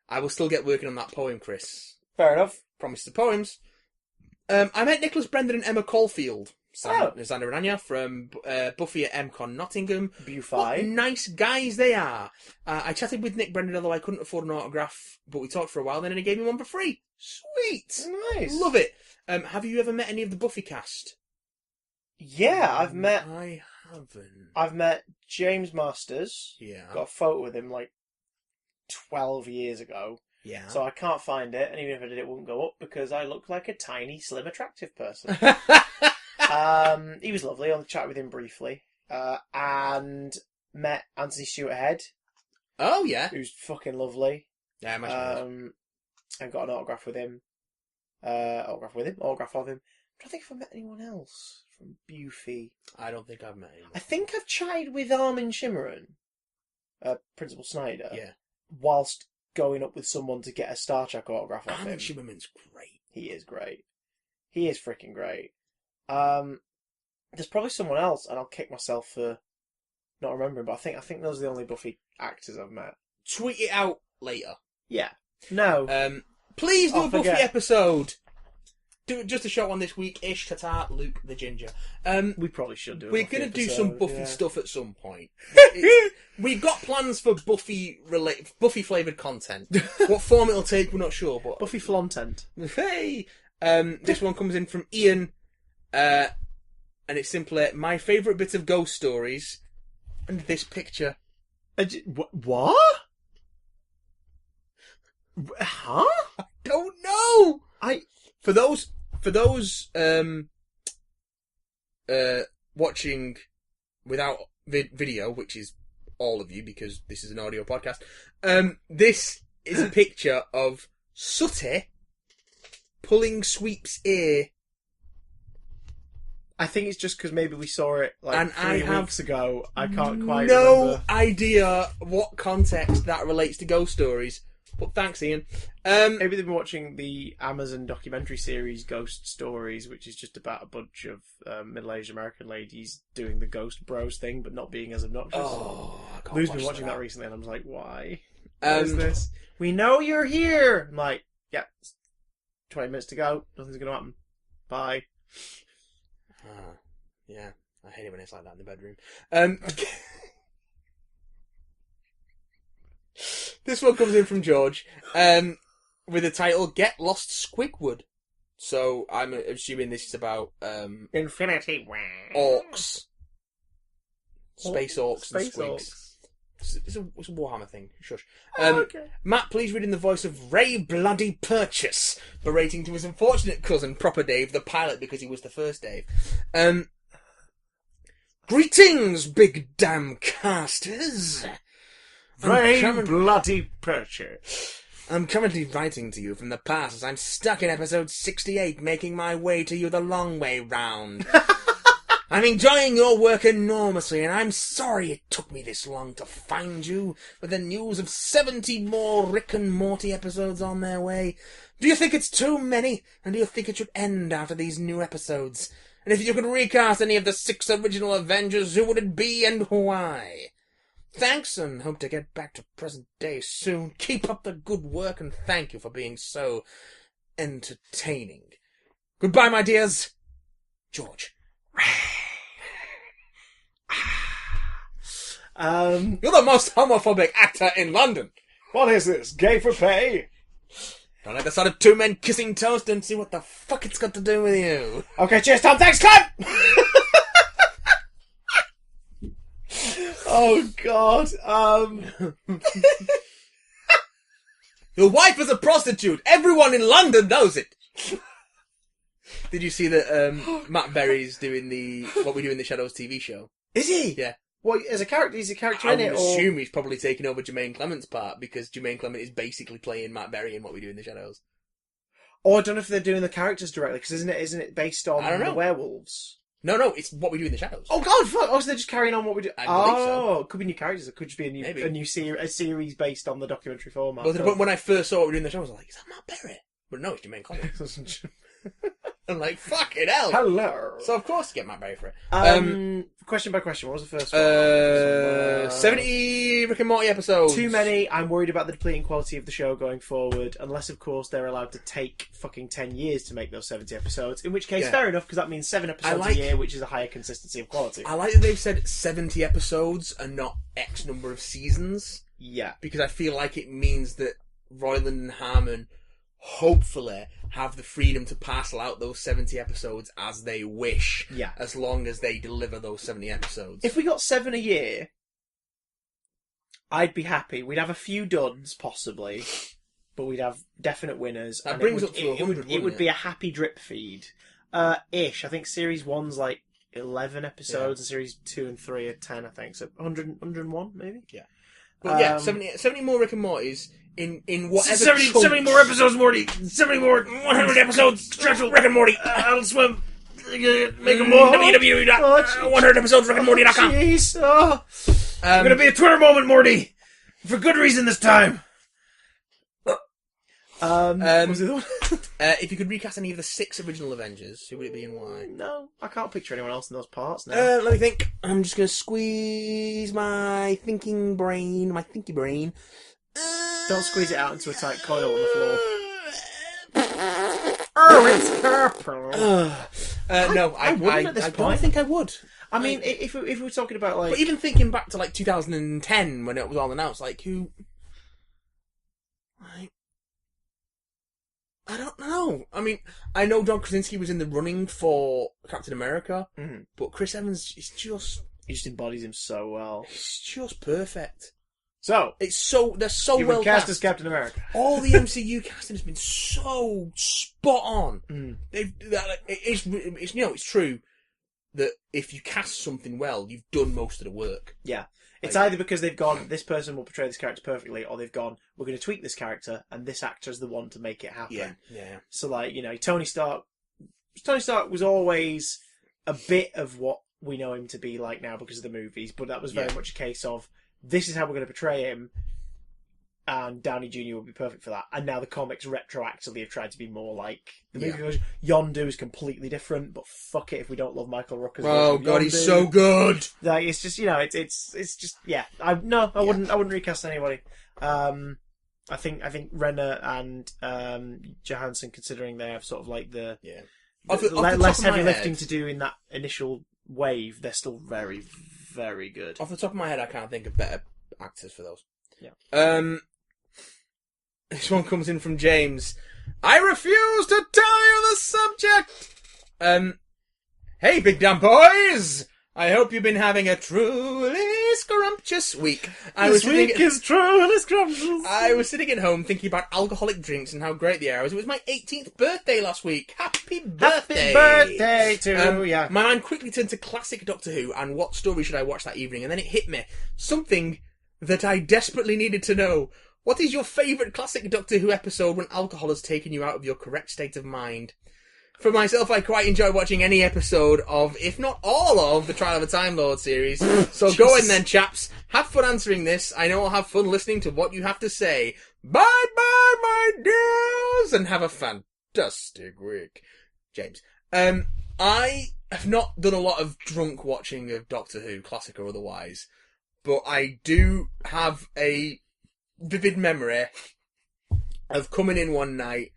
I will still get working on that poem, Chris. Fair enough. Promise the poems. I met Nicholas Brendan and Emma Caulfield. Xander and Anya from Buffy at MCon Nottingham. What nice guys they are. I chatted with Nick Brendan, although I couldn't afford an autograph, but we talked for a while then and he gave me one for free. Sweet. Nice. Love it. Have you ever met any of the Buffy cast? Yeah, I haven't. I've met James Masters. Yeah. Got a photo with him like 12 years ago. Yeah. So I can't find it, and even if I did, it wouldn't go up because I look like a tiny, slim, attractive person. He was lovely. I chatted with him briefly. And met Anthony Stewart Head. Oh, yeah. Who's fucking lovely. Yeah, I imagine. And got an autograph with him. Autograph of him. I don't think if I met anyone else from Buffy. I don't think I've met anyone. I think I've chatted with Armin Shimmerin, Principal Snyder. Yeah. Whilst going up with someone to get a Star Trek autograph of him. Armin Shimmerman's great. He is great. He is freaking great. There's probably someone else, and I'll kick myself for not remembering, but I think those are the only Buffy actors I've met. Tweet it out later. Yeah. No. Please do a Buffy episode. Do just a short one this week. Ish, Tata, Luke, the Ginger. We probably should do. We're going to do some Buffy stuff at some point. We've got plans for Buffy flavoured content. What form it'll take, we're not sure. But Buffy Flontent. Hey, this one comes in from Ian, and it's simply my favourite bit of ghost stories, and this picture. What? Huh? I don't know. For those watching without video, which is all of you because this is an audio podcast, this is a picture of Sooty pulling Sweep's ear. I think it's just because maybe we saw it like 3 weeks ago. I can't quite no remember. idea what context that relates to ghost stories. But thanks, Ian. Maybe they've been watching the Amazon documentary series Ghost Stories, which is just about a bunch of middle-aged American ladies doing the Ghost Bros thing, but not being as obnoxious. Oh, Lou's been watching that recently, and I'm like, why? What is this? We know you're here! I'm like, yeah, 20 minutes to go. Nothing's going to happen. Bye. Yeah, I hate it when it's like that in the bedroom. This one comes in from George, with the title "Get Lost Squidward." So I'm assuming this is about Infinity orcs, space orcs, and Space squigs. orcs. It's a Warhammer thing. Shush. Okay. Matt, please read in the voice of Ray Bloody Purchase, berating to his unfortunate cousin, Proper Dave, the pilot, because he was the first Dave. Greetings, big damn casters. Ray Bloody Purchase. I'm currently writing to you from the past as I'm stuck in episode 68, making my way to you the long way round. I'm enjoying your work enormously, and I'm sorry it took me this long to find you, with the news of 70 more Rick and Morty episodes on their way. Do you think it's too many? And do you think it should end after these new episodes? And if you could recast any of the 6 original Avengers, who would it be and why? Thanks, and hope to get back to present day soon. Keep up the good work, and thank you for being so entertaining. Goodbye, my dears. George. You're the most homophobic actor in London. What is this? Gay for pay? Don't like the sight of 2 men kissing toast and see what the fuck it's got to do with you. Okay, cheers, Tom. Thanks, Clive! Oh, God. Your wife is a prostitute. Everyone in London knows it. Did you see that Matt Berry's doing the What We Do in the Shadows TV show? Is he? Yeah. What, as a character? Is he a character I in it? would assume he's probably taking over Jermaine Clement's part, because Jermaine Clement is basically playing Matt Berry in What We Do in the Shadows. Oh, I don't know if they're doing the characters directly, because isn't it based on I don't know. the werewolves? No, it's What We Do in the Shadows. Oh, God, fuck! Oh, so they're just carrying on what we do. I believe so. Oh, it could be new characters. It could just be Maybe. a new series based on the documentary format. Well, when I first saw What We Do in the Shadows, I was like, is that Matt Berry? But no, it's Jermaine Clement. And I'm like, fucking hell. Hello. So, of course, you get Matt Berry for it. Question by question, what was the first one? 70 Rick and Morty episodes. Too many. I'm worried about the depleting quality of the show going forward, unless, of course, they're allowed to take fucking 10 years to make those 70 episodes, in which case, fair enough, because that means 7 episodes a year, which is a higher consistency of quality. I like that they've said 70 episodes and not X number of seasons. Yeah. Because I feel like it means that Roiland and Harmon hopefully have the freedom to parcel out those 70 episodes as they wish. Yeah. As long as they deliver those 70 episodes. If we got 7 a year, I'd be happy. We'd have a few duds, possibly, but we'd have definite winners. That brings up to 100, it would be a happy drip feed. Ish. I think Series 1's like 11 episodes, and Series 2 and 3 are 10, I think. So 101, maybe? Yeah. But yeah, 70 more Rick and Mortys in whatever 70 more episodes, Morty! 70 more 100 episodes! Contractual Rick and Morty! I'll swim! Make them more! www.100episodesrickandmorty.com. Jeez! Oh. I'm gonna be a Twitter moment, Morty! For good reason this time! What was the other one? If you could recast any of the 6 original Avengers, who would it be and why? No, I can't picture anyone else in those parts now. Let me think. I'm just gonna squeeze my thinky brain. Don't squeeze it out into a tight coil on the floor. Oh, it's purple. No, I wouldn't at this point. don't think I would. I mean, if we were talking about like, but even thinking back to like 2010 when it was all announced, like who, like, I don't know. I mean, I know John Krasinski was in the running for Captain America, but Chris Evans is just, he just embodies him so well. He's just perfect. So they're so you well cast as Captain America. All the MCU casting has been so spot on. It's true that if you cast something well, you've done most of the work. Yeah. It's either because they've gone, this person will portray this character perfectly, or they've gone, we're going to tweak this character, and this actor's the one to make it happen. Yeah. So, like, you know, Tony Stark was always a bit of what we know him to be like now because of the movies, but that was very much a case of, this is how we're going to portray him, and Downey Jr. would be perfect for that. And now the comics retroactively have tried to be more like the movie version. Yondu is completely different, but fuck it if we don't love Michael Rooker's version of God, Yondu. he's so good. Like, it's just, you know, it's just, yeah. I wouldn't recast anybody. I think Renner and Johansson, considering they have sort of like the less heavy lifting to do in that initial wave, they're still very, very good. Off the top of my head, I can't think of better actors for those. Yeah. This one comes in from James. I refuse to tell you the subject. Hey, big damn boys. I hope you've been having a truly scrumptious week. This week is truly scrumptious. I was sitting at home thinking about alcoholic drinks and how great they are. It was my 18th birthday last week. Happy birthday! Happy birthday to you. My mind quickly turned to classic Doctor Who and what story should I watch that evening, and then it hit me. Something that I desperately needed to know. What is your favourite classic Doctor Who episode when alcohol has taken you out of your correct state of mind? For myself, I quite enjoy watching any episode of, if not all of, the Trial of a Time Lord series. So go in then, chaps. Have fun answering this. I know I'll have fun listening to what you have to say. Bye-bye, my dears, and have a fantastic week. James. I have not done a lot of drunk watching of Doctor Who, classic or otherwise, but I do have a vivid memory of coming in one night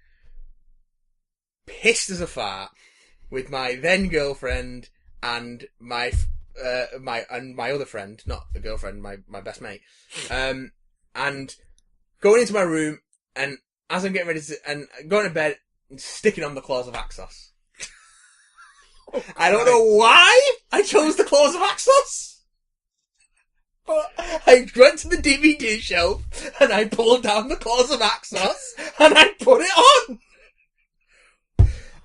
pissed as a fart with my then girlfriend and my other friend, not the girlfriend, my best mate, and going into my room, and as I'm getting ready to and going to bed, sticking on the Claws of Axos. I don't know why I chose the Claws of Axos, but I went to the DVD shelf and I pulled down the Claws of Axos and I put it on.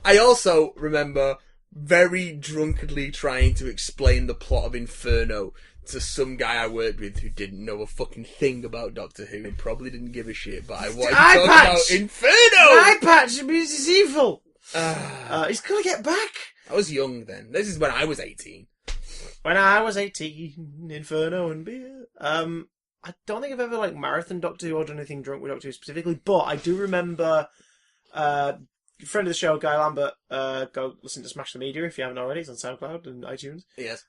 I also remember very drunkenly trying to explain the plot of Inferno to some guy I worked with who didn't know a fucking thing about Doctor Who and probably didn't give a shit, but I wanted to talk about Inferno! Eye patch means he's evil! He's gonna get back! I was young then. This is when I was 18. When I was 18, Inferno and beer. I don't think I've ever marathon Doctor Who or done anything drunk with Doctor Who specifically, but I do remember friend of the show, Guy Lambert, go listen to Smash the Media if you haven't already. It's on SoundCloud and iTunes. Yes.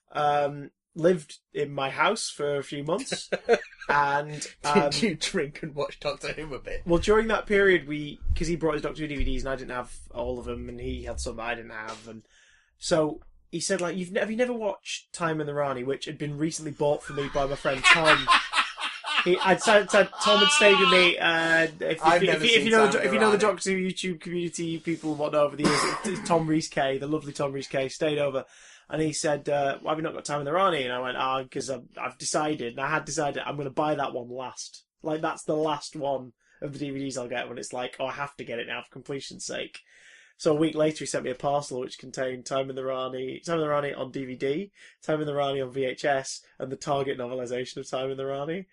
Lived in my house for a few months. And did you drink and watch Doctor Who a bit? Well, during that period, because he brought his Doctor Who DVDs and I didn't have all of them, and he had some that I didn't have, and so he said, like, have you never watched Time and the Rani, which had been recently bought for me by my friend Tom. Tom had stayed with me. If you know the Doctor Who YouTube community, people what know over the years, it's Tom Rees K, the lovely Tom Rees K, stayed over. And he said, why have you not got Time in the Rani? And I went, because I've decided, and I had decided I'm going to buy that one last. Like, that's the last one of the DVDs I'll get when it's like, I have to get it now for completion's sake. So a week later, he sent me a parcel which contained Time in the Rani on DVD, Time in the Rani on VHS, and the Target novelisation of Time in the Rani.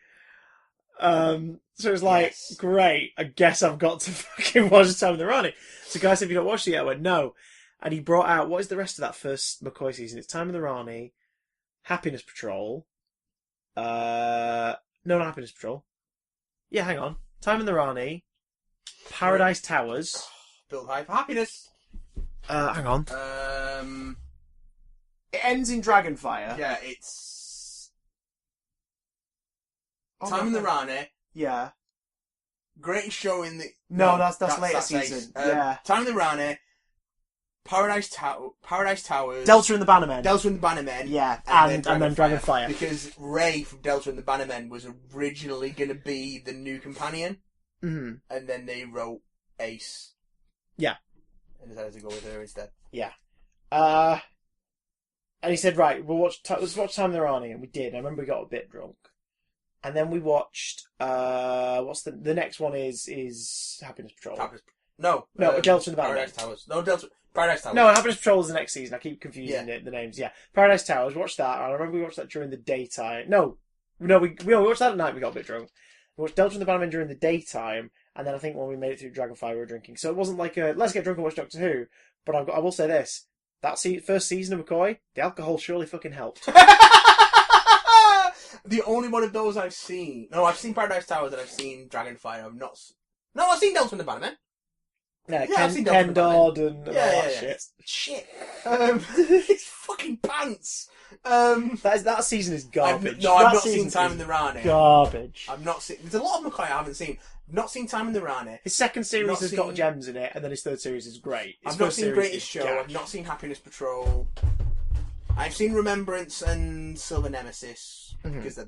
So it was like, great, I guess I've got to fucking watch Time in the Rani. So guy said, have you not watched it yet? I went, no. And he brought out, what is the rest of that first McCoy season? It's Time in the Rani, Happiness Patrol. No, not Happiness Patrol. Yeah, hang on. Time in the Rani, Paradise Towers. Build High for Happiness. Hang on. It ends in Dragonfire. Yeah, it's Time in the Rani. Yeah. Greatest show in the... No, that's later season. Yeah. Time in the Rani, Paradise Towers, Delta and the Bannermen. Yeah, and then Dragonfire. Because Ray from Delta and the Bannermen was originally going to be the new companion, mm-hmm. and then they wrote Ace. Yeah. And decided to go with her instead. Yeah. And he said, right, let's watch Time in the Rani, and we did. I remember we got a bit drunk. And then we watched, what's the next one is Happiness Patrol. No, Delta and the Bannermen. Paradise Towers. No, Paradise Towers. No, Happiness Patrol is the next season. I keep confusing the names. Yeah, Paradise Towers. Watched that. I remember we watched that during the daytime. No, we watched that at night. We got a bit drunk. We watched Delta and the Bannermen during the daytime, and then I think when we made it through Dragonfire, we were drinking. So it wasn't like a let's get drunk and watch Doctor Who. But I will say this: that first season of McCoy, the alcohol surely fucking helped. The only one of those I've seen. No, I've seen Paradise Towers and I've seen Dragonfire. I've seen Delta and the Bannermen. Yeah, Ken Dodd and all that shit. Shit. It's fucking pants. That season is garbage. I've not seen Time in the Rani. Garbage. I've not seen... There's a lot of McCoy I haven't seen. I've not seen Time in the Rani. His second series has got gems in it, and then his third series is great. I've not seen Greatest Show. I've not seen Happiness Patrol. I've seen Remembrance and Silver Nemesis. Mm-hmm. Because,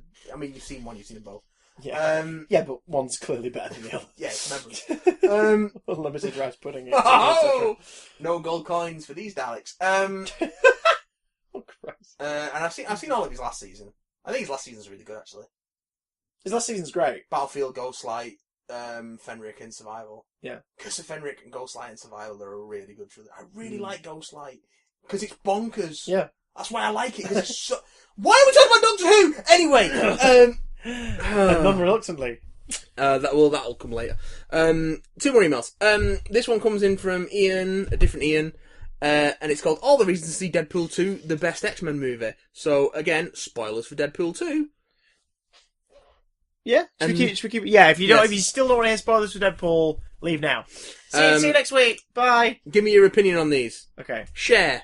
you've seen one, you've seen them both. Yeah, but one's clearly better than the other. Yeah, it's Remembrance. Limited rice pudding. Oh! No gold coins for these Daleks. Oh Christ! And I've seen all of his last season. I think his last season's really good, actually. His last season's great. Battlefield, Ghostlight, Fenric, and Survival. Yeah. Because of Fenric and Ghostlight and Survival are a really good show. I really like Ghostlight because it's bonkers. Yeah. That's why I like it. Because it's so. Why are we talking about Doctor Who Anyway? Non-reluctantly. That'll come later. 2 more emails. This one comes in from Ian, a different Ian, and it's called All the Reasons to See Deadpool 2, the best X-Men movie. So, again, spoilers for Deadpool 2. Yeah? Should we keep yeah, if you still don't want to hear spoilers for Deadpool, leave now. See you next week. Bye. Give me your opinion on these. Okay. Share.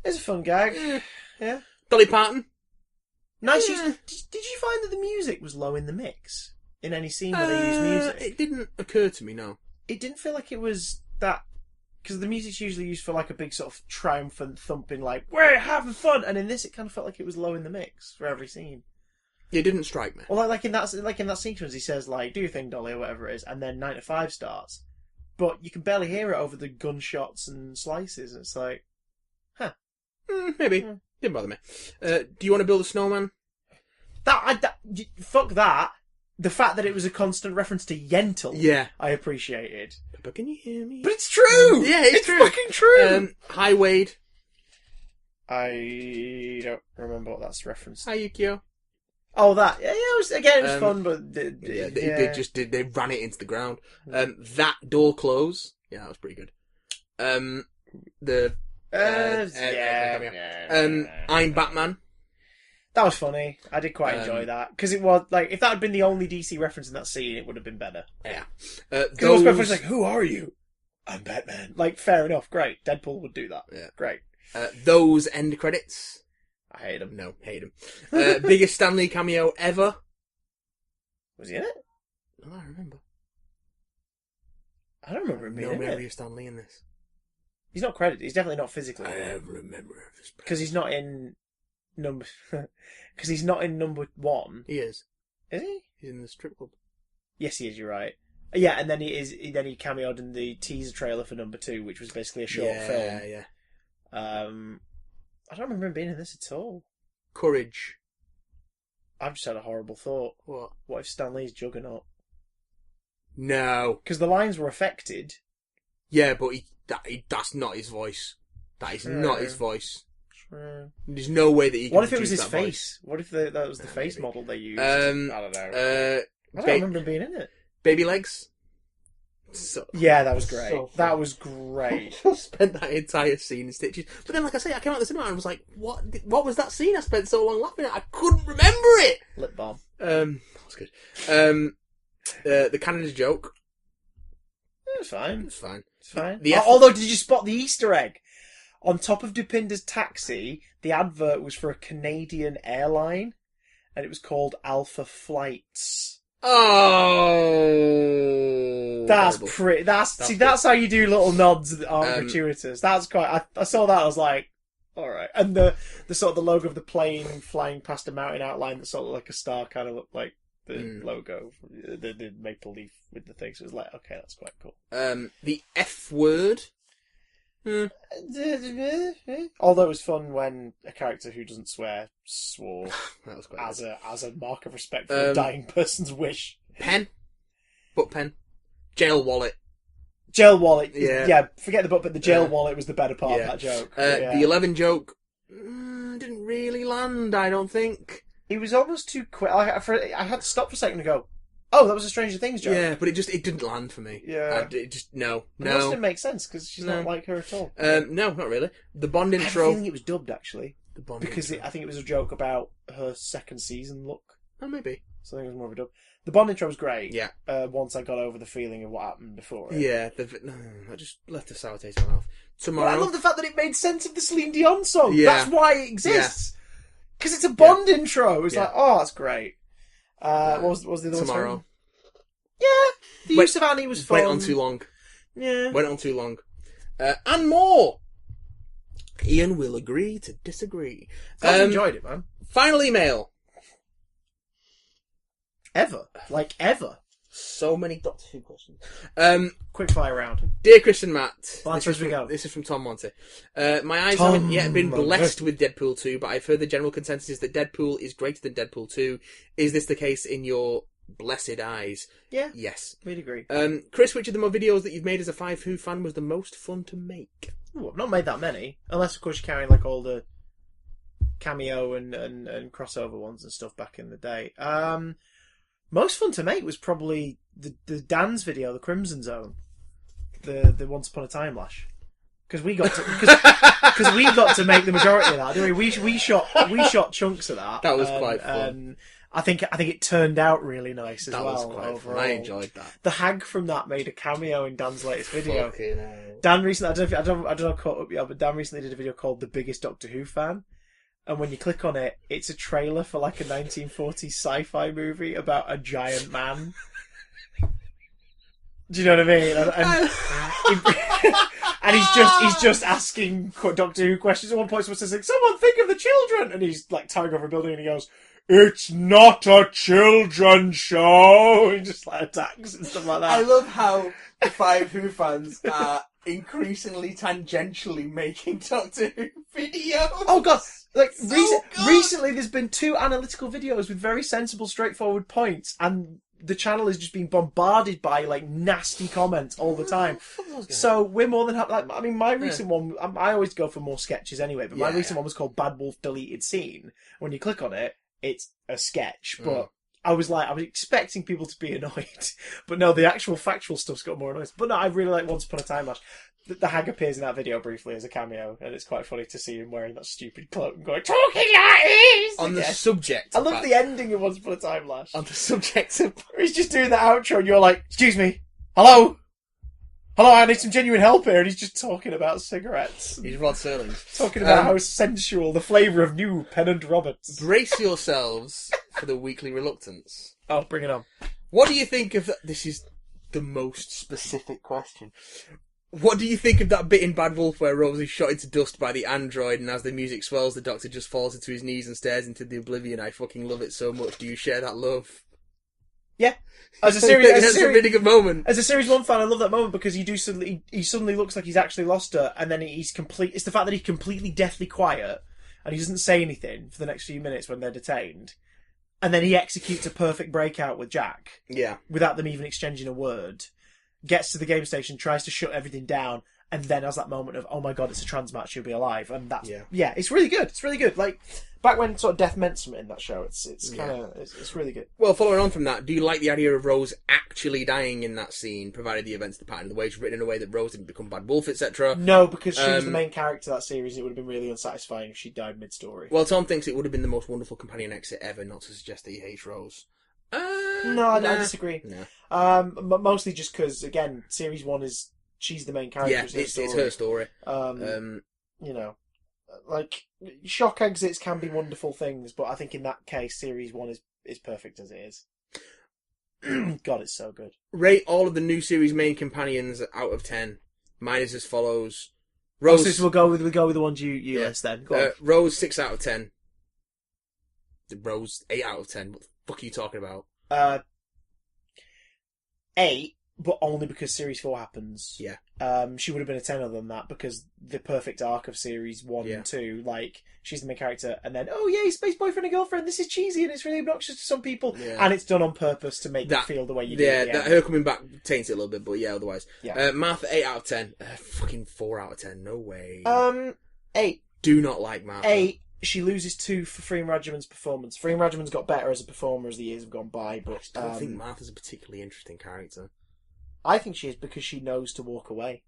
It's a fun gag. Yeah. Dolly Parton. Nice. Yeah. Did you find that the music was low in the mix in any scene where they used music? It didn't occur to me. No. It didn't feel like it was that because the music's usually used for like a big sort of triumphant thumping, like we're having fun, and in this it kind of felt like it was low in the mix for every scene. It didn't strike me. Well, like in that sequence, he says like "Do your thing, Dolly" or whatever it is, and then 9 to 5 starts, but you can barely hear it over the gunshots and slices. And it's like, maybe. Didn't bother me. Do you want to build a snowman? Fuck that. The fact that it was a constant reference to Yentl, I appreciated. But can you hear me? But it's true! Yeah, it's true. Fucking true! Hi, Wade. I don't remember what that's referenced. Hi, Yukio. Oh, that. Yeah, it was fun, but... They ran it into the ground. That door close. Yeah, that was pretty good. I'm Batman. That was funny. I did quite enjoy that. Because it was, like, if that had been the only DC reference in that scene, it would have been better. Yeah. Because it was quite funny, like, who are you? I'm Batman. Like, fair enough, great. Deadpool would do that. Yeah. Great. Those end credits. I hate him. No, hate him. Biggest Stan Lee cameo ever. Was he in it? No, I remember. I don't remember him being No in memory it. of Stan Lee in this. He's not credited. He's definitely not physically. I have a memory of this. Because he's not in number... Because he's not in number 1. He is. Is he? He's in the strip club. Yes, he is, you're right. Yeah, and then he cameoed in the teaser trailer for number 2, which was basically a short film. Yeah. I don't remember him being in this at all. Courage. I've just had a horrible thought. What? What if Stan Lee's Juggernaut? No. Because the lines were affected. Yeah, but that's not his voice. That is not his voice. There's no way that he can What if it was produce his that voice. face? What if that was the face maybe. model they used? I don't know. I don't remember him being in it. Baby legs. So, Yeah, that was great. so That was great. I spent that entire scene in stitches. But then, like I say, I came out of the cinema and was like, what was that scene I spent so long laughing at? I couldn't remember it! Lip balm. That was good. The Canada joke. It was fine. It's fine. It's fine. The Although, did you spot the Easter egg? On top of Dupinda's taxi, the advert was for a Canadian airline, and it was called Alpha Flights. Oh, That's horrible. pretty. That's how you do little nods that aren't gratuitous. That's quite. I saw that. I was like, all right. And the sort of the logo of the plane flying past a mountain outline that sort of like a star kind of looked like the logo, the maple leaf with the thing. So it was like, okay, that's quite cool. The F word. Although it was fun when a character who doesn't swear swore That was quite as good. a mark of respect for a dying person's wish. Pen. Book pen. Jail wallet. Jail wallet. Yeah. Yeah, forget the book, but the jail wallet was the better part of that joke. The 11 joke didn't really land, I don't think. It was almost too quick. I had to stop for a second and go, oh, that was a Stranger Things joke. Yeah, but it didn't land for me. Yeah. It just, no. It must have make sense, because she's No. not like her at all. No, not really. The Bond I have a intro. feeling it was dubbed, actually. The Bond Because intro. I think it was a joke about her second season look. Oh, maybe. So I think it was more of a dub. The Bond intro was great. Yeah. Once I got over the feeling of what happened before it. Yeah, I just left a sour taste in my mouth. But Tomorrow. I love the fact that it made sense of the Celine Dion song. Yeah. That's why it exists. Because it's a Bond intro. It's Yeah. like, oh, that's great. What was the other one? Tomorrow. Yeah. The Wait- use of Annie was fun. Went on too long. Yeah. Went on too long. And more. Ian will agree to disagree. I enjoyed it, man. Final email. Ever. Like, ever. So many Doctor Who questions. Quick fire round. Dear Chris and Matt, Well, answer as we go. This is from Tom Monte. My eyes Tom haven't yet been Monte. blessed with Deadpool 2, but I've heard the general consensus is that Deadpool is greater than Deadpool 2. Is this the case in your blessed eyes? Yeah. Yes. We'd agree. Chris, which of the more videos that you've made as a Five Who fan was the most fun to make? Ooh, I've not made that many. Unless, of course, you're carrying like all the cameo and crossover ones and stuff back in the day. Most fun to make was probably the Dan's video, the Crimson Zone, the Once Upon a Time Lash, because we got to make the majority of that. Didn't we? We shot chunks of that. That was quite fun. I think it turned out really nice as That well. was quite overall. fun. I enjoyed that. The hag from that made a cameo in Dan's latest video. Fucking hell. Dan recently, I don't know if I caught up yet, but Dan recently did a video called "The Biggest Doctor Who Fan." And when you click on it, it's a trailer for like a 1940s sci-fi movie about a giant man. Do you know what I mean? And he's just asking Doctor Who questions. At one point, someone says, like, "Someone think of the children," and he's like towering over a building, and he goes, "It's not a children's show." He just like attacks and stuff like that. I love how the Five Who fans are increasingly tangentially making Doctor Who videos. Oh god! Like So good. recently, there's been 2 analytical videos with very sensible, straightforward points, and the channel is just being bombarded by like nasty comments all the time. So we're more than happy. Like, I mean, my recent one, I always go for more sketches anyway. But my recent one was called "Bad Wolf Deleted Scene." When you click on it, it's a sketch, but. I was expecting people to be annoyed, but no, the actual factual stuff's got more annoying. But no, I really like Once Upon a Time Lash. The hag appears in that video briefly as a cameo, and it's quite funny to see him wearing that stupid cloak and going, "Talking like this!" On the again. subject. I love the ending of Once Upon a Time Lash. On the subject of. He's just doing the outro, and you're like, "Excuse me, hello, hello, I need some genuine help here, and he's just talking about cigarettes. He's Rod Serling. Talking about how sensual, the flavour of new Pennant Roberts. Brace yourselves for the weekly reluctance. Oh, bring it on. What do you think of that? This is the most specific question. What do you think of that bit in Bad Wolf where Rose is shot into dust by the android, and as the music swells, the Doctor just falls into his knees and stares into the oblivion? I fucking love it so much. Do you share that love? Yeah. As a series, That's a really good moment. As a Series 1 fan, I love that moment because he suddenly looks like he's actually lost her, and then he's complete. It's the fact that he's completely deathly quiet, and he doesn't say anything for the next few minutes when they're detained. And then he executes a perfect breakout with Jack. Yeah. Without them even exchanging a word. Gets to the game station, tries to shut everything down, and then has that moment of, oh my god, it's a trans match, she'll be alive. And that's, yeah, it's really good. It's really good. Like, back when sort of death meant something in that show, it's really good. Well, following on from that, do you like the idea of Rose actually dying in that scene, provided the events, the pattern, the way it's written in a way that Rose didn't become Bad Wolf, etc.? No, because she was the main character of that series, it would have been really unsatisfying if she died mid-story. Well, Tom thinks it would have been the most wonderful companion exit ever, not to suggest that he hates Rose. No, I disagree. No. Mostly just because, again, Series 1 is... She's the main character. Yeah, it's her story. You know, like, shock exits can be wonderful things, but I think in that case, Series 1 is perfect as it is. God, it's so good. Rate all of the new series main companions out of 10. Mine is as follows. Rose... We'll go with the ones you list then. Go on. Rose, 6 out of 10. Rose, 8 out of 10. What the fuck are you talking about? 8, but only because Series 4 happens. Yeah. She would have been a 10 other than that, because the perfect arc of Series 1 and 2, like, she's the main character, and then, oh yay, space boyfriend and girlfriend, this is cheesy and it's really obnoxious to some people, and it's done on purpose to make you feel the way you do. Yeah, her coming back taints it a little bit, but yeah, otherwise. Yeah. Martha, 8 out of 10. Fucking 4 out of 10, no way. 8. Do not like Martha. 8. She loses 2 for Freem Rajaman's performance. Freem Rajaman's got better as a performer as the years have gone by, but... I don't think Martha's a particularly interesting character. I think she is because she knows to walk away.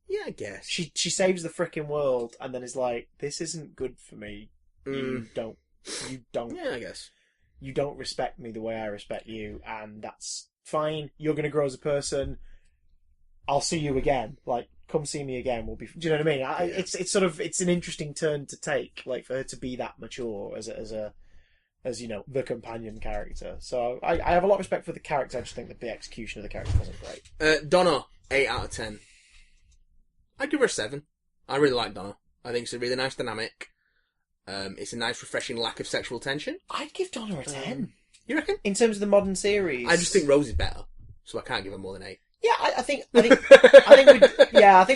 Yeah, I guess. She saves the frickin' world and then is like, this isn't good for me. You don't. Yeah, I guess. You don't respect me the way I respect you, and that's fine. You're going to grow as a person. I'll see you again. Like, come see me again. We'll be. Do you know what I mean? It's sort of, it's an interesting turn to take, like, for her to be that mature as you know, the companion character. So I have a lot of respect for the character. I just think that the execution of the character wasn't great. Donna, 8 out of 10. I'd give her a 7. I really like Donna. I think it's a really nice dynamic. It's a nice, refreshing lack of sexual tension. I'd give Donna a 10. You reckon? In terms of the modern series, I just think Rose is better, so I can't give her more than 8. Yeah, I think we.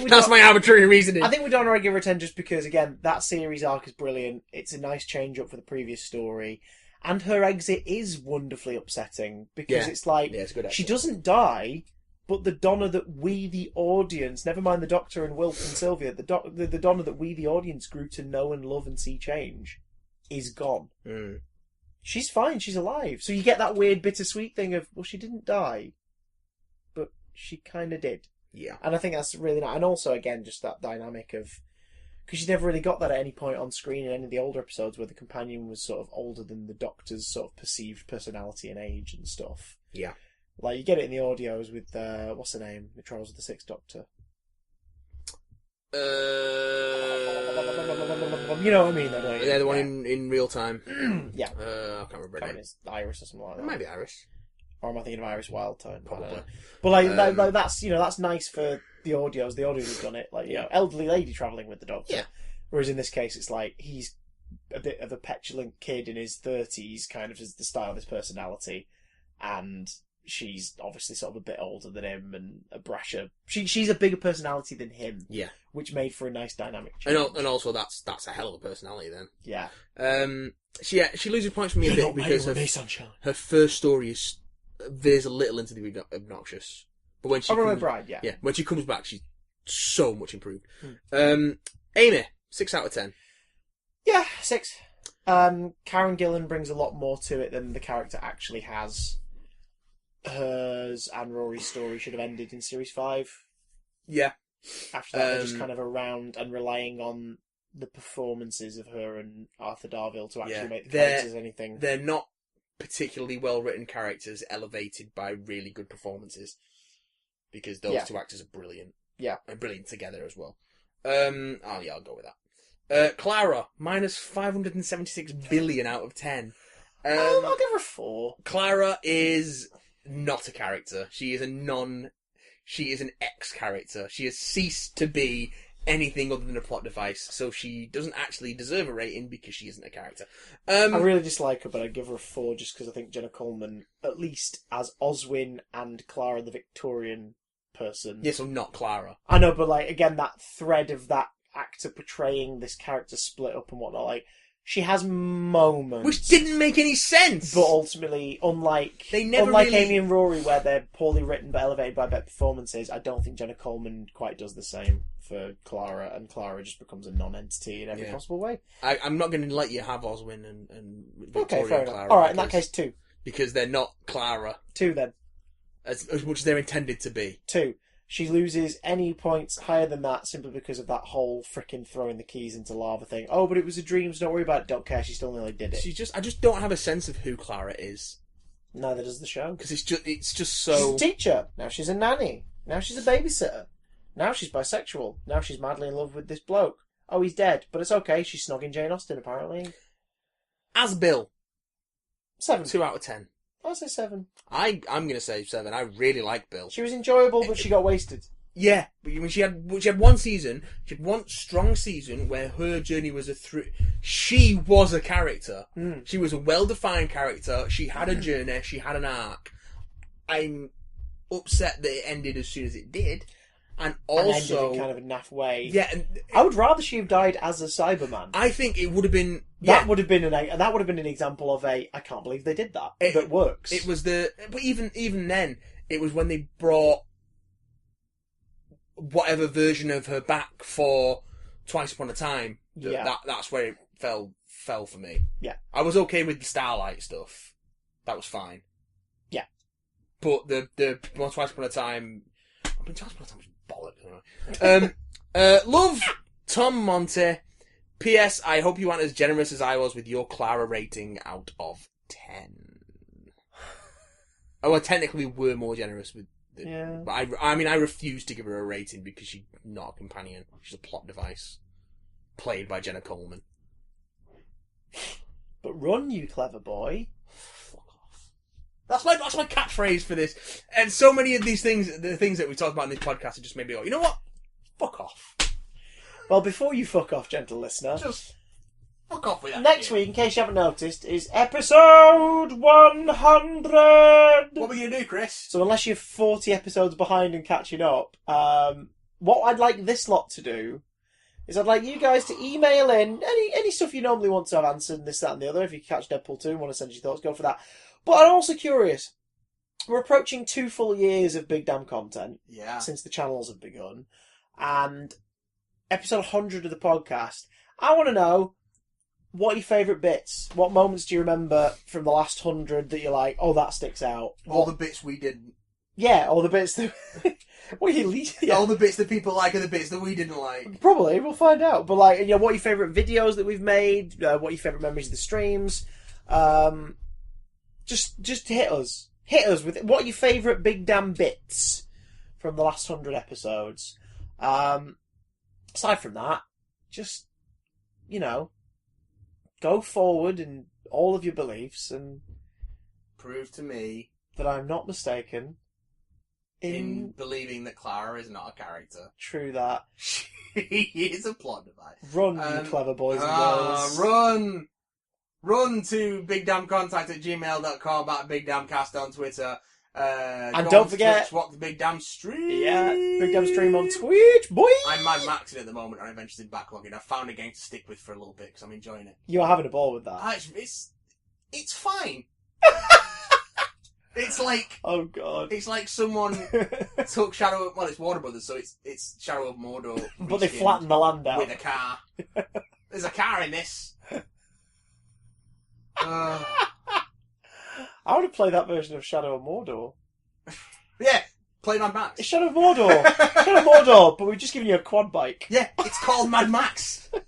That's my arbitrary reasoning. I think we don't already give her a 10 just because, again, that series arc is brilliant. It's a nice change up for the previous story. And her exit is wonderfully upsetting because it's like, it's a good she doesn't die, but the Donna that we, the audience, never mind the Doctor and Wilf and Sylvia, the Donna that we, the audience, grew to know and love and see change, is gone. She's fine, she's alive. So you get that weird bittersweet thing of, well, she didn't die, but she kind of did. Yeah. And I think that's really nice. And also, again, just that dynamic of... Because you never really got that at any point on screen in any of the older episodes where the companion was sort of older than the Doctor's sort of perceived personality and age and stuff. Yeah. Like, you get it in the audios with, what's her name? The Trials of the Sixth Doctor. You know what I mean, though, don't you? Yeah, the one in real time. Yeah. I can't remember her name. It's Iris or something like that. It might be Iris. Or am I thinking of Iris Wildtime? Probably. But like that's, you know, that's nice for the audios. The audios have done it. Like, you know, elderly lady travelling with the Doctor. Yeah. Whereas in this case, it's like he's a bit of a petulant kid in his 30s, kind of as the style of his personality, and she's obviously sort of a bit older than him and a brasher. She's a bigger personality than him. Yeah. Which made for a nice dynamic change. And also that's a hell of a personality then. Yeah. She loses points from me a bit because her first story veers a little into the obnoxious. But when she Bride, yeah. Yeah, when she comes back, she's so much improved. Amy, 6 out of 10. Yeah, 6. Karen Gillan brings a lot more to it than the character actually has. Hers and Rory's story should have ended in Series 5. Yeah. After that, they're just kind of around and relying on the performances of her and Arthur Darvill to actually make the characters anything. They're not particularly well-written characters elevated by really good performances. Because those two actors are brilliant. Yeah. And brilliant together as well. I'll go with that. Clara, minus 576 billion out of 10. I'll give her a 4. Clara is not a character. She is an X-character. She has ceased to be anything other than a plot device, so she doesn't actually deserve a rating because she isn't a character. I really dislike her, but I'd give her a 4 just because I think Jenna Coleman, at least as Oswin and Clara the Victorian person... Yeah, so not Clara. I know, but like, again, that thread of that actor portraying this character split up and whatnot, like, she has moments... Which didn't make any sense! But ultimately, unlike Amy and Rory, where they're poorly written but elevated by better performances, I don't think Jenna Coleman quite does the same for Clara, and Clara just becomes a non-entity in every possible way. I'm not going to let you have Oswin and Victoria Okay, fair and Clara. enough. Alright, in that case, 2. Because they're not Clara. 2 then. As much as they're intended to be. 2. She loses any points higher than that simply because of that whole frickin' throwing the keys into lava thing. Oh, but it was a dream, so don't worry about it. Don't care. She still nearly did it. I just don't have a sense of who Clara is. Neither does the show. Because it's just so... She's a teacher. Now she's a nanny. Now she's a babysitter. Now she's bisexual. Now she's madly in love with this bloke. Oh, he's dead. But it's okay. She's snogging Jane Austen, apparently. As Bill. 7. 2 out of 10. I'll say 7. I'm going to say 7. I really like Bill. She was enjoyable, but she got wasted. Yeah, but she had one season. She had one strong season where her journey was she was a character. She was a well-defined character. She had a journey. She had an arc. I'm upset that it ended as soon as it did, and also ended in kind of a naff way. Yeah, and I would rather she have died as a Cyberman. I think it would have been. That would have been an example of I can't believe they did that. That works. It was but even then, it was when they brought whatever version of her back for Twice Upon a Time. That's where it fell for me. Yeah, I was okay with the Starlight stuff. That was fine. Yeah, but the Twice Upon a Time. I mean, Twice Upon a Time was bollocks. Love Tom Monte. P.S. I hope you weren't as generous as I was with your Clara rating out of 10. Oh, well, technically we were more generous with. But I mean, I refuse to give her a rating because she's not a companion. She's a plot device. Played by Jenna Coleman. But run, you clever boy. Fuck off. That's my catchphrase for this. And so many of these things, the things that we talked about in this podcast, have just made me go, you know what? Fuck off. Well, before you fuck off, gentle listener, just fuck off with that. Next week, in case you haven't noticed, is episode 100! What are we going to do, Chris? So unless you're 40 episodes behind and catching up, what I'd like this lot to do is I'd like you guys to email in any stuff you normally want to have answered, and this, that, and the other. If you catch Deadpool 2 and want to send your thoughts, go for that. But I'm also curious. We're approaching 2 full years of Big Damn content since the channels have begun. And episode 100 of the podcast, I want to know, what are your favourite bits? What moments do you remember from the last 100 that you're like, oh, that sticks out? All the bits we didn't. Yeah, all the bits that... what are you least... All the bits that people like are the bits that we didn't like. Probably, we'll find out. But, like, you know, what are your favourite videos that we've made? What are your favourite memories of the streams? Just hit us. Hit us with what are your favourite Big Damn bits from the last 100 episodes? Aside from that, just, you know, go forward in all of your beliefs and prove to me that I'm not mistaken in believing that Clara is not a character. True that. She is a plot device. Run, you clever boys and girls. Run to bigdamncontact@gmail.com, at bigdamcast on Twitter. And don't forget, watch the Big Damn stream. Yeah, Big Damn stream on Twitch, boy. I'm Mad Maxing at the moment, and I'm eventually backlogging. I found a game to stick with for a little bit because I'm enjoying it. You're having a ball with that. It's fine. It's like, oh god, it's like someone took Shadow of, well, it's Warner Brothers, so it's Shadow of Mordor, but they flattened the land out with a car. There's a car in this. I want to play that version of Shadow of Mordor. Yeah, play Mad Max. It's Shadow of Mordor. Shadow of Mordor, but we've just given you a quad bike. Yeah, it's called Mad Max. God.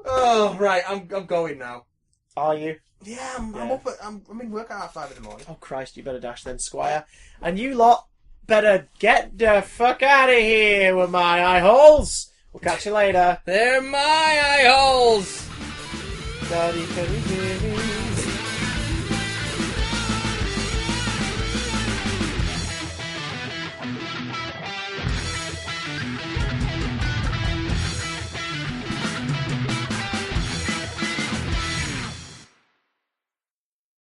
Oh, right, I'm going now. Are you? Yeah, I'm up at, I'm in work at 5:30 in the morning. Oh Christ, you better dash then, Squire. And you lot, better get the fuck out of here with my eye holes. We'll catch you later. They're my eye holes. Daddy, can you hear me?